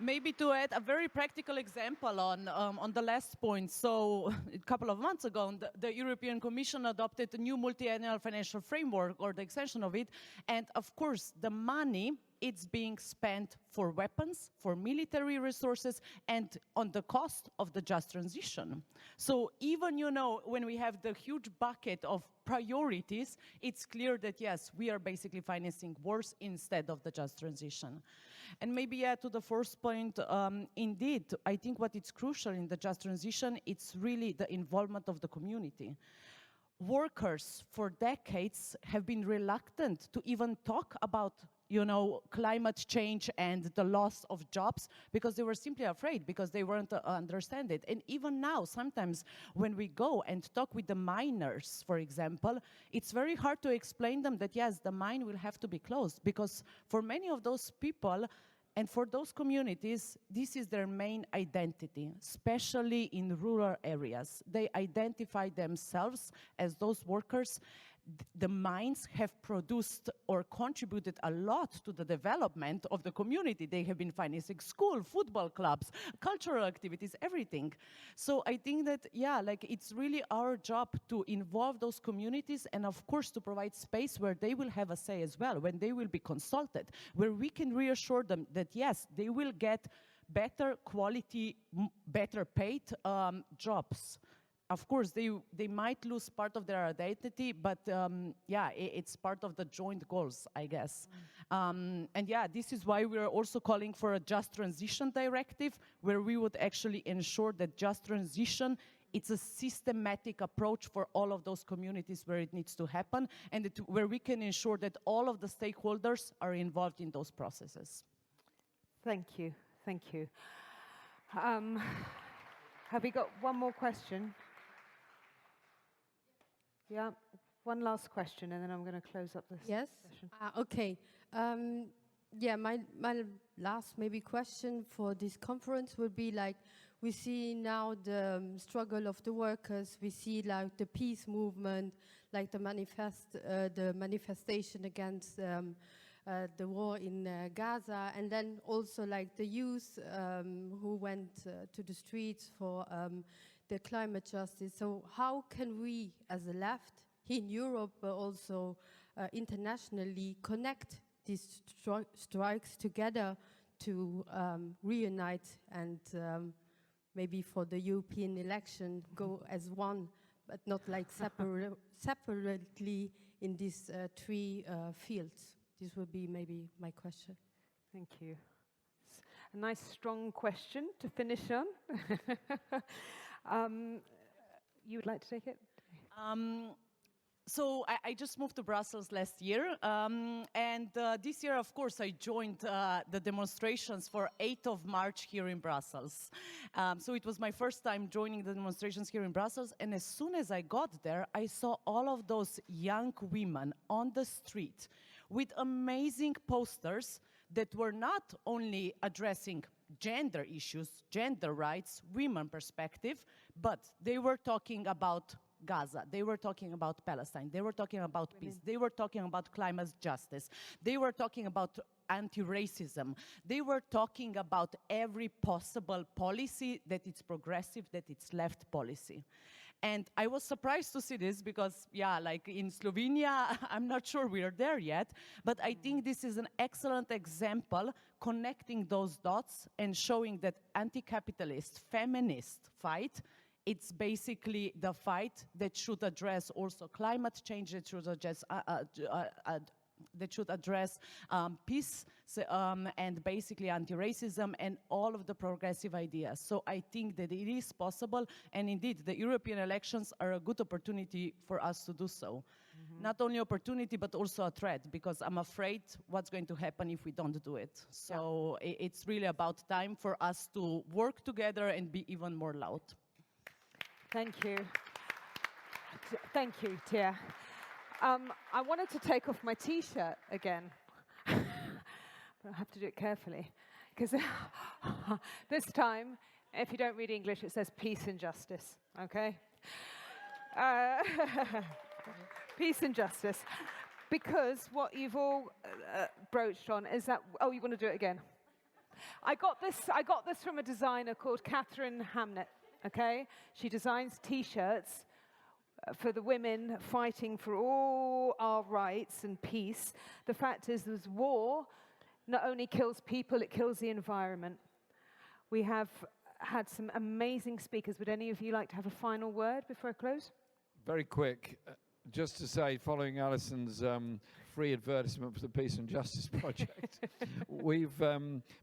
Maybe to add a very practical example on the last point. So a couple of months ago, the European Commission adopted a new multi-annual financial framework, or the extension of it. And of course, the money, it's being spent for weapons, for military resources, and on the cost of the just transition. So even, you know, when we have the huge bucket of priorities, it's clear that, yes, we are basically financing wars instead of the just transition. And maybe to the first point, indeed, I think what is crucial in the just transition, it's really the involvement of the community. Workers for decades have been reluctant to even talk about, you know, climate change and the loss of jobs because they were simply afraid, because they weren't understand it. And even now, sometimes when we go and talk with the miners, for example, it's very hard to explain them that, yes, the mine will have to be closed, because for many of those people and for those communities, this is their main identity, especially in rural areas. They identify themselves as those workers. The mines have produced or contributed a lot to the development of the community. They have been financing school, football clubs, cultural activities, everything. So I think that, yeah, like it's really our job to involve those communities and of course to provide space where they will have a say as well, when they will be consulted, where we can reassure them that yes, they will get better quality, better paid jobs. of course, they might lose part of their identity, but yeah, it's part of the joint goals, I guess. And yeah, this is why we're also calling for a just transition directive, where we would actually ensure that just transition, it's a systematic approach for all of those communities where it needs to happen, and where we can ensure that all of the stakeholders are involved in those processes. Thank you, thank you. Have we got one more question? Yeah, one last question, and then I'm going to close up this session. Okay. Yeah, my last maybe question for this conference would be like, we see now the struggle of the workers, we see like the peace movement, like the manifestation against the war in Gaza, and then also like the youth who went to the streets for the climate justice. So how can we as a left in Europe, but also internationally, connect these strikes together to reunite and maybe for the European election go as one, but not like separately in these three fields? This would be maybe my question. Thank you. A nice strong question to finish on. You would like to take it? So I just moved to Brussels last year, and this year, of course, I joined the demonstrations for 8th of March here in Brussels. So it was my first time joining the demonstrations here in Brussels, and as soon as I got there, I saw all of those young women on the street with amazing posters that were not only addressing gender issues, gender rights, women perspective, but they were talking about Gaza, they were talking about Palestine, they were talking about peace, they were talking about climate justice, they were talking about anti-racism, they were talking about every possible policy, that it's progressive, that it's left policy. And I was surprised to see this because, yeah, like in Slovenia, I'm not sure we are there yet, but I think this is an excellent example connecting those dots and showing that anti-capitalist, feminist fight, it's basically the fight that should address also climate change, that should address peace and basically anti-racism and all of the progressive ideas. So I think that it is possible, and indeed the European elections are a good opportunity for us to do so. Not only opportunity, but also a threat, because I'm afraid what's going to happen if we don't do it. So it's really about time for us to work together and be even more loud. Thank you. Thank you, Tia. I wanted to take off my T-shirt again, but I have to do it carefully, because this time, if you don't read English, it says peace and justice, okay? Peace and justice. Because what you've all broached on is that, oh, you want to do it again? I got this from a designer called Catherine Hamnett, okay? She designs T-shirts for the women fighting for all our rights and peace. The fact is, this war not only kills people, it kills the environment. We have had some amazing speakers. Would any of you like to have a final word before I close? Very quick. Just to say, following Alison's free advertisement for the Peace and Justice Project, we've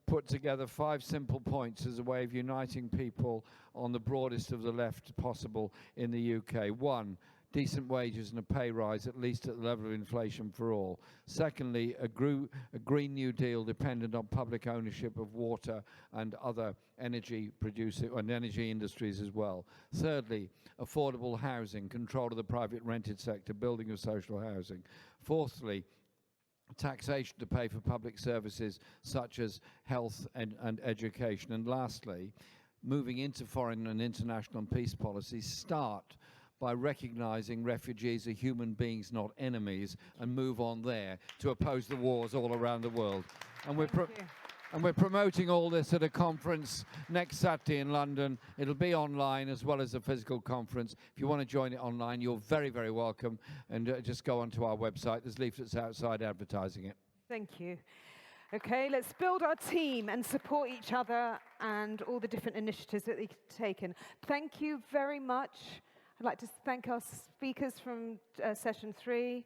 put together 5 simple points as a way of uniting people on the broadest of the left possible in the UK. 1, decent wages and a pay rise, at least at the level of inflation for all. Secondly, a Green New Deal dependent on public ownership of water and other energy producing and energy industries as well. Thirdly, affordable housing, control of the private rented sector, building of social housing. Fourthly, taxation to pay for public services such as health and education. And lastly, moving into foreign and international and peace policy, start by recognizing refugees are human beings, not enemies, and move on there to oppose the wars all around the world. And we're promoting all this at a conference next Saturday in London. It'll be online as well as a physical conference. If you want to join it online, you're very, very welcome. And just go onto our website. There's leaflets outside advertising it. Thank you. Okay, let's build our team and support each other and all the different initiatives that they've taken. Thank you very much I'd like to thank our speakers from session 3.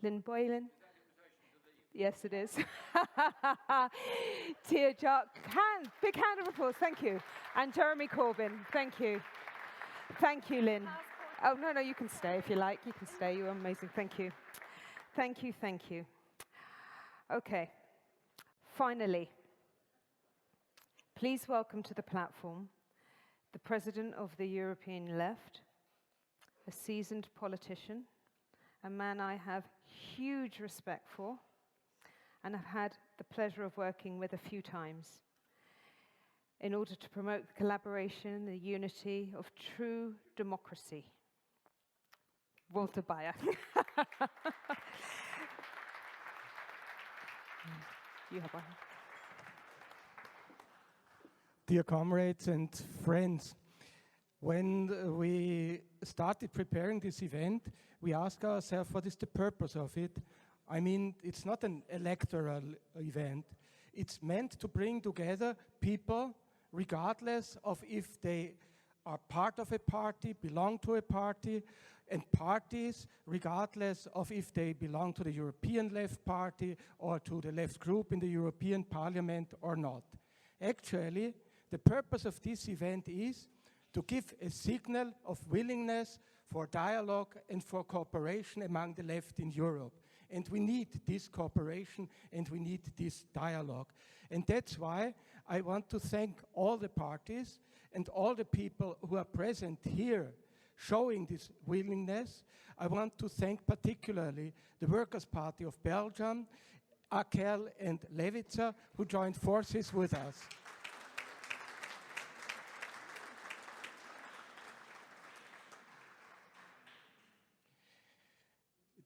Lynn Boylan. Yes, it is. Tia Jock. Big hand of applause. Thank you. And Jeremy Corbyn. Thank you. Thank you, Lynn. Oh, no, you can stay if you like. You can stay. You're amazing. Thank you. Thank you, thank you. Okay. Finally, please welcome to the platform the President of the European Left, a seasoned politician, a man I have huge respect for, and I've had the pleasure of working with a few times in order to promote the collaboration, the unity of true democracy. Walter Bayer. You have one. Dear comrades and friends, when we started preparing this event, we asked ourselves, what is the purpose of it? I mean, it's not an electoral event. It's meant to bring together people, regardless of if they are part of a party, belong to a party, and parties, regardless of if they belong to the European Left Party or to the left group in the European Parliament or not. Actually, the purpose of this event is to give a signal of willingness for dialogue and for cooperation among the left in Europe. And we need this cooperation and we need this dialogue. And that's why I want to thank all the parties and all the people who are present here showing this willingness. I want to thank particularly the Workers' Party of Belgium, AKEL and Levica, who joined forces with us.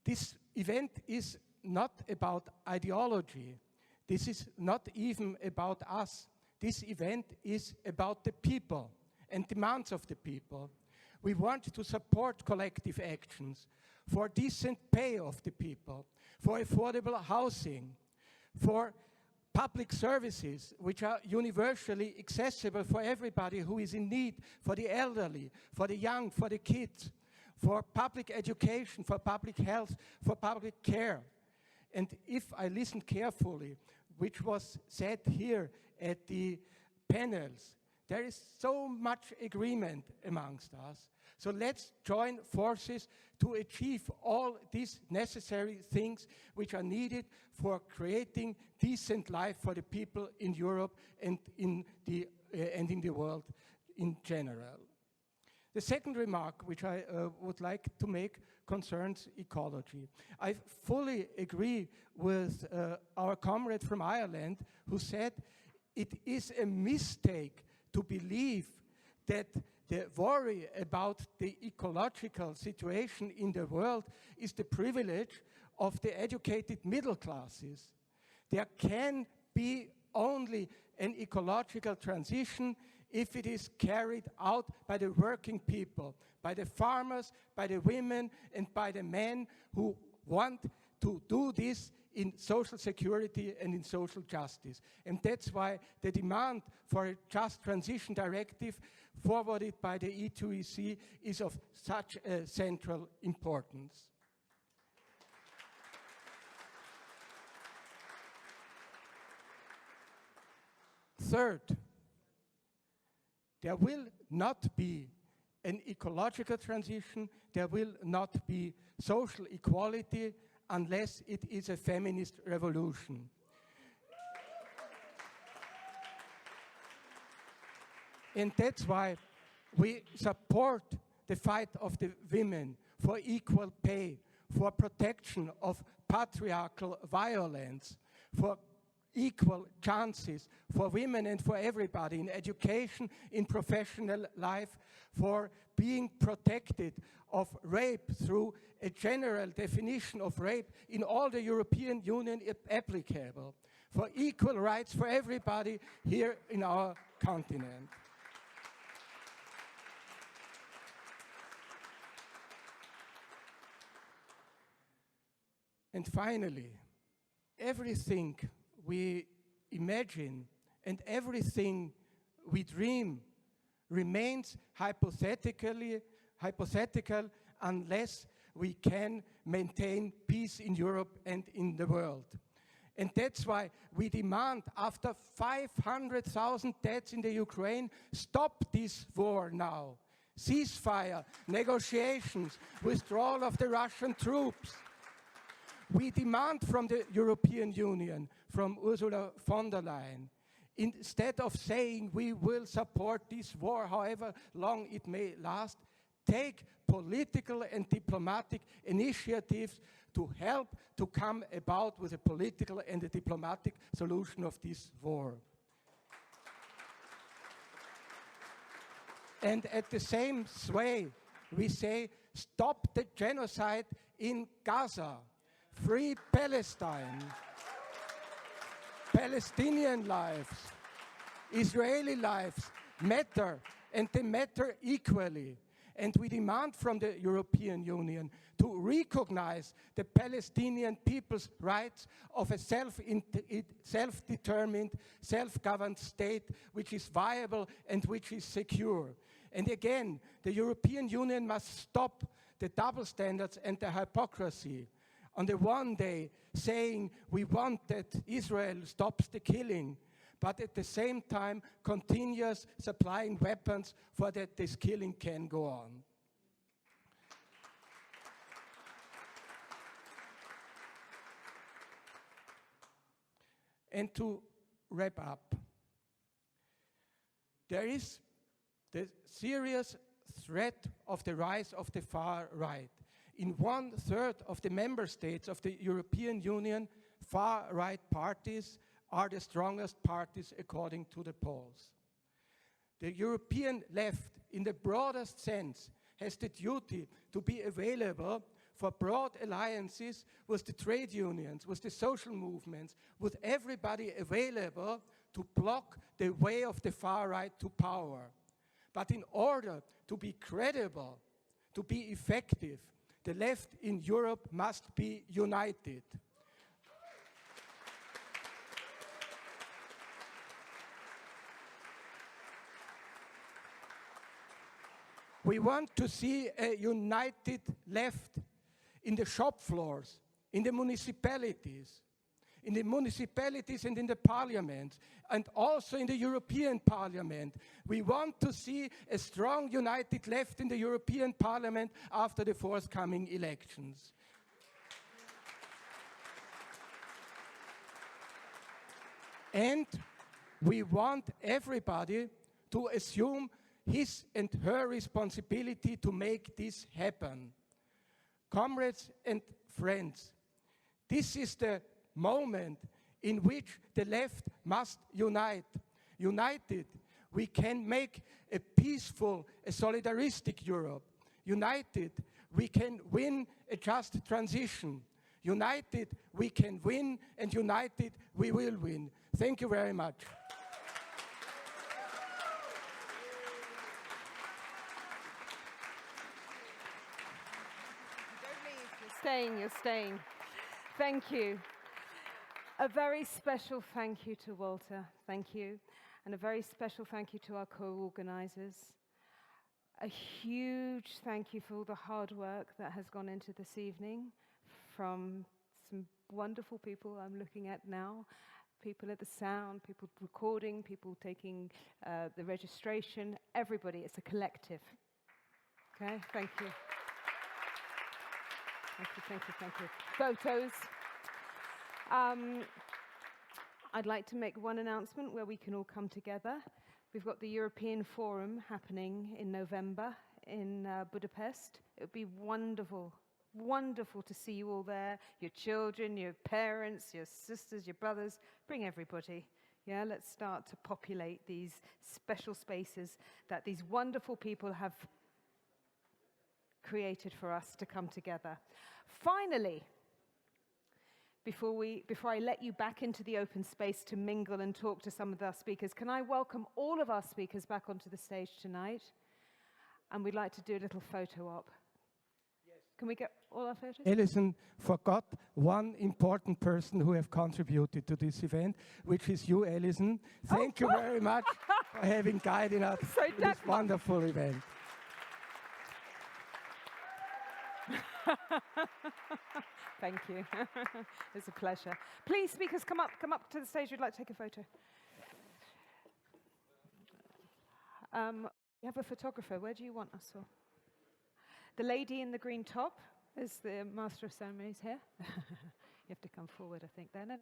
This event is not about ideology. This is not even about us. This event is about the people and demands of the people. We want to support collective actions for decent pay of the people, for affordable housing, for public services which are universally accessible for everybody who is in need, for the elderly, for the young, for the kids, for public education, for public health, for public care. And if I listened carefully, which was said here at the panels, there is so much agreement amongst us. So let's join forces to achieve all these necessary things which are needed for creating decent life for the people in Europe and in the world in general. The second remark which I would like to make concerns ecology. I fully agree with our comrade from Ireland who said it is a mistake to believe that the worry about the ecological situation in the world is the privilege of the educated middle classes. There can be only an ecological transition if it is carried out by the working people, by the farmers, by the women, and by the men who want to do this in social security and in social justice. And that's why the demand for a just transition directive forwarded by the E2EC is of such a central importance. Third, there will not be an ecological transition, there will not be social equality unless it is a feminist revolution. And that's why we support the fight of the women for equal pay, for protection of patriarchal violence, for equal chances for women and for everybody in education, in professional life, for being protected of rape through a general definition of rape in all the European Union applicable, for equal rights for everybody here in our continent. And finally, everything we imagine and everything we dream remains hypothetical unless we can maintain peace in Europe and in the world. And that's why we demand, after 500,000 deaths in the Ukraine, stop this war now. Ceasefire, negotiations, withdrawal of the Russian troops. We demand from the European Union, from Ursula von der Leyen, instead of saying we will support this war, however long it may last, take political and diplomatic initiatives to help to come about with a political and a diplomatic solution of this war. And at the same way, we say, stop the genocide in Gaza, free Palestine, Palestinian lives, Israeli lives matter, and they matter equally. And we demand from the European Union to recognize the Palestinian people's rights of a self-determined, self-governed state which is viable and which is secure. And again, the European Union must stop the double standards and the hypocrisy. On the one day, saying we want that Israel stops the killing, but at the same time continues supplying weapons for that this killing can go on. And to wrap up, there is the serious threat of the rise of the far right. In 1/3 of the member states of the European Union, far-right parties are the strongest parties according to the polls. The European left, in the broadest sense, has the duty to be available for broad alliances with the trade unions, with the social movements, with everybody available to block the way of the far right to power. But in order to be credible, to be effective, the left in Europe must be united. We want to see a united left in the shop floors, in the municipalities and in the parliament, and also in the European Parliament. We want to see a strong united left in the European Parliament after the forthcoming elections. And we want everybody to assume his and her responsibility to make this happen. Comrades and friends, this is the moment in which the left must unite. United, we can make a peaceful, a solidaristic Europe. United, we can win a just transition. United, we can win, and united, we will win. Thank you very much. You're staying. Thank you. A very special thank you to Walter. Thank you. And a very special thank you to our co-organizers. A huge thank you for all the hard work that has gone into this evening from some wonderful people I'm looking at now. People at the sound, people recording, people taking the registration, everybody. It's a collective. Okay, thank you. Thank you. Photos. I'd like to make one announcement where we can all come together. We've got the European Forum happening in November in Budapest. It would be wonderful to see you all there, your children, your parents, your sisters, your brothers. Bring everybody. Yeah, let's start to populate these special spaces that these wonderful people have created for us to come together. Finally, before I let you back into the open space to mingle and talk to some of our speakers, can I welcome all of our speakers back onto the stage tonight? And we'd like to do a little photo op. Yes. Can we get all our photos? Alison forgot one important person who have contributed to this event, which is you, Alison. Thank you very much. for having guided us So to this wonderful event. Thank you. It's a pleasure. Please, speakers, come up to the stage. We'd like to take a photo. We have a photographer. Where do you want us? The lady in the green top is the master of ceremonies here. You have to come forward, I think, then.